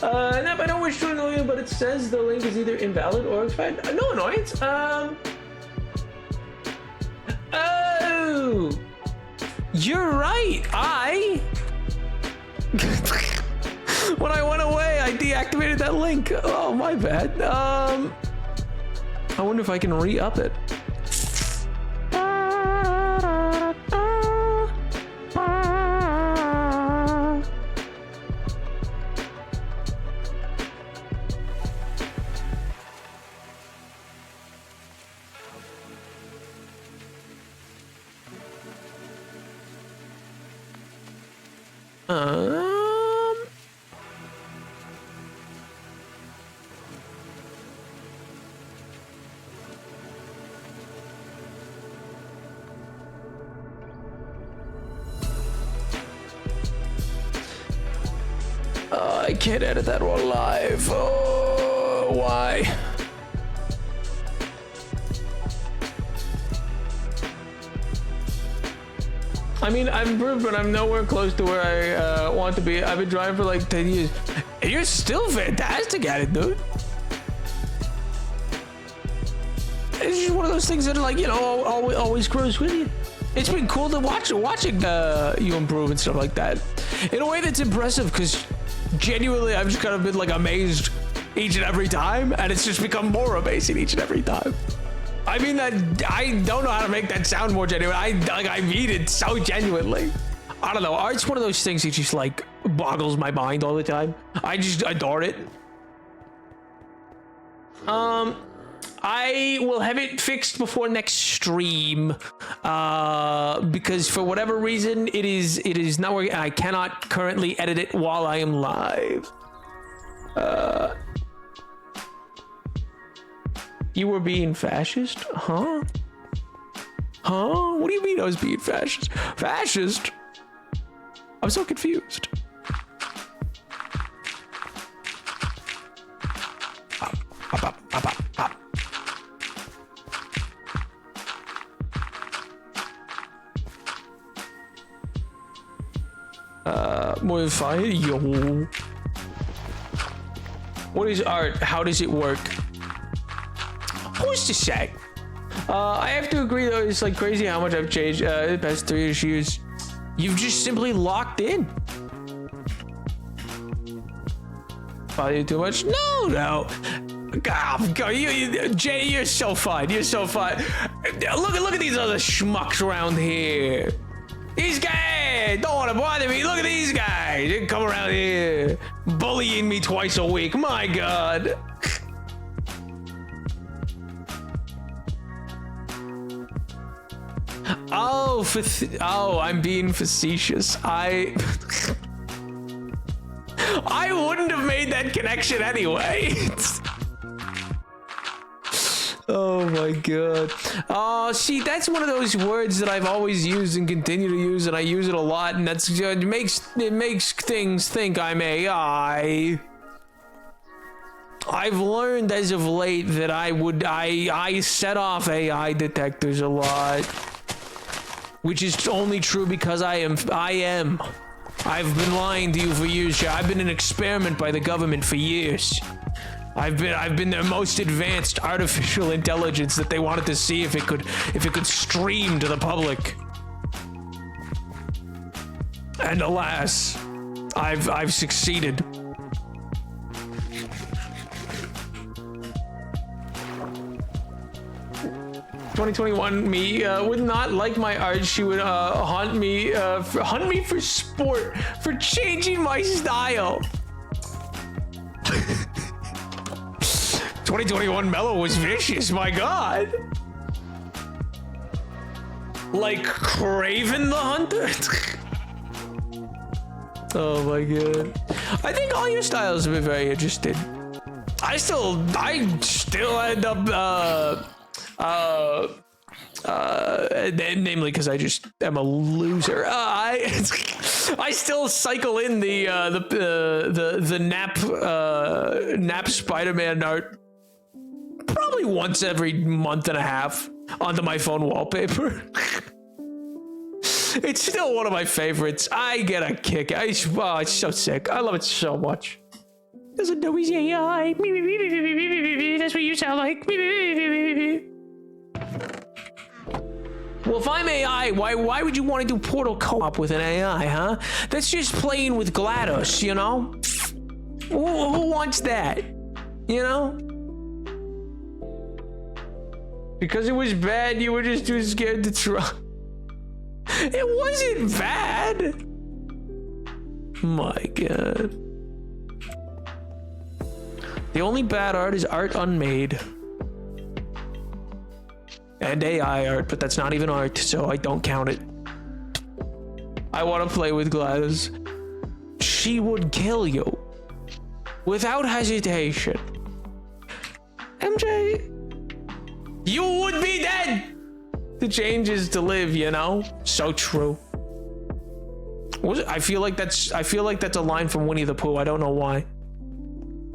Nap, I don't wish to annoy you, but it says the link is either invalid or expired. No annoyance. Oh, you're right. When I went away, I deactivated that link. Oh, my bad. I wonder if I can re-up it. I can't edit that one live. Oh, why? I mean, I'm improved, but I'm nowhere close to where I want to be. I've been driving for like 10 years. And you're still fantastic at it, dude. It's just one of those things that are like, you know, always grows with you. It's been cool to watching you improve and stuff like that. In a way that's impressive, because genuinely I've just kind of been like amazed each and every time, and it's just become more amazing each and every time. I mean that I don't know how to make that sound more genuine. I mean it so genuinely. I don't know. Art's one of those things that just like boggles my mind all the time. I just adore it. I will have it fixed before next stream, because for whatever reason it is not working. I cannot currently edit it while I am live. You were being fascist? Huh? Huh? What do you mean I was being fascist? Fascist? I'm so confused. Modify it? Yo. What is art? How does it work? Who's to say? I have to agree though, it's like crazy how much I've changed the past 3 years. You've just simply locked in. Probably too much? No. God, Jay, you're so fun. You're so fun. Look at these other schmucks around here. These guys don't want to bother me. Look at these guys. They come around here bullying me twice a week. My God. Oh, I'm being facetious. I wouldn't have made that connection anyway. Oh my God. Oh, see, that's one of those words that I've always used and continue to use, and I use it a lot, and that's it makes things think I'm AI. I've learned as of late that I set off AI detectors a lot. which is only true because I am. I've been lying to you for years. I've been an experiment by the government for years. I've been their most advanced artificial intelligence that they wanted to see if it could stream to the public. And alas, I've succeeded. "2021 me would not like my art. She would hunt me for sport, for changing my style." 2021 Mellow was vicious, my god. Like Craven the Hunter. Oh my god. I think all your styles have been very interesting. I still end up namely because I just am a loser. I still cycle in the nap Spider-Man art probably once every month and a half onto my phone wallpaper. It's still one of my favorites. I get a kick. It's so sick. I love it so much. Doesn't know he's AI. That's what you sound like. Well, if I'm AI, why would you want to do Portal co-op with an AI, huh? That's just playing with GLaDOS, you know? Who wants that? You know? Because it was bad, you were just too scared to try. It wasn't bad. My god. The only bad art is art unmade. And AI art, but that's not even art, so I don't count it. I want to play with GLaDOS. She would kill you. Without hesitation. MJ, you would be dead. The change is to live, you know? So true. I feel like that's a line from Winnie the Pooh. I don't know why.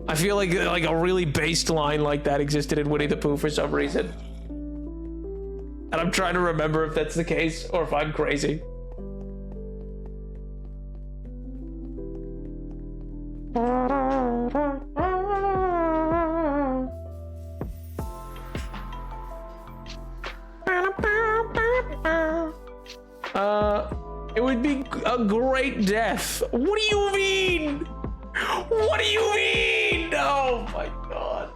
I feel like a really based line like that existed in Winnie the Pooh for some reason. And I'm trying to remember if that's the case or if I'm crazy. It would be a great death. What do you mean? What do you mean? Oh my god.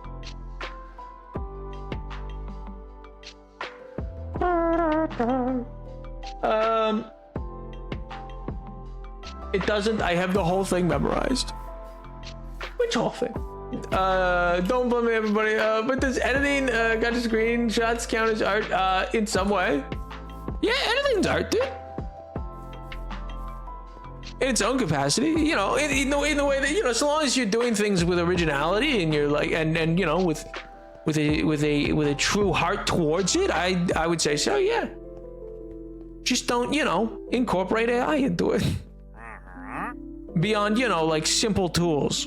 It doesn't. I have the whole thing memorized. Which whole thing? Don't blame me, everybody. But does editing, got the screenshots count as art? In some way. Yeah, editing's art, dude. In its own capacity, you know, in the way that, you know, so long as you're doing things with originality and you're like, and you know, with a true heart towards it, I would say so, yeah. Just don't, you know, incorporate AI into it. Beyond, you know, like simple tools.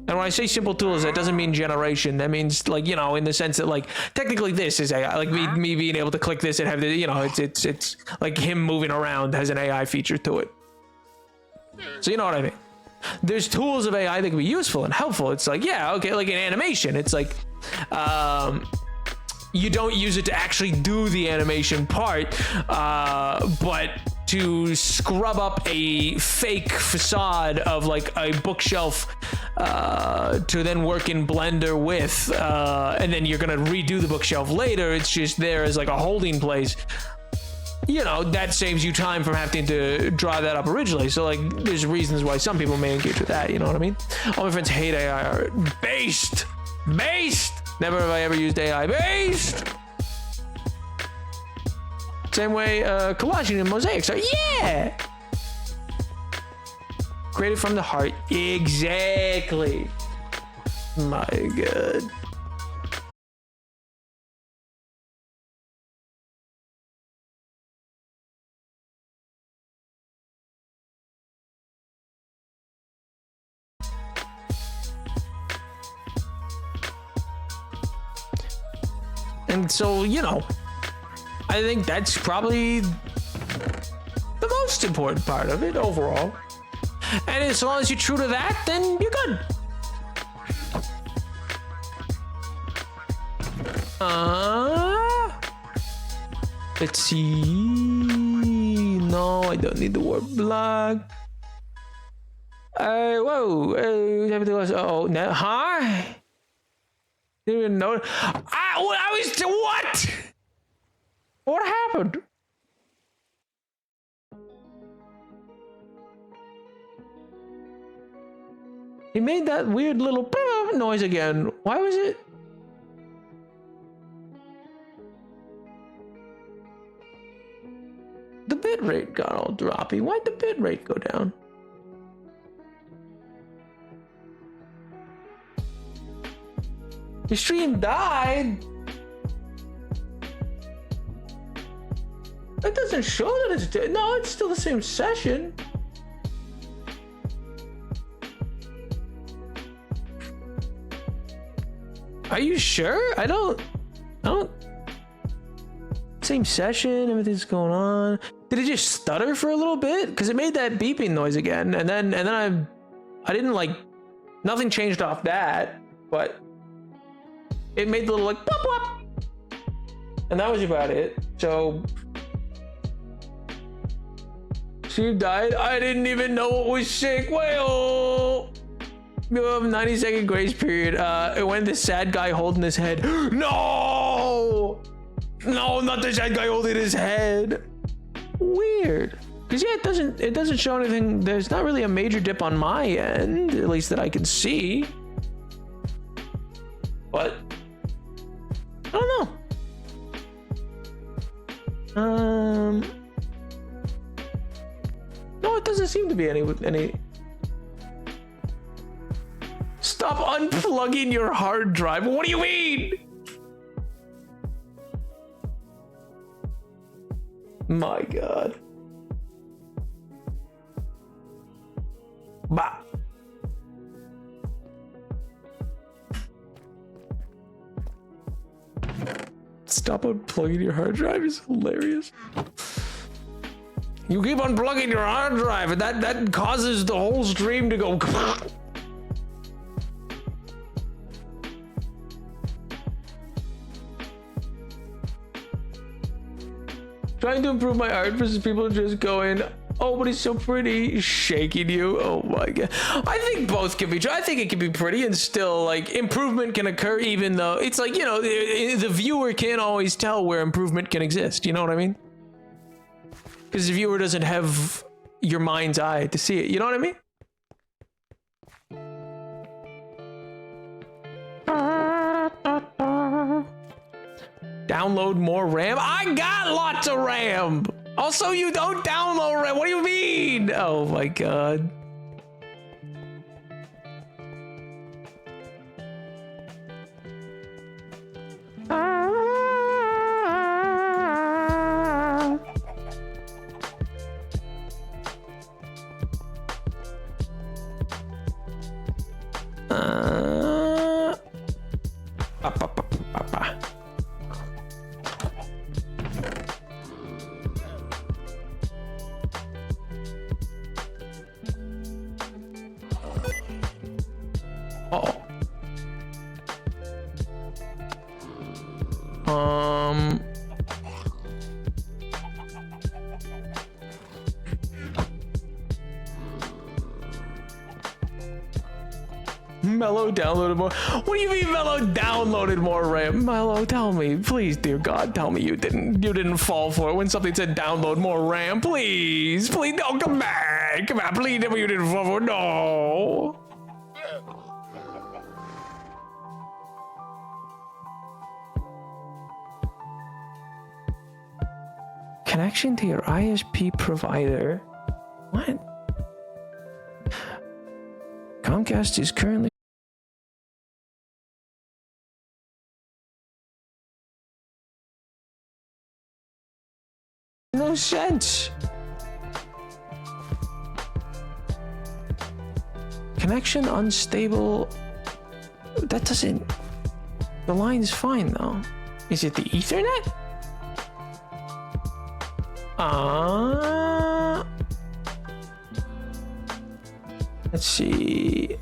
And when I say simple tools, that doesn't mean generation. That means, like, you know, in the sense that, like, technically this is AI. Like me being able to click this and have the, you know, it's like him moving around has an AI feature to it. So you know what I mean? There's tools of AI that can be useful and helpful. It's like, yeah, okay, like in animation, it's like, you don't use it to actually do the animation part, but to scrub up a fake facade of like a bookshelf to then work in Blender with, and then you're gonna redo the bookshelf later. It's just there as like a holding place. You know, that saves you time from having to draw that up originally. So like, there's reasons why some people may engage with that, you know what I mean? All my friends hate AI art. Based! Never have I ever used AI. Based! Same way collaging and mosaics are. Yeah! Created from the heart. Exactly. My god. And so, you know, I think that's probably most important part of it overall. And as long as you're true to that, then you're good. Let's see. No, I don't need the word black. Whoa. Everything else. Oh, no. Huh? Didn't even know. What? What happened? He made that weird little noise again. Why was it? The bitrate got all droppy. Why'd the bitrate go down? Your stream died. It doesn't show that it's dead. No, it's still the same session. Are you sure? I don't. Same session, everything's going on. Did it just stutter for a little bit? Because it made that beeping noise again, and then I didn't like, nothing changed off that, but it made the little like pop pop, and that was about it. So she died. I didn't even know it was sick. Well, you have a 90-second grace period. When the sad guy holding his head. No, not the sad guy holding his head. Weird. Because yeah, it doesn't show anything. There's not really a major dip on my end, at least that I can see. But I don't know. No, it doesn't seem to be any. Stop unplugging your hard drive. What do you mean? My God. Bah. Stop unplugging your hard drive is hilarious. You keep unplugging your hard drive, and that causes the whole stream to go. Trying to improve my art versus people just going, oh, but he's so pretty, shaking you. Oh my God. I think both can be true. I think it can be pretty and still like improvement can occur, even though it's like, you know, the viewer can't always tell where improvement can exist. You know what I mean? Because the viewer doesn't have your mind's eye to see it. You know what I mean? Download more RAM? I got lots of RAM! Also, you don't download RAM. What do you mean? Oh my God. Mellow downloaded more. What do you mean Mellow downloaded more RAM? Mellow, tell me, please, dear God, tell me you didn't fall for it when something said download more RAM. Please, no, come back, please, tell me you didn't fall for it. No. Connection to your ISP provider. What? Comcast is currently. No sense. Connection unstable. That doesn't. The line's fine though. Is it the Ethernet? Let's see.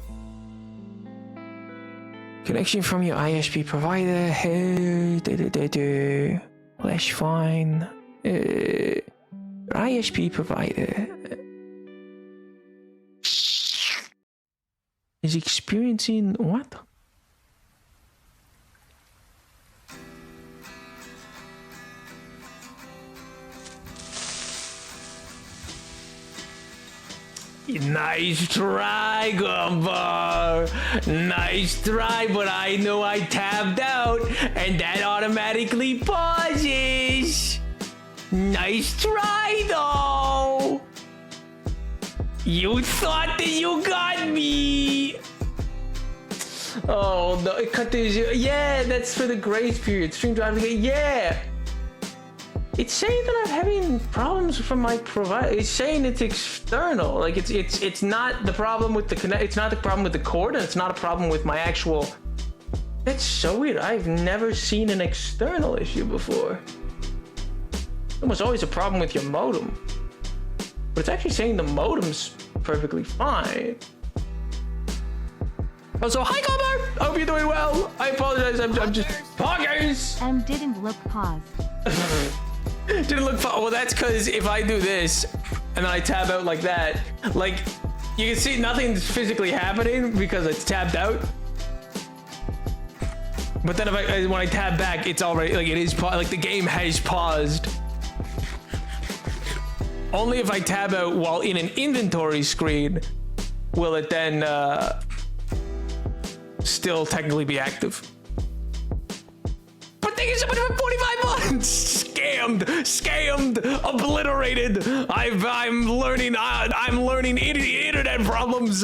Connection from your ISP provider. Hey, well, that's fine. Your ISP provider is experiencing what? Nice try, Gumbar. Nice try, but I know I tabbed out, and that automatically pauses. Nice try, though. You thought that you got me. Oh no! It cut the yeah. That's for the grace period. Stream driving. Yeah. It's saying that I'm having problems from my provider. It's saying it's external. Like it's not the problem with the connect. It's not the problem with the cord, and it's not a problem with my actual. That's so weird. I've never seen an external issue before. It was always a problem with your modem, but it's actually saying the modem's perfectly fine. Oh, so hi, Cobber. I hope you're doing well. I apologize. I'm just poggers. Didn't look paused. Didn't look fun. Well, that's because if I do this and then I tab out like that, like you can see nothing's physically happening because it's tabbed out. But then if when I tab back, it's already like it is like the game has paused. Only if I tab out while in an inventory screen will it then still technically be active. But thank you so much for 45 months. Scammed, obliterated. I'm learning internet problems.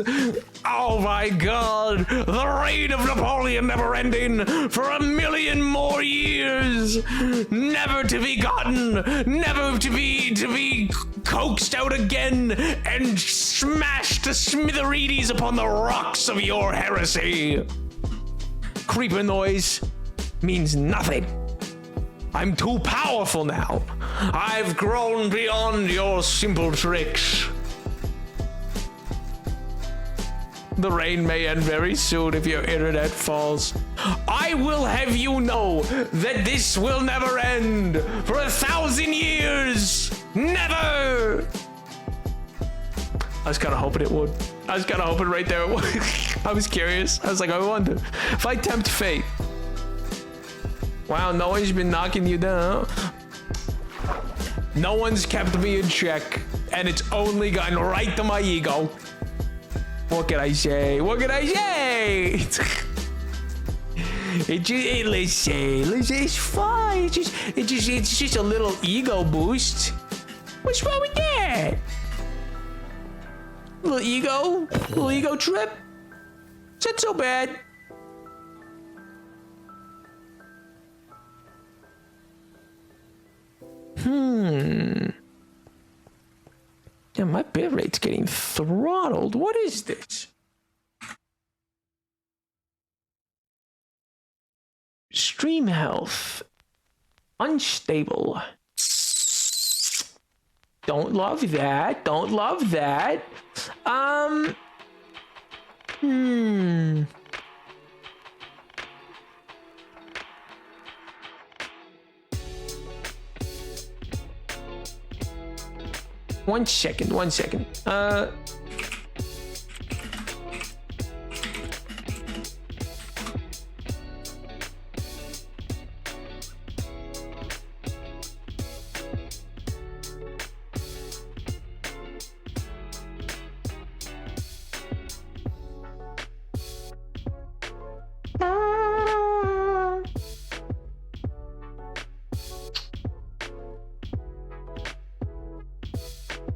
Oh my God, the reign of Napoleon never ending for a million more years, never to be gotten, never to be coaxed out again and smashed to smithereens upon the rocks of your heresy. Creeper noise means nothing. I'm too powerful now. I've grown beyond your simple tricks. The rain may end very soon if your internet falls. I will have you know that this will never end for 1,000 years. Never. I was kind of hoping it would. I was kind of hoping right there it would. I was curious. I was like, I wonder if I tempt fate. Wow, no one's been knocking you down. No one's kept me in check, and it's only gotten right to my ego. What can I say? What can I say? Let's say, it's fine. It's just a little ego boost. What's wrong with that? Little ego trip. Is that so bad? Yeah, my bitrate's getting throttled. What is this? Stream health. Unstable. Don't love that. Don't love that. One second.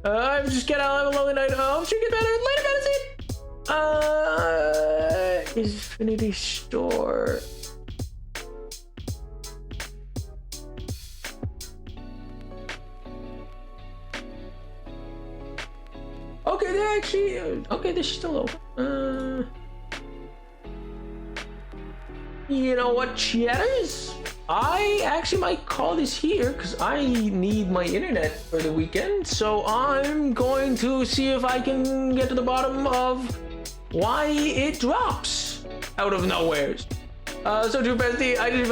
I'm just getting out of a lonely night. Oh, I'm sure get better. Later, Infinity Store. Okay, they're actually okay. They're still open. You know what, Cheddars? I actually might call this here because I need my internet for the weekend. So I'm going to see if I can get to the bottom of why it drops out of nowhere. So Drew Bestie, I just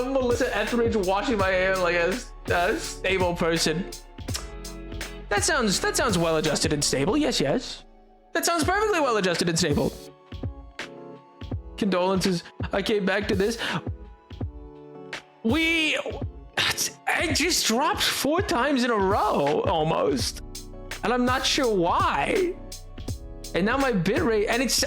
Melissa Etheridge washing my hair like a stable person. That sounds well adjusted and stable. Yes, yes. That sounds perfectly well adjusted and stable. Condolences. I came back to this. I just dropped 4 times in a row almost, and I'm not sure why. And now my bitrate, and it's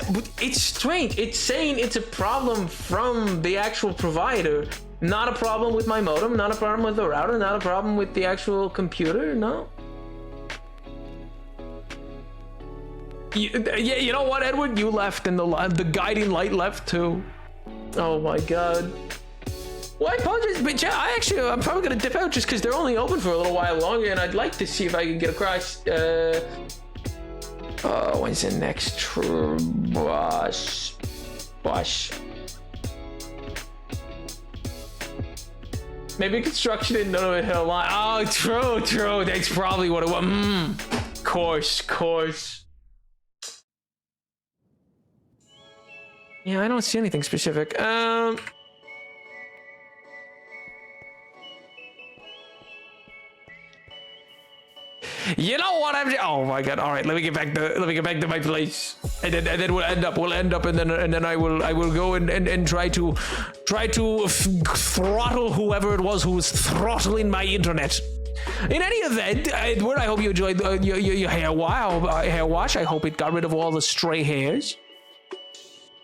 strange. It's saying it's a problem from the actual provider, not a problem with my modem, not a problem with the router, not a problem with the actual computer. No. You know what, Edward? You left, and the guiding light left too. Oh my god. Well, I apologize, but yeah, I'm probably gonna dip out just because they're only open for a little while longer, and I'd like to see if I can get across. When's the next bus? Maybe construction in Nunavut Hill line. Oh, true. That's probably what it was. Course. Yeah, I don't see anything specific. You know what? Oh my god! All right, let me get back to my place, and then we'll end up, and then I will go and try to throttle whoever it was who was throttling my internet. In any event, Edward, I hope you enjoyed your hair wash. I hope it got rid of all the stray hairs.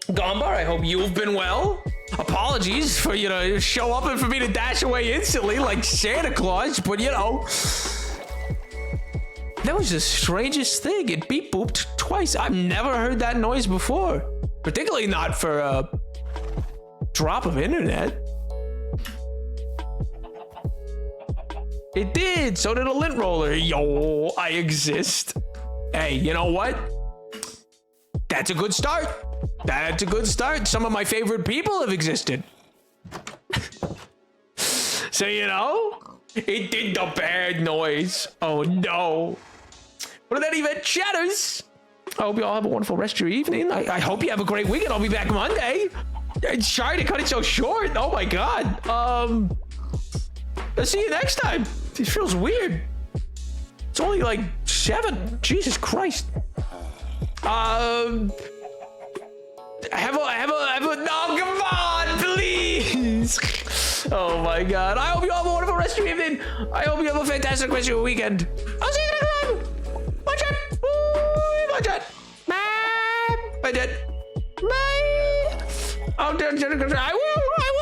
Gombar, I hope you've been well. Apologies for show up and for me to dash away instantly like Santa Claus, but that was the strangest thing. It beep booped twice. I've never heard that noise before. Particularly not for a drop of internet. It did. So did a lint roller. Yo, I exist. Hey, you know what? That's a good start. Some of my favorite people have existed. So, it did the bad noise. Oh no. But in any event, chatters, I hope you all have a wonderful rest of your evening. I hope you have a great weekend. I'll be back Monday. Sorry to cut it so short. Oh my god. I'll see you next time. It feels weird. It's only like 7. Jesus Christ. Have a no, come on, please. Oh my god. I hope you all have a wonderful rest of your evening. I hope you have a fantastic rest of your weekend. I'll see you next time. Watch it. Watch it. Bye. I did. Bye. I will.